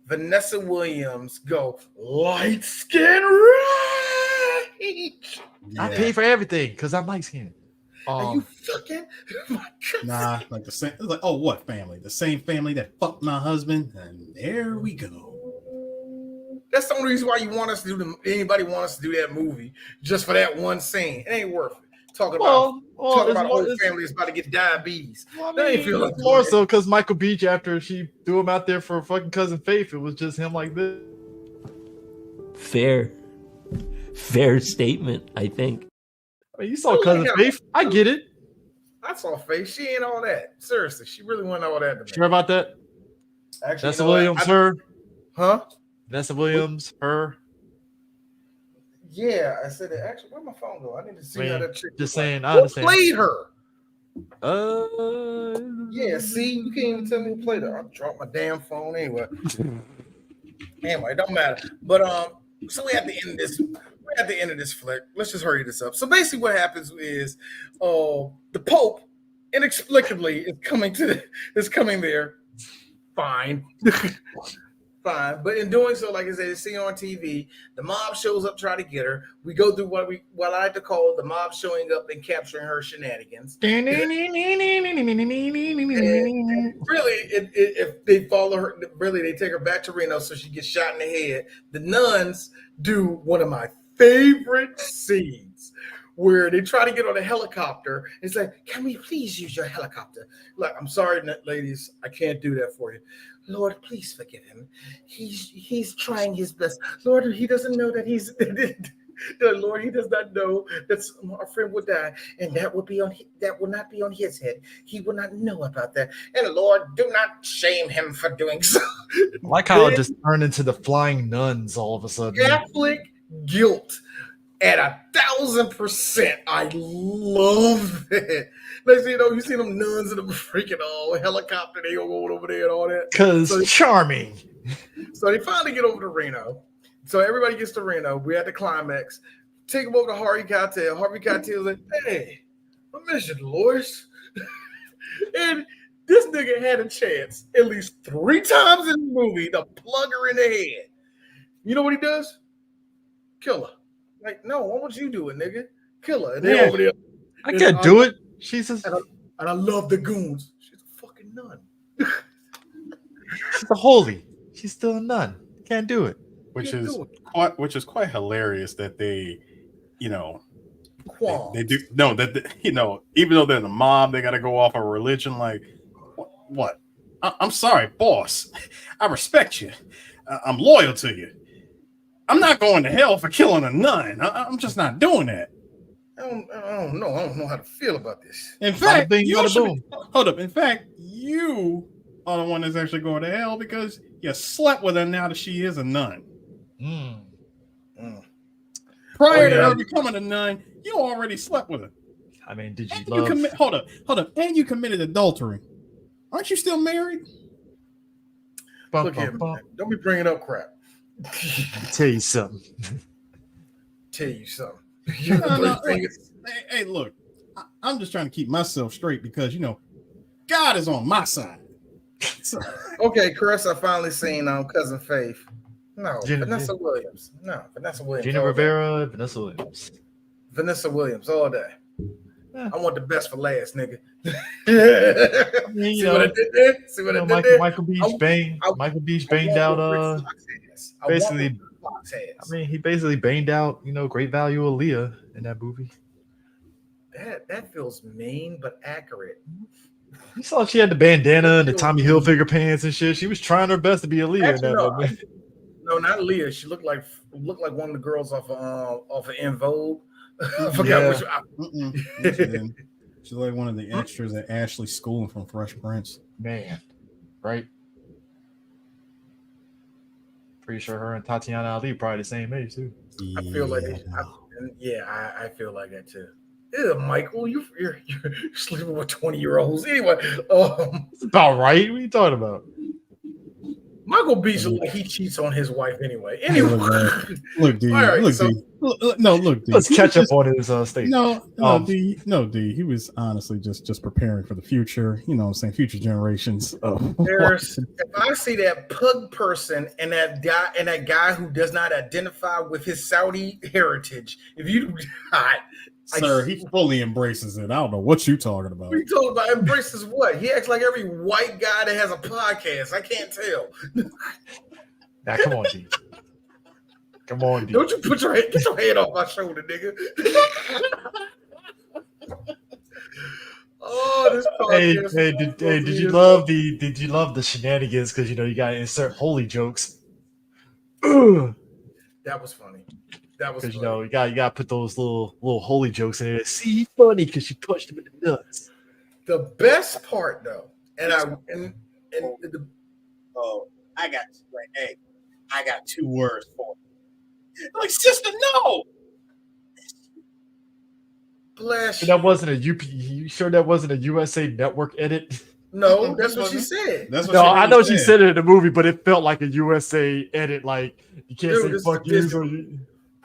Vanessa Williams go light skin right. I pay for everything because I'm light skinned. Are you fucking? Nah, like the same. It's like, oh, what family? The same family that fucked my husband, and there we go. That's the only reason why you want us to do anybody want us to do that movie just for that one scene. It ain't worth it. Talking about a whole family is about to get diabetes. Well, I mean, like more so because Michael Beach, after she threw him out there for fucking Cousin Faith, it was just him like this. Fair statement, I think. I mean, you saw Cousin Faith. I get it. I saw Faith. She ain't all that. Seriously, she really wasn't all that. Sure about that? Actually, Vanessa Williams, her. Huh? Vanessa Williams, her. Yeah, I said it. Actually, where'd my phone go? I need to see how that chick. Just saying, I understand. Who played her? Yeah. See, you can't even tell me who played her. I dropped my damn phone anyway. Anyway, it don't matter. But so we're at the end of this flick. Let's just hurry this up. So basically, what happens is, the Pope inexplicably is coming there. Fine. Fine, but in doing so, like I said, see on TV, the mob shows up, try to get her. We go through what I like to call the mob showing up and capturing her shenanigans. And really, if they follow her, really they take her back to Reno so she gets shot in the head. The nuns do one of my favorite scenes where they try to get on a helicopter. It's like, can we please use your helicopter? Like, I'm sorry, ladies, I can't do that for you. Lord, please forgive him. He's trying his best. Lord, he doesn't know that he's Lord, he does not know that our friend would die, and that will not be on his head. He will not know about that. And Lord, do not shame him for doing so. I like how it just turned into the flying nuns all of a sudden. Catholic guilt at 1,000%. I love it. Like, you see them nuns in the freaking helicopter. They go over there and all that. Because charming. So they finally get over to Reno. So everybody gets to Reno. We're at the climax. Take them over to Harvey Keitel. Harvey Keitel's like, hey, I miss you, Dolores. And this nigga had a chance at least 3 times in the movie to plug her in the head. You know what he does? Kill her. Like, no, what would you do it, nigga? Kill her. And they're over there. I can't do it. She's and I love the goons. She's a fucking nun. She's a holy. She's still a nun. Can't do it. Which is quite hilarious that they, they do even though they're the mob, they got to go off of religion. Like, what? I'm sorry, boss. I respect you. I'm loyal to you. I'm not going to hell for killing a nun. I'm just not doing that. I don't know. I don't know how to feel about this. In fact, hold up. In fact, you are the one that's actually going to hell because you slept with her now that she is a nun. Prior to her becoming a nun, you already slept with her. I mean, did you hold up. And you committed adultery. Aren't you still married? Look here, man. Don't be bringing up crap. Tell you something. Hey, look, I'm just trying to keep myself straight because God is on my side. Okay, Chris, I finally seen Cousin Faith. No, Vanessa Williams. No, Vanessa Williams. Gina Rivera, Vanessa Williams. Vanessa Williams all day. Yeah. I want the best for last, nigga. See what I did there? See what I did there? Michael Beach banged out. Basically, I mean, he basically banged out, great value Aaliyah in that movie. That feels mean but accurate. You saw she had the bandana and the Tommy Hilfiger pants and shit. She was trying her best to be Aaliyah in that movie. No, not Aaliyah. She looked like one of the girls off of En Vogue. I forgot which. She's like one of the extras at Ashley's school from Fresh Prince. Man, right? Pretty sure her and Tatiana Ali probably the same age too. I feel like I feel like that too. Ew, Michael, you're sleeping with 20-year-olds. Anyway, it's about right. What are you talking about? Michael Beach looks like he cheats on his wife anyway. Anyway, look, D. Look, D. Let's catch up on his state. No, D. He was honestly just preparing for the future. You know what I'm saying? Future generations. If I see that pug person and that guy who does not identify with his Saudi heritage, if you do not. Sir, he fully embraces it. I don't know what you talking about. What are you talking about? Embraces what? He acts like every white guy that has a podcast. I can't tell. Now, come on, G. Come on, D. Don't you get your head off my shoulder, nigga. Oh, this podcast. Did you love the shenanigans? Because you gotta insert holy jokes. That was funny. That was Because funny. you gotta put those little holy jokes in there. See, funny because she punched him in the nuts. The best part though, I got hey, I got 2 words for it. Like, sister, no. Bless. That wasn't a UP. You sure that wasn't a USA Network edit? No, that's what she said. That's what no, she I know said. she said it in the movie, but it felt like a USA edit. Like you can't Dude, say fuck you.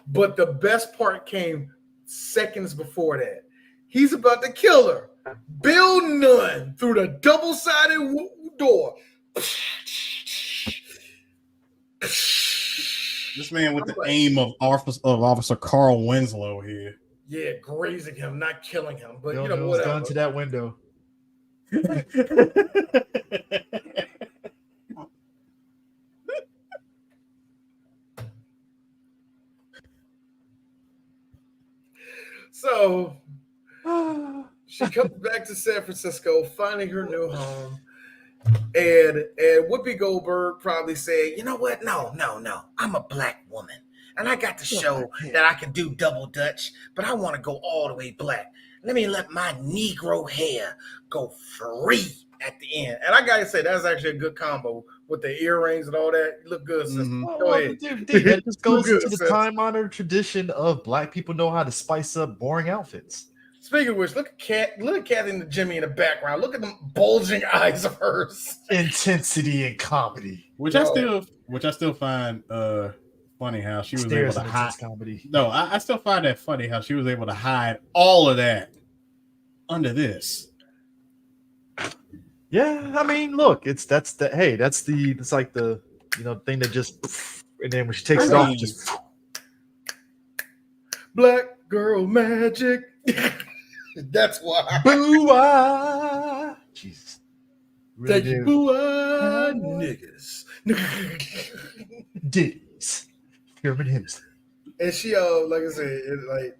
But the best part came seconds before that. He's about to kill her. Bill Nunn through the double-sided door. This man with the aim of Officer Carl Winslow here. Yeah, grazing him, not killing him. But you know what? whatever. Done to that window. So she comes back to San Francisco, finding her new home. And Whoopi Goldberg probably said, you know what? No. I'm a black woman. And I got to show that I can do double Dutch, but I want to go all the way black. Let me let my Negro hair go free at the end. And I got to say, that's actually a good combo with the earrings and all that. You look good, sister. Go ahead. Dude, that just goes into the time-honored tradition of black people know how to spice up boring outfits. Speaking of which, look at Kathy and Jimmy in the background. Look at them bulging eyes of hers. Intensity and comedy. Which I still find funny how she was able to hide comedy. No, I still find that funny how she was able to hide all of that under this. Yeah, I mean, look, it's like the thing that just, and then when she takes it off, it just black girl magic. That's why. Boo-ah. Jesus. Thank you, boo-ah, niggas. Ditties. German hymns. And she, like I said,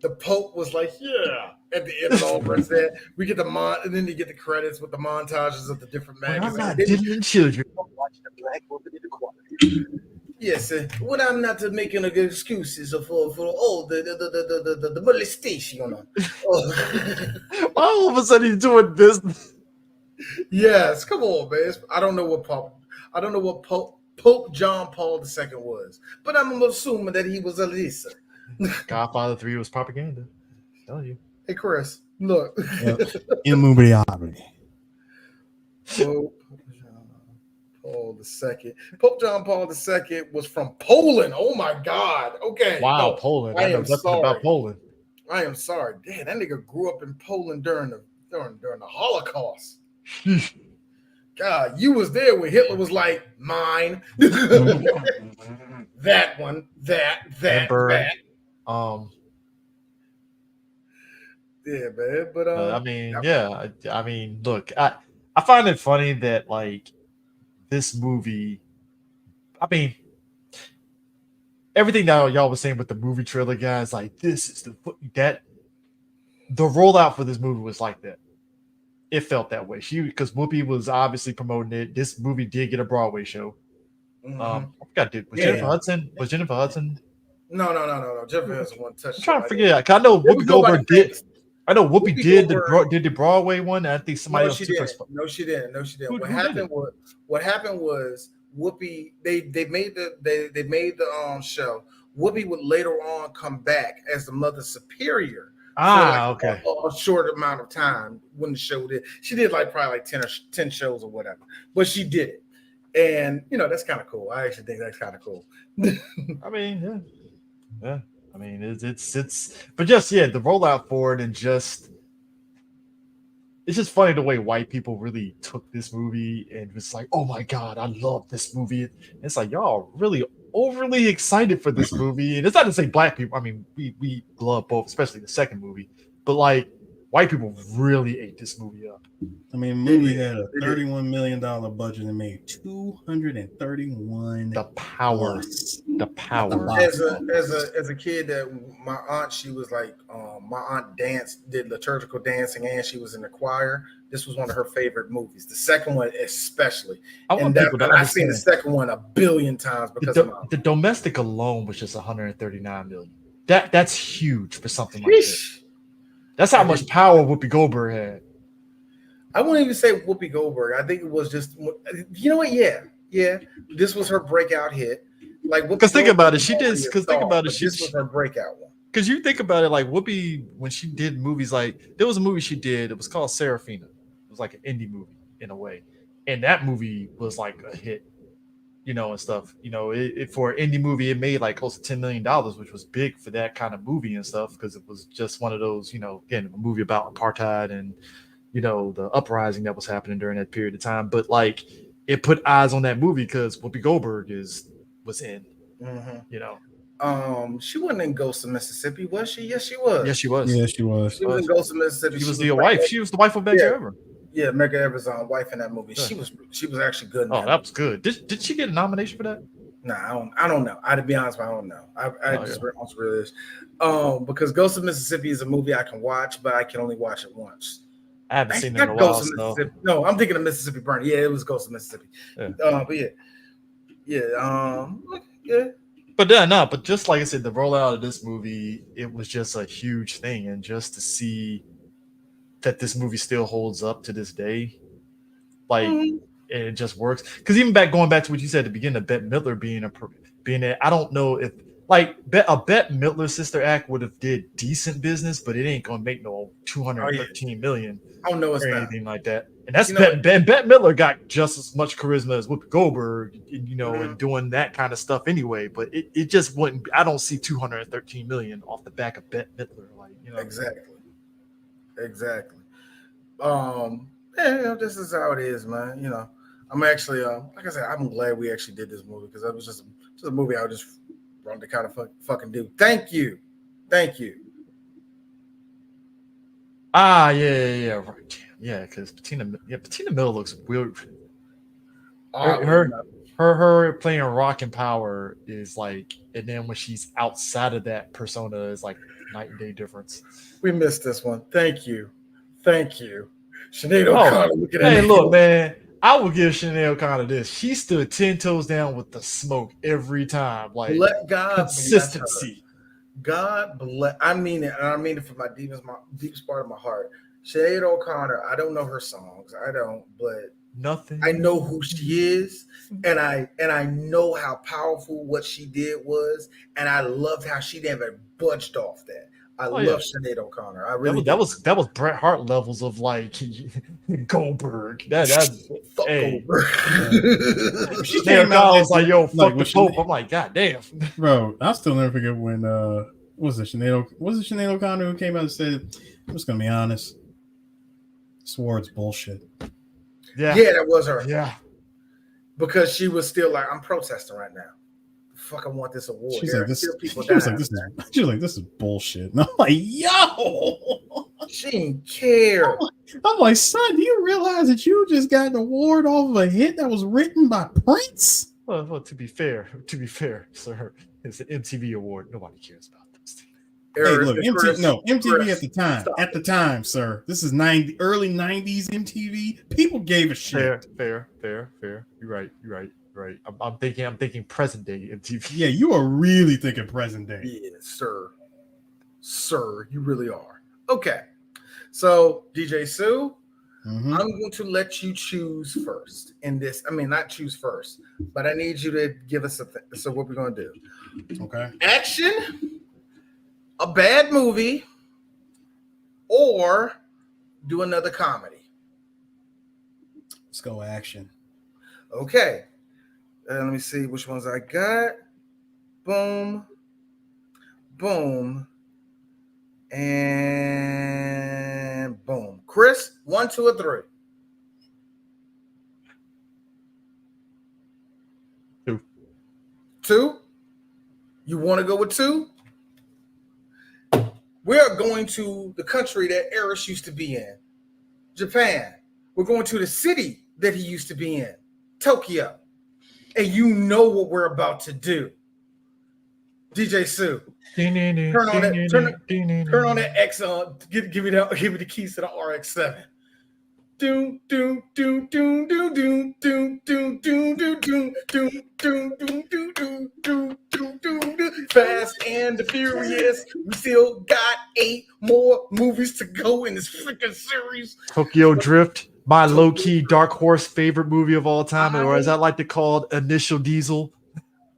the Pope was like, yeah. At the end of all the rest of that, we get and then you get the credits with the montages of the different magazines. I'm not diddling children. I'm watching a black woman in the choir. Yes, when I'm not making excuses for the molestation. All of a sudden he's doing business. Yes, come on, man. I don't know what Pope John Paul II was, but I'm assuming that he was a Lisa. Godfather 3 was propaganda. I'm telling you. Hey, Chris, look. Immovability. Pope John Paul II was from Poland. Oh my God. Okay. Wow, Poland. I know nothing about Poland. I am sorry. Damn, that nigga grew up in Poland during the Holocaust. God, you was there when Hitler was like, mine. That one, that. Yeah, man. But I mean, look, I find it funny that like this movie. I mean, everything that y'all was saying with the movie trailer, guys, like this is the rollout for this movie was like that. It felt that way. Because Whoopi was obviously promoting it. This movie did get a Broadway show. Mm-hmm. I forgot, Jennifer Hudson? Was Jennifer Hudson? No. Jennifer Hudson one touch. I'm trying to forget. I know Whoopi Goldberg did. I know Whoopi did the Broadway one. And I think somebody else took her spot. No, she didn't. What happened was Whoopi. They made the show. Whoopi would later on come back as the Mother Superior. Okay. A short amount of time when the show did. She did probably 10 shows or whatever, but she did it, and that's kind of cool. I actually think that's kind of cool. I mean, yeah. I mean, it's, but just the rollout for it and just. It's just funny the way white people really took this movie and was like, "Oh my God, I love this movie." And it's like y'all really overly excited for this movie, and it's not to say black people. I mean, we love both, especially the second movie. But like, white people really ate this movie up. I mean, the movie had a $31 million budget and made 231. The power the power. As a kid, that my aunt, she was like, my aunt did liturgical dancing, and she was in the choir. This was one of her favorite movies. The second one, especially. I've seen the second one a billion times because the domestic alone was just 139 million. That's huge for something like this. That's how much power Whoopi Goldberg had. I wouldn't even say Whoopi Goldberg. I think it was just, you know what? Yeah. This was her breakout hit. Like, because think about it, this was her breakout one. Because you think about it, like Whoopi, when she did movies, like there was a movie she did. It was called Serafina. It was like an indie movie in a way, and that movie was like a hit, and stuff. For an indie movie, it made like close to $10 million, which was big for that kind of movie and stuff, because it was just one of those, again, a movie about apartheid and the uprising that was happening during that period of time. But like, it put eyes on that movie because Whoopi Goldberg was in. Mm-hmm. She wasn't in Ghost of Mississippi, was she? Yes, she was. Yes, she was. Yeah, she was. She was in Ghost of Mississippi. She was the wife. She was the wife of Medgar Evers. Yeah, Medgar Evers' wife in that movie. Yeah. She was actually good. That was good. Did she get a nomination for that? Nah, I don't know. To be honest, I don't know. I just realized because Ghost of Mississippi is a movie I can watch, but I can only watch it once. I haven't seen it in a while. No, I'm thinking of Mississippi Burning. Yeah, it was Ghost of Mississippi. Yeah. Yeah. But just like I said, the rollout of this movie, it was just a huge thing, and just to see that this movie still holds up to this day, like it just works. Because even going back to what you said at the beginning of Bette Midler being there, I don't know if like a Bette Midler sister act would have did decent business, but it ain't gonna make no 213 million. I don't know or anything like that. And that's Bette Midler got just as much charisma as Whoopi Goldberg, and doing that kind of stuff anyway. But it just wouldn't. I don't see 213 million off the back of Bette Midler, Exactly. This is how it is, man. I'm actually, like I said, I'm glad we actually did this movie, because that was just a movie I just wanted to kind of fucking do. Thank you. Yeah, right. Yeah, because Patina Miller looks weird. Her playing Rock and Power is like, and then when she's outside of that persona is like night and day difference. We missed this one. Thank you. Sinead O'Connor. Look, man, I will give Sinead O'Connor this. She stood 10 toes down with the smoke every time. Like, let God consistency. God bless. I mean it, and I mean it from my deepest part of my heart. Sinead O'Connor, I don't know her songs. I don't, but nothing. I know who she is, and I know how powerful what she did was, and I loved how she never budged off that. I love Sinead O'Connor. I really that was Bret Hart levels of like Goldberg. That's Goldberg. She came out was like, "Yo, fuck the Pope." I'm like, "God damn, bro." I'll still never forget when was it Sinead O'Connor who came out and said, "I'm just gonna be honest, Sword's bullshit." Yeah, that was her. Yeah, because she was still like, "I'm protesting right now. Fuck, I want this award." She's like, this is bullshit. And I'm like, yo, she didn't care. I'm like, son, do you realize that you just got an award off of a hit that was written by Prince? Well, to be fair, sir, it's an MTV award. Nobody cares about those things. Hey, look, MTV at the time, sir. This is early 90s MTV. People gave a shit. Fair. You're right. I'm thinking present day MTV. Yeah, you are really thinking present day. Yeah, sir, you really are. Okay, so DJ Sue, I'm going to let you choose first in this. I mean, not choose first, but I need you to give us so what we're going to do. Okay. Action, a bad movie, or do another comedy. Let's go action. Okay. Let me see which ones I got. Boom. And boom. Chris, 1, 2, or 3? 2. 2? You want to go with 2? We are going to the country that Eris used to be in, Japan. We're going to the city that he used to be in, Tokyo. And you know what we're about to do. DJ Sue. Turn on that X on. Give me the keys to the RX-7. Do do do do do do do do do do do do do do do do. Fast and the Furious. We still got 8 more movies to go in this freaking series. Tokyo Drift, my low-key dark horse favorite movie of all time, or as I like to call it, Initial Diesel.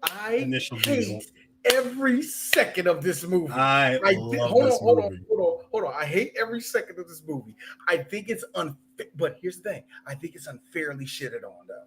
I hate every second of this movie. Hold on. I hate every second of this movie. I think it's unfair, but here's the thing. I think it's unfairly shitted on, though.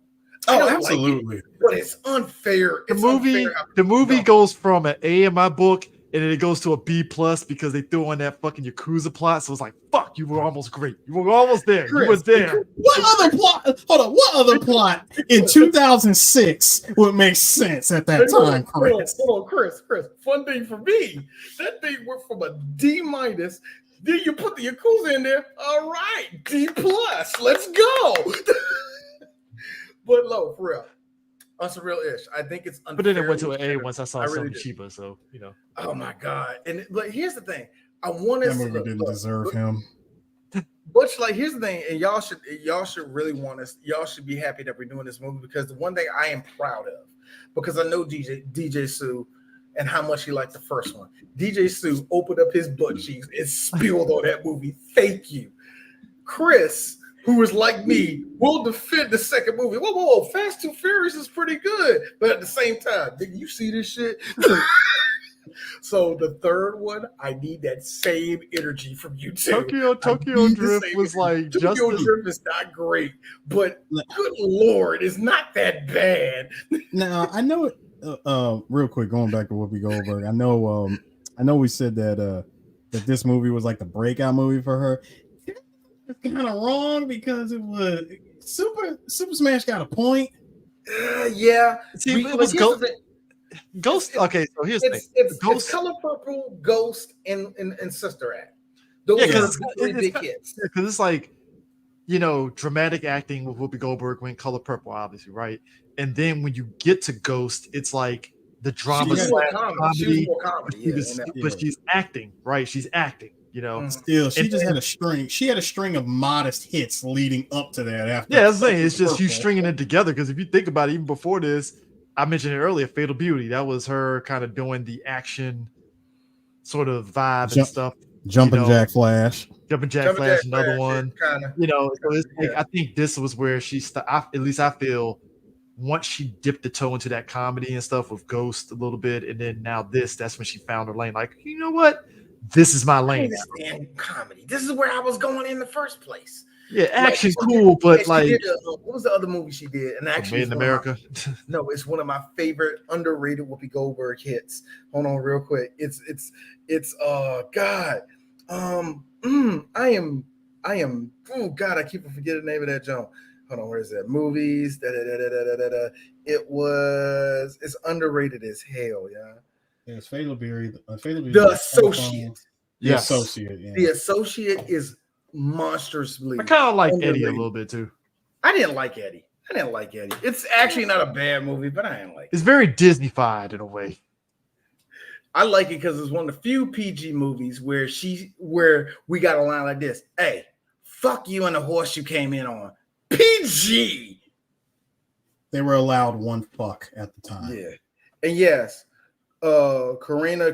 Oh, absolutely. But it's unfair. The movie goes from an A in my book, and then it goes to a B+ because they threw on that fucking Yakuza plot. So it's like, fuck, you were almost great. You were almost there. Chris, you were there. What other plot? Hold on. What other plot in 2006 would make sense at that time, Chris? Hold on, Chris. Fun thing for me, that thing went from a D-. Then you put the Yakuza in there. All right, D+. Let's go. But no, for real. That's a real ish. I think it's unfair. But then it went to an A once I saw something cheaper. So, you know. Oh my God. But here's the thing. I want to that movie didn't deserve him. But like, here's the thing, and y'all should really want us. Y'all should be happy that we're doing this movie, because the one thing I am proud of, because I know DJ Sue and how much he liked the first one. DJ Sue opened up his butt cheeks and spilled on that movie. Thank you, Chris, who is like me, will defend the second movie. Whoa, Fast 2 Furious is pretty good, but at the same time, did you see this shit? So the third one, I need that same energy from you too. Tokyo Drift was like Tokyo Drift is not great, but good Lord, it's not that bad. Now I know it. Real quick, going back to Whoopi Goldberg, I know we said that this movie was like the breakout movie for her. It's kind of wrong because it was Super Smash got a point. Yeah, see, it was Ghost. Okay, so here's the thing. It's Color Purple, Ghost, and Sister Act. Those are three big hits. Because it's like, you know, dramatic acting with Whoopi Goldberg when Color Purple, obviously, right? And then when you get to Ghost, it's like the drama comedy. But she's acting, right? She's acting, you know. Still, she had a string. She had a string of modest hits leading up to that. After, yeah, that's the thing. It's just you stringing it together. Because if you think about it, even before this, I mentioned it earlier, Fatal Beauty. That was her kind of doing the action sort of vibe and stuff. Jumping Jack Flash, another one. You know, so it's like, I think this was where she at least I feel, once she dipped the toe into that comedy and stuff with Ghost a little bit, and then now that's when she found her lane. Like, you know what? This is my lane. Comedy. This is where I was going in the first place. Yeah, action's cool, but like, what was the other movie she did? And actually, Made in America. No, it's one of my favorite underrated Whoopi Goldberg hits. Hold on, real quick. It's God. I am. Oh God, I keep forgetting the name of that John. Hold on, where is that? Movies. It's underrated as hell, yeah. It's Fatal Beauty. The Associate. The Associate. Yeah. The Associate is monstrously. I kind of like underrated. Eddie a little bit too. I didn't like Eddie. It's actually not a bad movie, but I didn't like it. It's very Disney-fied in a way. I like it because it's one of the few PG movies where we got a line like this. Hey, fuck you and the horse you came in on. PG. They were allowed one fuck at the time. Yeah. And yes, Karina,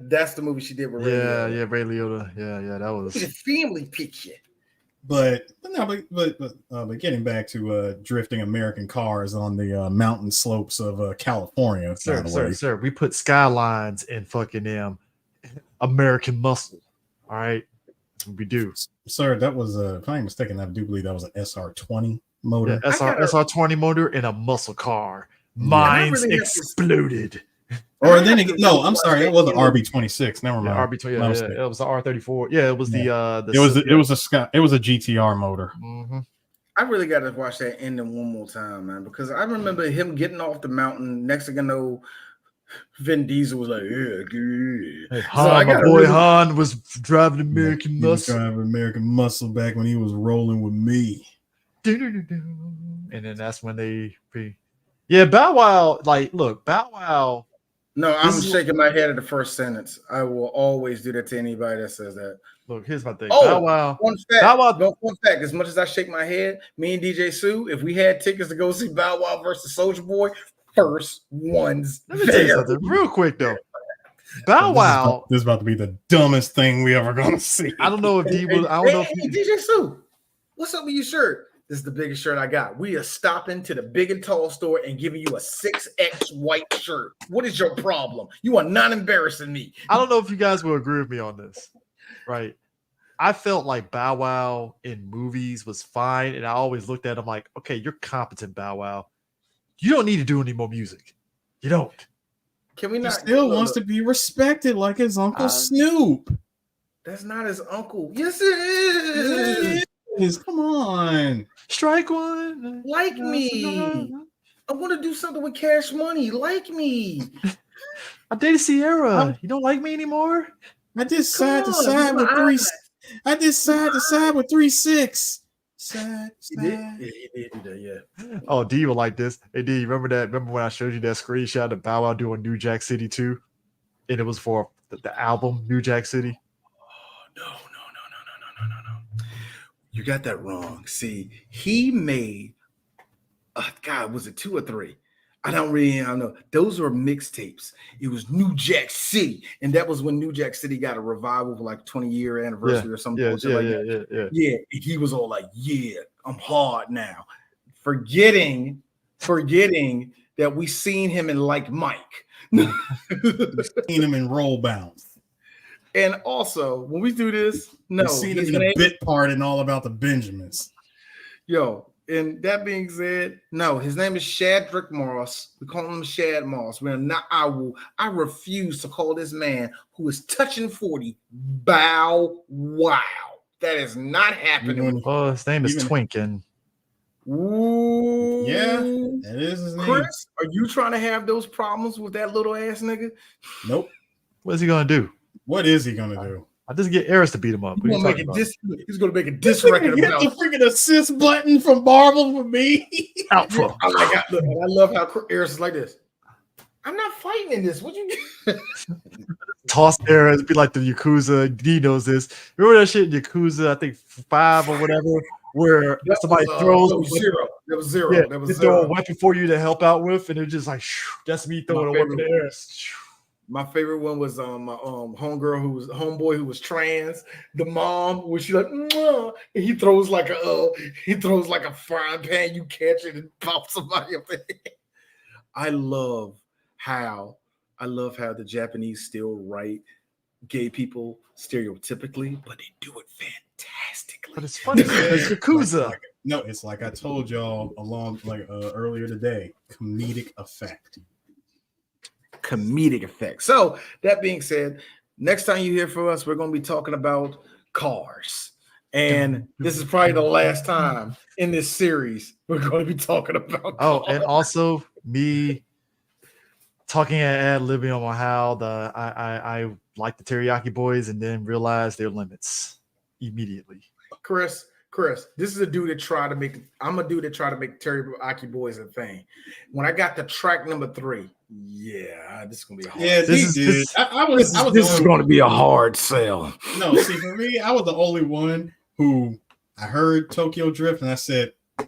that's the movie she did with Ray Liotta. Yeah, Ray Liotta. Yeah, that was a family picture. But getting back to drifting American cars on the mountain slopes of California. Sir, we put skylines in fucking American muscle. All right, that's what we do. Sir, that was if I'm not mistaken, I do believe that was an SR20 motor. Yeah, SR20 motor in a muscle car. Mines exploded. Or then again, no, I'm sorry, it was an RB26. Never mind. RB20, it was the R34. Yeah, it was it was a GTR motor. Mm-hmm. I really got to watch that ending one more time, man, because I remember him getting off the mountain. Next thing I know, Vin Diesel was like, "Yeah, good." Hey, Han was driving American Muscle. Driving American Muscle back when he was rolling with me. And then that's when Bow Wow, Bow Wow No, I'm shaking my head at the first sentence. I will always do that to anybody that says that. Look, here's my thing. Oh, Bow Wow. Fun fact. Bow Wow. No, fun fact. As much as I shake my head, me and DJ Sue, if we had tickets to go see Bow Wow versus Soulja Boy, first ones. Let me tell you something real quick though. Bow Wow. This is about to be the dumbest thing we ever gonna see. I don't know if D will. I don't know. Hey, DJ Sue, what's up with your shirt? This is the biggest shirt I got. We are stopping to the big and tall store and giving you a 6X white shirt. What is your problem? You are not embarrassing me. I don't know if you guys will agree with me on this, right? I felt like Bow Wow in movies was fine, and I always looked at him like, okay, you're competent, Bow Wow. You don't need to do any more music. You don't. Can we not? He still wants to be respected like his Uncle Snoop. That's not his uncle. Yes, it is. Come on. Strike one. Like me. I want to do something with Cash Money. Like me. I dated Sierra. You don't like me anymore? I did side to side with 3. I did side to side with 3-6. Side. He did do that, yeah. Oh, D will like this. Hey, D, remember that? Remember when I showed you that screenshot of Bow Wow doing New Jack City 2? And it was for the album New Jack City? No. You got that wrong. See, he made, God, was it 2 or 3? I don't know. Those were mixtapes. It was New Jack City. And that was when New Jack City got a revival for like 20-year anniversary or something. Yeah. He was all like, yeah, I'm hard now. Forgetting that we seen him in Like Mike. We seen him in Roll Bounce. And also, when we do this, no. Seen him in a bit part in All About the Benjamins. Yo, and that being said, no, his name is Shadrick Moss. We call him Shad Moss. I refuse to call this man who is touching 40 Bow Wow. That is not happening. Oh, his name is Twinkin. Ooh. Yeah, that is his name. Chris, are you trying to have those problems with that little ass nigga? Nope. What is he gonna do? What is he gonna do? I just get Eris to beat him up. He's gonna make a diss record about the freaking assist button from Marvel for me. Out for. I love how Eris is like this. I'm not fighting in this. What you do? Toss Eris, be like the Yakuza. D knows this. Remember that shit in Yakuza, I think 5 or whatever, where somebody throws zero. That was zero. Yeah, that was they zero. throw a weapon for you to help out with, and it's just like that's me throwing a weapon to Eris. My favorite one was my homeboy who was trans. The mom was she like, mwah, and he throws like a frying pan. You catch it and pop somebody up there. I love how the Japanese still write gay people stereotypically, but they do it fantastically. But it's funny because Yakuza. It's like I told y'all earlier today. Comedic effect. So that being said, next time you hear from us, we're going to be talking about cars. And this is probably the last time in this series we're going to be talking about cars. And also me talking ad libbing on how I like the Teriyaki Boys and then realize their limits immediately. Chris, this is a dude that tried to make Teriyaki Boys a thing. When I got to track number 3, this is gonna be hard. Yeah, this is going to be a hard sell. No, see, for me, I was the only one who I heard Tokyo Drift, and I said, I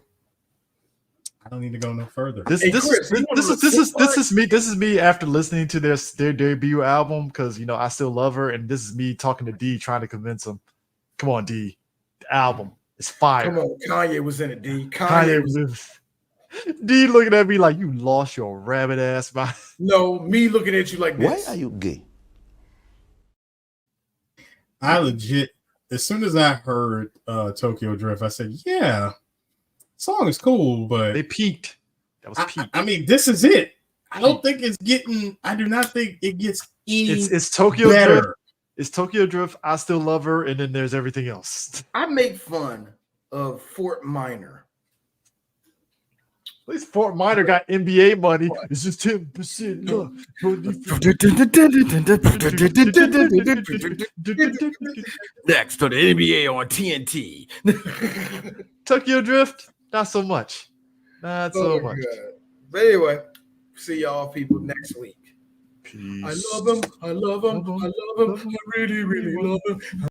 don't need to go no further. This is me after listening to their debut album because I still love her, and this is me talking to D trying to convince him. Come on, D, the album is fire. Come on, Kanye was in it, D. Kanye was in it. D looking at me like you lost your rabbit ass mind. No, me looking at you like this. Why are you gay? I legit, as soon as I heard Tokyo Drift, I said, yeah, song is cool, but they peaked. That was peak. I mean, this is it. I don't think it's getting, I do not think it gets any It's Tokyo better. Drift. It's Tokyo Drift. I Still Love Her, and then there's everything else. I make fun of Fort Minor. At least Fort Minor got NBA money. It's just 10%. Next to the NBA on TNT. Tokyo Drift, not so much. Not so much. God. But anyway, see y'all people next week. I love him. I love him. I love him. I really, really love him.